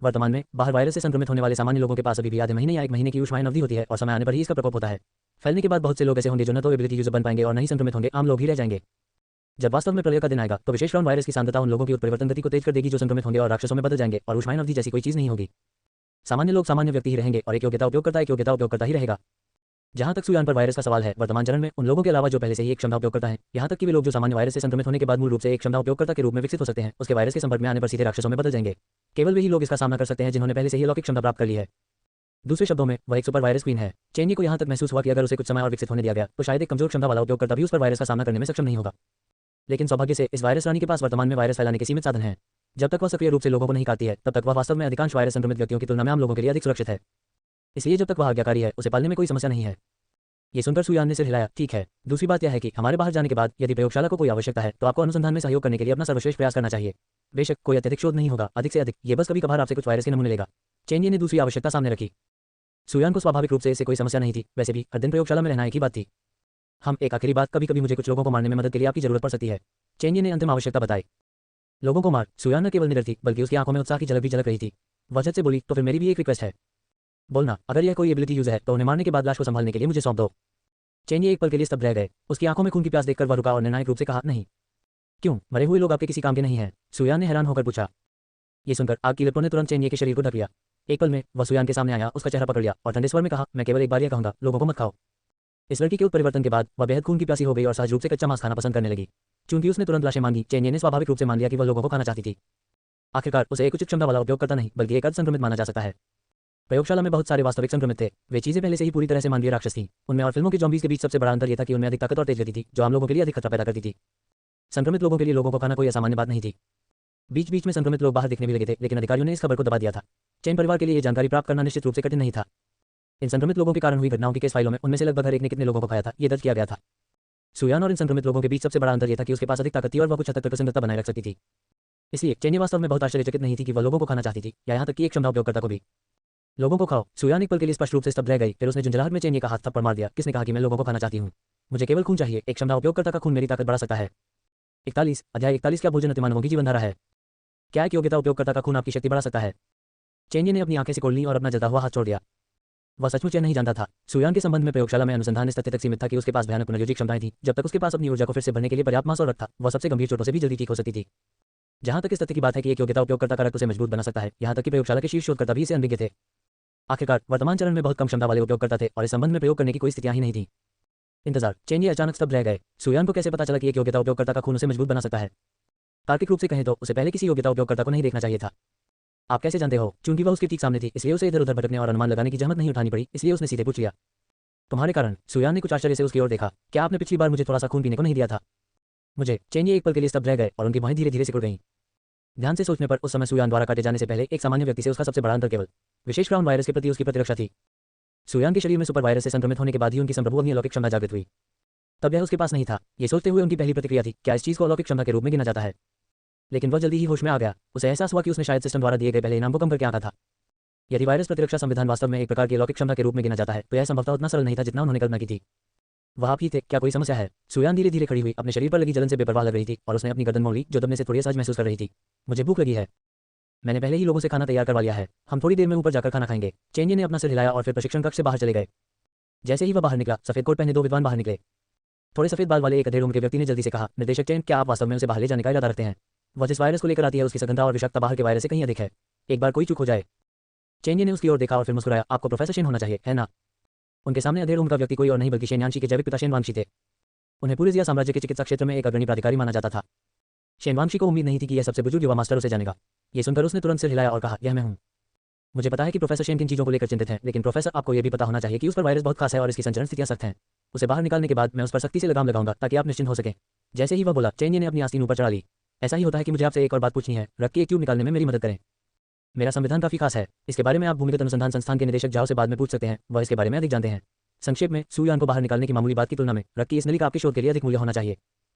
वर्तमान में बाहर वायरस से संक्रमित होने वाले सामान्य लोगों के पास अभी भी आधे महीने या 1 महीने की ऊष्मायन अवधि होती है और समय आने पर ही इसका प्रकोप होता है। फैलने के बाद बहुत से लोग ऐसे होंगे जो न तो एबिलिटी यूजर बन पाएंगे और न ही संक्रमित होंगे, आम लोग ही रह जाएंगे। जब वास्तव में प्रलय का दिन आएगा तो विशेष क्राउन वायरस की सांद्रता उन लोगों की उत्परिवर्तन गति को तेज कर देगी जो संक्रमित होंगे और राक्षसों में बदल जाएंगे और ऊष्मायन अवधि जैसी कोई चीज नहीं होगी। सामान्य लोग सामान्य व्यक्ति ही रहेंगे और एक योग्यता उपयोगकर्ता ही रहेगा। जहां तक सुयान पर वायरस का सवाल है, वर्तमान चरण में उन लोगों के अलावा जो पहले से ही एक क्षमता उपयोगकर्ता हैं, यहां तक कि वे लोग जो सामान्य वायरस से संक्रमित होने के बाद मूल रूप से एक क्षमता उपयोगकर्ता के रूप में विकसित हो सकते हैं, उसके वायरस के संपर्क में आने पर सीधे राक्षसों में बदल जाएंगे। केवल वही लोग इसका सामना कर सकते हैं जिन्होंने पहले से ही अलौकिक क्षमता प्राप्त कर ली है। दूसरे शब्दों में वह एक सुपर वायरस क्वीन है। चेन्ई को यहां तक महसूस हुआ कि अगर उसे कुछ समय और विकसित होने दिया गया तो शायद एक कमजोर क्षमता वाला उपयोगकर्ता भी उस पर वायरस का सामना करने में सक्षम नहीं होगा। लेकिन सौभाग्य से इस वायरस रानी के पास वर्तमान में वायरस फैलाने के सीमित साधन हैं। जब तक वह सक्रिय रूप से लोगों को नहीं काटती है, तब तक वह वास्तव में अधिकांश वायरस संक्रमित व्यक्तियों की तुलना में आम लोगों के लिए अधिक सुरक्षित है। इसलिए जब तक वह आज्ञाकारी है, उसे पालने में कोई समस्या नहीं है। ये सुनकर सुयान ने सिर हिलाया। ठीक है, दूसरी बात यह है कि हमारे बाहर जाने के बाद यदि प्रयोगशाला को कोई आवश्यकता है तो आपको अनुसंधान में सहयोग करने के लिए अपना सर्वश्रेष्ठ प्रयास करना चाहिए। बेशक कोई अत्यधिक शोध नहीं होगा, अधिक से अधिक ये बस कभी कभार आपसे कुछ वायरस के नमूने लेगा। चेन्ई ने दूसरी आवश्यकता सामने रखी। सुयान को स्वाभाविक रूप से इससे कोई समस्या नहीं थी, वैसे भी हर दिन प्रयोगशाला में रहना एक ही बात थी। हम एक आखिरी बात, कभी कभी मुझे कुछ लोगों को मारने में मदद के लिए आपकी जरूरत पड़ सकती है। चेन्ई ने अंतिम आवश्यकता बताई। लोगों को मार। सुयान न केवल निडर थी बल्कि उसकी आंखों में उत्साह की झलक भी झलक रही थी। वह झट से बोली, तो फिर मेरी भी एक रिक्वेस्ट है। बोलना, अगर यह कोई एबिलिटी यूज है तो उन्हें मारने के बाद लाश को संभालने के लिए मुझे सौंप दो। चेन्ई एक पल के लिए स्तब्ध रह गए। उसकी आंखों में खून की प्यास देखकर वह रुका और निर्णायक रूप से कहा, नहीं। क्यों? मरे हुए लोग आपके किसी काम के नहीं हैं? सुयान ने हैरान होकर पूछा। ये सुनकर आग की लपटों ने तुरंत चेन्ई के शरीर को ढक लिया। एक पल में वह सुयान के सामने आया, उसका चेहरा पकड़ लिया और ठंडे स्वर में कहा, मैं केवल एक बार यह कहूंगा, लोगों को मत खाओ। इस लड़की के उत्परिवर्तन के बाद वह बेहद खून की प्यासी हो गई और सहज रूप से कच्चा मांस खाना पसंद करने लगी। चूंकि उसने तुरंत लाशें मांगी, चेन्ई ने स्वाभाविक रूप से मान लिया कि वह लोगों को खाना चाहती थी। आखिरकार उसे एक उचित क्षमता वाला उपयोगकर्ता नहीं बल्कि एक अर्ध संक्रमित माना जा सकता है। प्रयोगशाला में बहुत सारे वास्तविक संक्रमित थे। वे चीजें पहले से ही पूरी तरह से मानवीय राक्षस थीं। उनमें और फिल्मों के जॉम्बीज के बीच सबसे बड़ा अंतर यह था कि उनमें अधिक ताकत और तेज गति थी, जो आम लोगों के लिए अधिक खतरा पैदा करती थी। संक्रमित लोगों के लिए लोगों को खाना कोई असामान्य बात नहीं थी। बीच बीच में संक्रमित लोग बाहर दिखने भी लगे थे, लेकिन अधिकारियों ने इस खबर को दबा दिया था। चैन परिवार के लिए यह जानकारी प्राप्त करना निश्चित रूप से कठिन नहीं था। इन संक्रमित लोगों के कारण हुई घटनाओं की केस फाइलों में उनमें से लगभग हर एक ने कितने लोगों को खाया था, ये दर्ज किया गया था। सुयान और इन संक्रमित लोगों के बीच सबसे बड़ा अंतर यह था कि उसके पास अधिक ताकत थी और वह कुछ हद तक प्रसन्नता बनाए रख सकती थी। इसलिए चेन्ई वास्तव में बहुत आश्चर्यचकित नहीं थी कि वह लोगों को खाना चाहती थी, या यहाँ तक कि एक क्षमता उपयोगकर्ता को भी। लोगों को खाओ। सुयान एक पल के लिए स्पष्ट रूप से स्तब्ध रह गई, फिर उसने झुंझलाहट में चेन्ई का हाथ थप्पड़ मार दिया। किसने कहा कि मैं लोगों को खाना चाहती हूँ? मुझे केवल खून चाहिए। एक क्षमता उपयोगकर्ता का खून मेरी ताकत बढ़ा सकता है। 41 अध्याय 41 क्या भोजन अति मानवों की जीवनधारा है? क्या एक योग्यता उपयोगकर्ता का खून आपकी शक्ति बढ़ा सकता है? चेन्ई ने अपनी आंखें सिकोड़ लीं और अपना जलता हुआ हाथ छोड़ दिया। वह सचमुच यह नहीं जानता था। सुयान के संबंध में प्रयोगशाला में अनुसंधान इस तथ्य तक सीमित था कि उसके पास भयानक पुनर्योजी क्षमताएं थीं। जब तक उसके पास अपनी ऊर्जा को फिर से भरने के लिए पर्याप्त मांस और रक्त था, वह सबसे गंभीर चोटों से भी जल्दी ठीक हो सकती थी। जहां तक इस तथ्य की बात है कि एक योग्यता उपयोगकर्ता का रक्त उसे मजबूत बना सकता है, यहां तक कि प्रयोगशाला के शीर्ष शोधकर्ता भी इसे अनभिज्ञ थे। आखिरकार वर्तमान चरण में बहुत कम क्षमता वाले उपयोगकर्ता थे और इस संबंध में प्रयोग करने की कोई स्थितियां ही नहीं थी। इंतजार। चेन्ई अचानक स्तब्ध रह गए। सुयान को कैसे पता चला कि एक योग्यता उपयोगकर्ता का खून उसे मजबूत बना सकता है? तार्किक रूप से कहें तो उसे पहले किसी योग्यता उपयोगकर्ता को नहीं देखना चाहिए था। आप कैसे जानते हो? चूंकि वह उसके ठीक सामने थी, इसलिए उसे इधर उधर भटकने और अनुमान लगाने की जहमत नहीं उठानी पड़ी, इसलिए उसने सीधे पूछ लिया। तुम्हारे कारण? सुयान ने कुछ आश्चर्य से उसकी ओर देखा। क्या आपने पिछली बार मुझे थोड़ा सा खून पीने को नहीं दिया था? मुझे। चेन्ई एक पल के लिए स्तब्ध रह गए और उनकी बाहें धीरे धीरे सिकुड़ गईं। ध्यान से सोचने पर उस समय सुयान द्वारा काटे जाने से पहले एक सामान्य व्यक्ति से उसका सबसे बड़ा अंतर केवल विशेष क्राउन वायरस के प्रति उसकी प्रतिरक्षा थी। सुयान के शरीर में सुपर वायरस से संक्रमित होने के बाद ही उनकी संप्रभु अपनी अलौकिक क्षमता जागृत हुई। तब यह उसके पास नहीं था। ये सोचते हुए उनकी पहली प्रतिक्रिया थी, क्या इस चीज को अलौकिक क्षमता के रूप में गिना जाता है? लेकिन वह जल्दी ही होश में आ गया। उसे एहसास हुआ कि उसने शायद सिस्टम द्वारा दिए गए पहले इनाम को कम करके आंका था। यदि वायरस प्रतिरक्षा संविधान वास्तव में एक प्रकार की अलौकिक क्षमता के रूप में गिना जाता है, तो यह संभवतः उतना सरल नहीं था जितना उन्होंने कल्पना की थी। वह आप ही थे? क्या कोई समस्या है? सुयान धीरे धीरे खड़ी हुई, अपने शरीर पर लगी जलन से बेपरवाह लग रही थी और उसने अपनी गर्दन मोड़ ली, जो दबने से थोड़ी असहज महसूस कर रही थी। मुझे भूख लगी है। मैंने पहले ही लोगों से खाना तैयार करवा लिया है। हम थोड़ी देर में ऊपर जाकर खाना खाएंगे। चेन्ई ने अपना सिर हिलाया और फिर प्रशिक्षण कक्ष से बाहर चले गए। जैसे ही वह बाहर निकला, सफेद कोट पहने दो विद्वान बाहर निकले। थोड़े सफेद बाल वाले एक अधेड़ उम्र के व्यक्ति ने जल्दी से कहा, निर्देशक चेन, क्या आप वास्तव में उसे बाहर ले जाने का इरादा रखते हैं? वह जिस वायरस को लेकर आती है उसकी सघनता और विषाक्तता बाहर के वायरस से कहीं अधिक है। एक बार कोई चूक हो जाए। चेन्ई ने उसकी ओर देखा और फिर मुस्कुराया। आपको प्रोफेसर शेन होना चाहिए, है ना? उनके सामने अधेड़ उम्र का व्यक्ति कोई और नहीं बल्कि शेनयांशी के जैविक पिता शेन वांगशी थे। उन्हें पूरे जिया साम्राज्य के चिकित्सा क्षेत्र में एक अग्रणी प्राधिकारी माना जाता था। शेन वांगशी को उम्मीद नहीं थी कि यह सबसे बुजुर्ग युवा मास्टर उसे जानेगा। ये सुनकर उसने तुरंत सिर हिलाया और कहा, यह मैं हूं। मुझे पता है कि प्रोफेसर शेन किन चीजों को लेकर चिंतित हैं, लेकिन प्रोफेसर, आपको यह भी पता होना चाहिए कि उस पर वायरस बहुत खास है और इसकी संचरण स्थितियां सख्त हैं। उसे बाहर निकालने के बाद मैं उस पर सख्ती से लगाम लगाऊंगा ताकि आप निश्चिंत हो सकें। जैसे ही वह बोला, चेन्ई ने अपनी आस्तीन ऊपर चढ़ा ली। ऐसा ही होता है कि मुझे आपसे एक और बात पूछनी है। रक्त की एक ट्यूब निकालने में मेरी मदद करें। मेरा संविधान काफी खास है। इसके बारे में आप भूमिगत अनुसंधान संस्थान के निदेशक जाओ से बाद में पूछ सकते हैं, वह इसके बारे में अधिक जानते हैं। संक्षेप में, सुयान को बाहर निकालने की मामूली बात की तुलना में रक्त की इस नली का आपके शोध के लिए अधिक मूल्य होना चाहिए।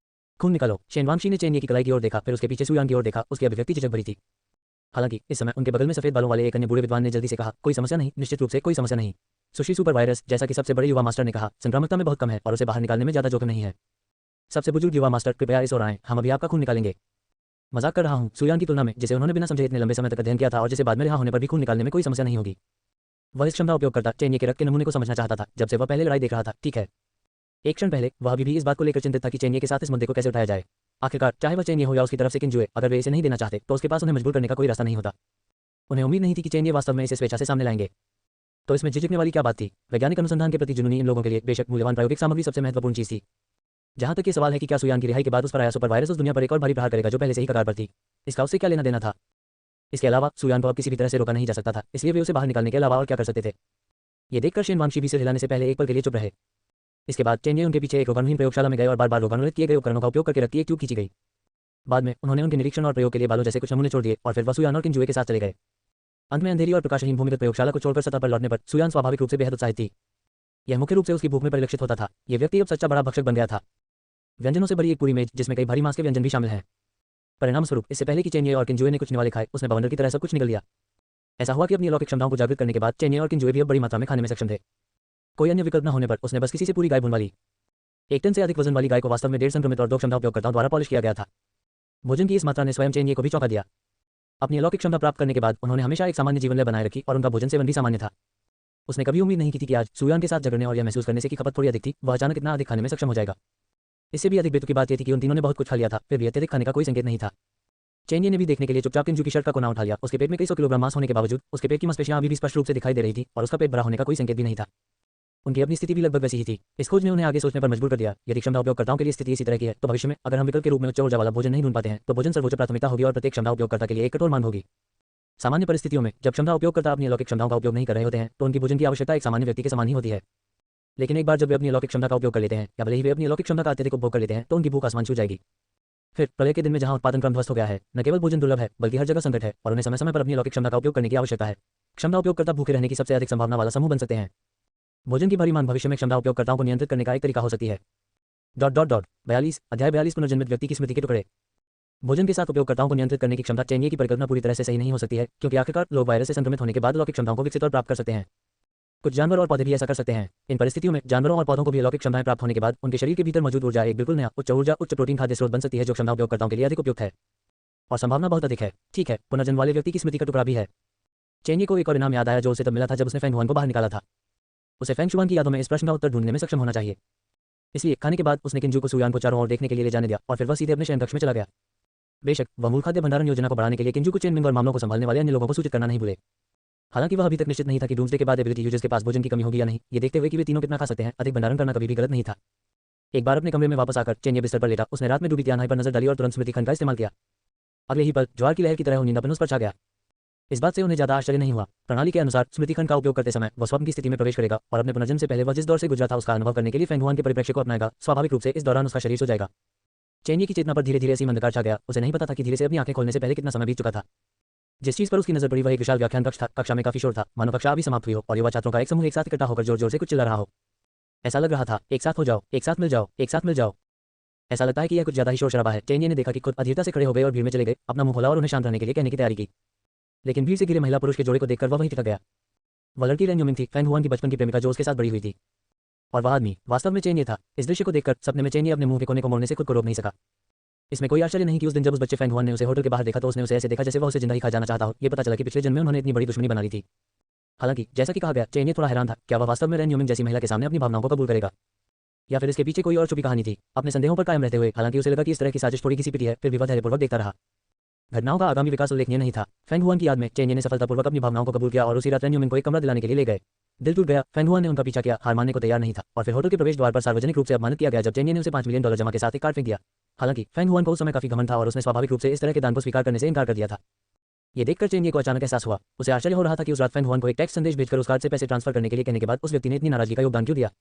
खून निकालो। शेन वांगशी ने चेन्ई की कलाई की ओर देखा, फिर उसके पीछे सुयान की ओर देखा। उसकी अभिव्यक्ति झिझक भरी थी। हालांकि इस समय उनके बगल में सफेद बालों वाले एक अन्य बूढ़े विद्वान ने जल्दी से कहा, कोई समस्या नहीं, निश्चित रूप से कोई समस्या नहीं। सुशी सुपर वायरस, जैसा कि सबसे बड़े युवा मास्टर ने कहा, संक्रामकता में बहुत कम है और उसे बाहर निकालने में ज्यादा जोखिम नहीं है। सबसे बुजुर्ग युवा मास्टर, कृपया इस ओर आएं, हम अभी आपका खून निकालेंगे। मजाक कर रहा हूं। सुयान की तुलना में, जिसे उन्होंने बिना समझे इतने लंबे समय तक अध्ययन किया था और जिसे बाद में रिहा होने पर भी खून निकालने में कोई समस्या नहीं होगी। वह इस क्षमता उपयोगकर्ता चेन्ई के रक्त के नमूने को समझना चाहता था, जब से वह पहले लड़ाई देख रहा था। ठीक है। एक क्षण पहले वह अभी भी इस बात को लेकर चिंतित था कि चेन्ई के साथ इस मुद्दे को कैसे उठाया जाए। आखिरकार, चाहे वह चेन्ई हो या उसकी तरफ से किंजुए, अगर वे इसे नहीं देना चाहते तो उसके पास उन्हें मजबूर करने का कोई रास्ता नहीं होता। उन्हें उम्मीद नहीं थी कि चेन्ई वास्तव में इसे स्वेच्छा से सामने लाएंगे। तो इसमें झिझकने वाली क्या बात थी? वैज्ञानिक अनुसंधान के प्रति जुनूनी इन लोगों के लिए बेशक मूल्यवान प्रायोगिक सामग्री सबसे महत्वपूर्ण चीज थी। जहां तक ये सवाल है कि क्या सुयान की रिहाई के बाद उस पर आया सुपर वायरस उस दुनिया पर एक और भारी प्रहार करेगा जो पहले से ही कगार पर थी, इसका उससे क्या लेना देना था? इसके अलावा सुयान को अब किसी भी तरह से रोका नहीं जा सकता था, इसलिए वे उसे बाहर निकालने के अलावा और क्या कर सकते थे? ये देखकर शेन वांगशी भी सिर हिलाने से पहले एक पल के लिए चुप रहे। इसके बाद चेन ये उनके पीछे एक रोगाणुहीन प्रयोगशाला में गए और बार बार रोगाणुरहित किए गए उपकरणों का उपयोग करके रखी एक ट्यूब खींची गई। बाद में उन्होंने उनके निरीक्षण और प्रयोग के लिए बालों जैसे कुछ नमूने छोड़ दिए और फिर वह सुयान और किंजुए के साथ चले गए। अंत में अंधेरी और प्रकाशहीन भूमिगत प्रयोगशाला को छोड़कर सतह पर लौटने पर सुयान स्वाभाविक रूप से बेहद उत्साहित थी। यह मुख्य रूप से उसकी भूख में परिलक्षित होता था। यह व्यक्ति अब सच्चा बड़ा भक्षक बन गया था। व्यंजनों से भरी एक पूरी मेज जिसमें कई भारी मांस के व्यंजन भी शामिल हैं। परिणाम स्वरूप इससे पहले कि चेनिए और किंजुए ने कुछ निवाले खाए, उसने बवंडर की तरह सब कुछ निगल लिया। ऐसा हुआ कि अपनी अलौकिक क्षमताओं को जागृत करने के बाद चेनिए और किंजुए भी अब बड़ी मात्रा में खाने में सक्षम थे। कोई अन्य विकल्प न होने पर उसने बस किसी से पूरी गाय भून वाली। 1 टन से अधिक वजन वाली गाय को वास्तव में 1.5 संक्रमित और 2 क्षमता उपयोगकर्ताओं द्वारा पॉलिश किया गया था। भोजन की इस मात्रा ने स्वयं चेनिए को भी चौंका दिया। अपनी अलौकिक क्षमता प्राप्त करने के बाद उन्होंने हमेशा एक सामान्य जीवन बनाए रखी और उनका भोजन सेवन भी सामान्य था। उसने कभी उम्मीद नहीं की थी कि आज सुयान के साथ झगड़ने और यह महसूस करने से कि खपत थोड़ी अधिक थी, वह अचानक इतना अधिक खाने में सक्षम हो जाएगा। इससे भी अधिक बेतुकी बात यह थी कि उन तीनों ने बहुत कुछ खा लिया था, फिर भी अत्यधिक खाने का कोई संकेत नहीं था। चेनिए ने भी देखने के लिए चुपचाप किंजू की शर्ट का कोना उठा लिया। उसके पेट में कई 100 किलोग्राम मांस होने के बावजूद उसके पेट की मांसपेशियां अभी भी स्पष्ट रूप से दिखाई दे रही थी और उसका पेट भरा होने का कोई संकेत भी नहीं था। उनकी अपनी स्थिति भी लगभग वैसी ही थी। इस खोज ने उन्हें आगे सोचने पर मजबूर कर दिया। यदि क्षमता उपयोगकर्ताओं के लिए स्थिति इसी तरह की है तो भविष्य में अगर हम विकल्प के रूप में उच्च ऊर्जा वाला भोजन नहीं ढूंढ पाते हैं तो भोजन सर्वोच्च प्राथमिकता होगी और प्रत्येक क्षमता उपयोगकर्ता के लिए एक कठोर मांग होगी। सामान्य परिस्थितियों में जब क्षमता उपयोगकर्ता अपनी अलौकिक क्षमताओं का उपयोग नहीं कर रहे होते हैं तो उनकी भोजन की आवश्यकता एक सामान्य व्यक्ति के समान ही होती है। लेकिन एक बार जब वे अपनी अलौकिक क्षमता का उपयोग कर लेते हैं या भले ही वे अपनी अलौकिक क्षमता का अत्यधिक उपभोग कर लेते हैं तो उनकी भूख आसमान छू जाएगी। फिर प्रलय के दिन में जहां उत्पादन क्रम ध्वस्त हो गया है, न केवल भोजन दुर्लभ है बल्कि हर जगह संकट है और उन्हें समय समय पर अपनी अलौकिक क्षमता का उपयोग करने की आवश्यकता है। क्षमता उपयोगकर्ता भूखे रहने की सबसे अधिक संभावना वाला समूह बन सकते हैं। भोजन की भारी मांग भविष्य में क्षमता उपयोगकर्ताओं को नियंत्रित करने का एक तरीका हो सकती है। 42 अध्याय 42 पुनर्जन्मित व्यक्ति की स्मृति के टुकड़े। भोजन के साथ उपयोगकर्ताओं को नियंत्रित करने की क्षमता चेनिए की परिकल्पना पूरी तरह से सही नहीं हो सकती है, क्योंकि आखिरकार लोग वायरस से संक्रमित होने के बाद अलौकिक क्षमताओं को विकसित और प्राप्त कर सकते हैं। कुछ जानवर और पौधे भी ऐसा कर सकते हैं। इन परिस्थितियों में जानवरों और पौधों को भी अलौकिक क्षमताएं प्राप्त होने के बाद उनके शरीर के भीतर मौजूद ऊर्जा एक बिल्कुल नया उच्च ऊर्जा उच्च प्रोटीन खाद्य स्रोत बन सकती है जो क्षमता उपयोगकर्ताओं के लिए अधिक उपयुक्त है और संभावना बहुत अधिक है। ठीक है, पुनर्जन्म वाले व्यक्ति की स्मृति का टुकड़ा भी है। चेनिए को एक और इनाम याद आया जो उसे तब मिला था जब उसने फेंग हुआन को बाहर निकाला था। उसे फेंग शुआन की यादों में इस प्रश्न का उत्तर ढूंढने में सक्षम होना चाहिए। इसलिए खाने के बाद उसने किंजू को सुयान को चारों ओर देखने के लिए ले जाने दिया और फिर वह सीधे अपने शयन कक्ष में चला गया। बेशक वह मूल खाद्य भंडारण योजना को बढ़ाने के लिए किंजू को चेन मिंग और मामलों को संभालने वाले अन्य लोगों को सूचित करना नहीं भूले। हालांकि वह अभी तक निश्चित नहीं था कि डूम्सडे के बाद एबिलिटी यूजर्स के पास भोजन की कमी होगी या नहीं। ये देखते हुए कि वे तीनों कितना खा सकते हैं, अधिक भंडारण करना कभी भी गलत नहीं था। एक बार अपने कमरे में वापस आकर चेनिए बिस्तर पर लेटा, उसने रात में डूबी त्यानाई पर नजर डाली और तुरंत स्मृति खंड का इस्तेमाल किया। अगले ही पल ज्वार की लहर की तरह नींदापन उस पर छा गया। इस बात से उन्हें ज्यादा आश्चर्य नहीं हुआ। प्रणाली के अनुसार स्मृति खंड का उपयोग करते समय वह स्वप्न की स्थिति में प्रवेश करेगा और अपने पुनर्जन्म से पहले वह जिस दौर से गुजरा था उसका अनुभव करने के लिए फेंग हुआन के परिप्रेक्ष्य को अपनाएगा। स्वाभाविक रूप से इस दौरान उसका शरीर सो जाएगा। चेनिए की चेतना पर धीरे धीरे ऐसी अंधकार छा गया। उसे नहीं पता था कि धीरे से अपनी आंखें खोलने से पहले कितना समय बीत चुका था। जिस चीज पर उसकी नजर पड़ी वह एक विशाल व्याख्यान कक्ष था। कक्षा में काफी शोर था, मानो कक्षा अभी समाप्त हुई हो और युवा छात्रों का एक समूह एक साथ इकट्ठा होकर जोर जोर से कुछ चिल्ला रहा हो। ऐसा लग रहा था, एक साथ हो जाओ, एक साथ मिल जाओ, एक साथ मिल जाओ। ऐसा लगता है कि यह कुछ ज्यादा ही शोर शराबा है। चेनिए ने देखा कि खुद अधीरता से खड़े हो गए और भीड़ में चले गए, अपना मुंह खोला और उन्हें शांत रहने के लिए कहने की तैयारी की। लेकिन भीड़ से घिरे महिला पुरुष के जोड़े को देखकर वह वहीं टिक गया। वह लड़की रेन युमिंग थी, फेंग हुआन की बचपन की प्रेमिका जो उसके साथ बड़ी हुई थी, और वह आदमी वास्तव में चेनिए था। इस दृश्य को देखकर सपने में चेनिए अपने मुंह के कोने को मोड़ने से खुद को रोक नहीं सका। इसमें कोई आश्चर्य नहीं कि उस दिन जब उस बच्चे फेंग हुआन ने उसे होटल के बाहर देखा तो उसने उसे ऐसे देखा जैसे वह उसे जिंदा ही खा जाना चाहता हो। ये पता चला कि पिछले जन्म में उन्होंने इतनी बड़ी दुश्मनी बना ली थी। हालांकि जैसा कि कहा गया, चेनिए थोड़ा हैरान था, क्या वह वास्तव में रेन युमिंग जैसी महिला के सामने अपनी भावनाओं को कबूल करेगा या फिर इसके पीछे कोई और छुपी कहानी थी। अपने संदेहों पर कायम रहते हुए हालांकि उसे लगा कि इस तरह की साजिश थोड़ी घिसी पिटी है, फिर भी वह धैर्यपूर्वक देखता रहा। घटनाओं का आगामी विकास उल्लेखनीय नहीं था। फेंग हुआन की याद में चेनिए ने सफलतापूर्वक अपनी भावनाओं को कबूल किया और उसी रात रेन युमिंग को एक कमरा दिलाने के लिए ले गए। दिल टूट गया। फेंग हुआन ने उनका पीछा किया, हार मानने को तैयार नहीं था और फिर होटल के प्रवेश द्वार पर सार्वजनिक रूप से अपमानित किया गया जब चेनिए ने उसे $5 मिलियन जमा के साथ एक कार्ड फेंक दिया। हालांकि फेंग हुआन को उस समय काफी घमंड था और उसने स्वाभाविक रूप से इस तरह के दान को स्वीकार करने से इनकार कर दिया था। ये देखकर चेनिए को अचानक एहसास हुआ। उसे आश्चर्य हो रहा था कि उस रात फेंग हुआन को एक टेक्स्ट संदेश भेजकर उस कार्ड से पैसे ट्रांसफर करने के लिए कहने के बाद उस व्यक्ति ने इतनी नाराजगी का योगदान क्यों दिया।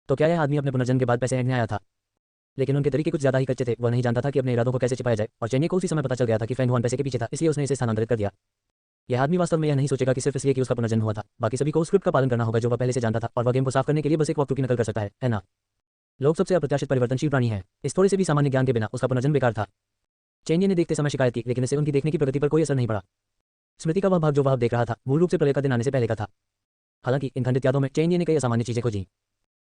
तो क्या यह आदमी अपने पुनर्जन्म के बाद पैसे ऐंठने आया था? लेकिन उनके तरीके कुछ ज्यादा ही कच्चे थे। वह नहीं जानता था कि अपने इरादों को कैसे छिपाया जाए और चेनिए को उसी समय पता चल गया था कि फेंग हुआन पैसे के पीछे था, इसलिए उसने इसे स्थानांतरित कर दिया। यह आदमी वास्तव में यह नहीं सोचेगा कि सिर्फ इसलिए कि उसका पुनर्जन्म हुआ था बाकी सभी को उस स्क्रिप्ट का पालन करना होगा जो वह पहले से जानता था और वह गेम को साफ करने के लिए बस एक वॉकथ्रू की नकल कर सकता है ना? लोग सबसे अप्रत्याशित परिवर्तनशील प्राणी हैं। इस थोड़े से भी सामान्य ज्ञान के बिना उसका पुनर्जन्म बेकार था। चेनिए ने देखते समय शिकायत की, लेकिन इससे उनकी देखने की प्रगति पर कोई असर नहीं पड़ा। स्मृति का वह भाग जो वह देख रहा था मूल रूप से प्रलय का दिन आने से पहले का था। हालांकि इन खंडित यादों में चेनिए ने कई असामान्य चीजें खोजी।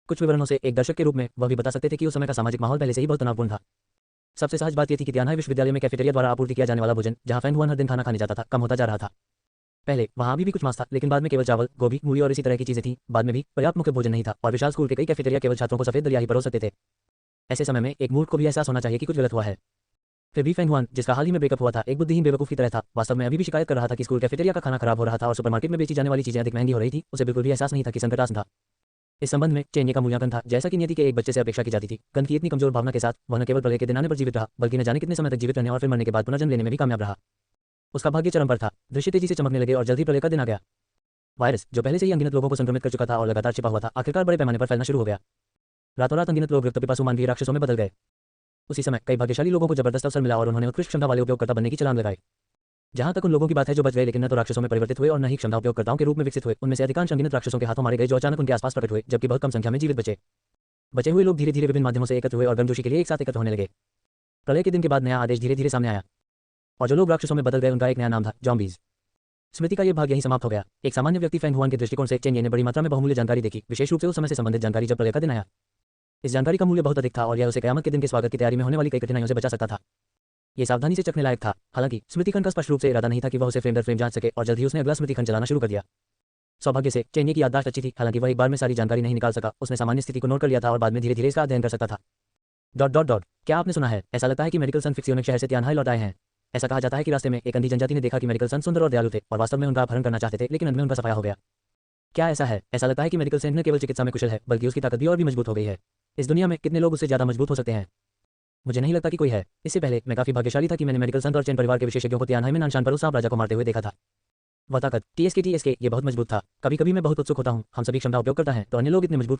कुछ विवरणों से एक दर्शक के रूप में वह भी बता सकते थे कि उस समय का सामाजिक माहौल पहले से ही बहुत तनावपूर्ण था। सबसे सहज बात यह थी कि त्यानाई विश्वविद्यालय में कैफेटेरिया द्वारा आपूर्ति किया जाने वाला भोजन, जहां फेंग हुआन हर दिन खाना खाने जाता था, कम होता जा रहा था। पहले वहां अभी भी कुछ मांस था, लेकिन बाद में केवल चावल, गोभी, मूली और इसी तरह की चीजें थीं। बाद में भी पर्याप्त मुख्य भोजन नहीं था और विशाल स्कूल के कई कैफेटेरिया केवल छात्रों को सफेद दलिया ही परोस सकते थे। ऐसे समय में एक मूर्ख को भी एहसास होना चाहिए कि कुछ गलत हुआ है। फिर भी फैंग हुआन, जिसका हाल ही में ब्रेकअप हुआ था, एक बुद्धिहीन बेवकूफ की तरह था। वास्तव में अभी भी शिकायत कर रहा था कि स्कूल कैफेटेरिया का खाना खराब हो रहा था और सुपरमार्केट में बेची जाने वाली चीजें अधिक महंगी हो रही थी। उसे बिल्कुल भी एहसास नहीं था कि संकट आसन था। इस संबंध में चेन्नई का मूल्यांकन था, जैसा कि नियति के एक बच्चे से अपेक्षा की जाती थी। गन की इतनी कमजोर भावना के साथ वह न केवल प्रलय के दिन आने पर जीवित रहा, बल्कि न जाने कितने समय तक जीवित रहने और फिर मरने के बाद पुनर्जन्म लेने में भी कामयाब रहा। उसका भाग्य चरम पर था। दृश्य तेजी से चमकने लगे और जल्द ही प्रलय का दिन आ गया। वायरस, जो पहले से ही अनगिनत लोगों को संक्रमित कर चुका था और लगातार छिपा हुआ था, आखिरकार बड़े पैमाने पर फैलना शुरू हो गया। रातों रात अनगिनत लोग रक्त पिपासु मानवीय राक्षसों में बदल गए। उसी समय कई भाग्यशाली लोगों को जबरदस्त अवसर मिला और उन्होंने उत्कृष्ट क्षमता वाले उपयोगकर्ता बनने की छलांग लगाई। जहां तक उन लोगों की बात है जो बच गए, लेकिन न तो राक्षसों में परिवर्तित हुए और न ही क्षमता उपयोगकर्ताओं के रूप में विकसित हुए, उनमें से अधिकांश अनगिनत राक्षसों के हाथों मारे गए जो अचानक उनके आसपास प्रकट हुए, जबकि बहुत कम संख्या में जीवित बचे। बचे हुए लोग धीरे धीरे विभिन्न माध्यमों से एकत्र हुए और गर्मजोशी के लिए एक साथ एकत्र होने लगे। प्रलय के दिन के बाद नया आदेश धीरे धीरे सामने आया और जो लोग राक्षसों में बदल गए उनका एक नया नाम था, जॉम्बीज। स्मृति का यह भाग यहीं समाप्त हो गया। एक सामान्य व्यक्ति फैंग हुआन के दृष्टिकोण से चेन्नई ने बड़ी मात्रा में बहुमूल्य जानकारी देखी, विशेष रूप से उस समय से संबंधित जानकारी जब प्रलय का दिन आया। इस जानकारी का मूल्य बहुत अधिक था और यह उसे कयामत के दिन के स्वागत की तैयारी में होने वाली कई कठिनाइयों से बचा सकता था। ये सावधानी से चखने लायक था। हालांकि स्मृतिखंड का स्पष्ट रूप से इरादा नहीं था कि वह उसे फ्रेम दर फ्रेम जांच सके और जल्द ही उसने अगला स्मृतिखंड चलाना शुरू कर दिया। सौभाग्य से चेन्नई की याददाश्त अच्छी थी, हालांकि वह एक बार में सारी जानकारी नहीं निकाल सका। उसने सामान्य स्थिति को नोट कर लिया था और बाद में धीरे धीरे इसका अध्ययन कर सकता था। क्या आपने सुना है? ऐसा लगता है कि मेडिकल सन फिक्सियोनिक शहर से तियानहाई लौट आए हैं। ऐसा कहा जाता है कि रास्ते में एक अंधी जनजाति ने देखा कि मेडिकल सन सुंदर और दयालु थे और वास्तव में उनका अपहरण करना चाहते थे, लेकिन अंत में उनका सफाया हो गया। क्या ऐसा है? ऐसा लगता है कि मेडिकल सेंट न केवल चिकित्सा में कुशल है, बल्कि उसकी ताकत भी और भी मजबूत हो गई है। इस दुनिया में कितने लोग उससे ज्यादा मजबूत हो सकते हैं? मुझे नहीं लगता कि कोई है। इससे पहले मैं काफी भाग्यशाली था कि मैंने मेडिकल संत और चेन परिवार के विशेषज्ञों को तियानहाई में नानशान पर उस सांप राजा को मारते हुए देखा था। वह ताकत टीएसके ये बहुत मजबूत था। कभी कभी मैं बहुत उत्सुक होता हूँ, हम सभी क्षमता उपयोग करता है तो अन्य लोग इतने मजबूत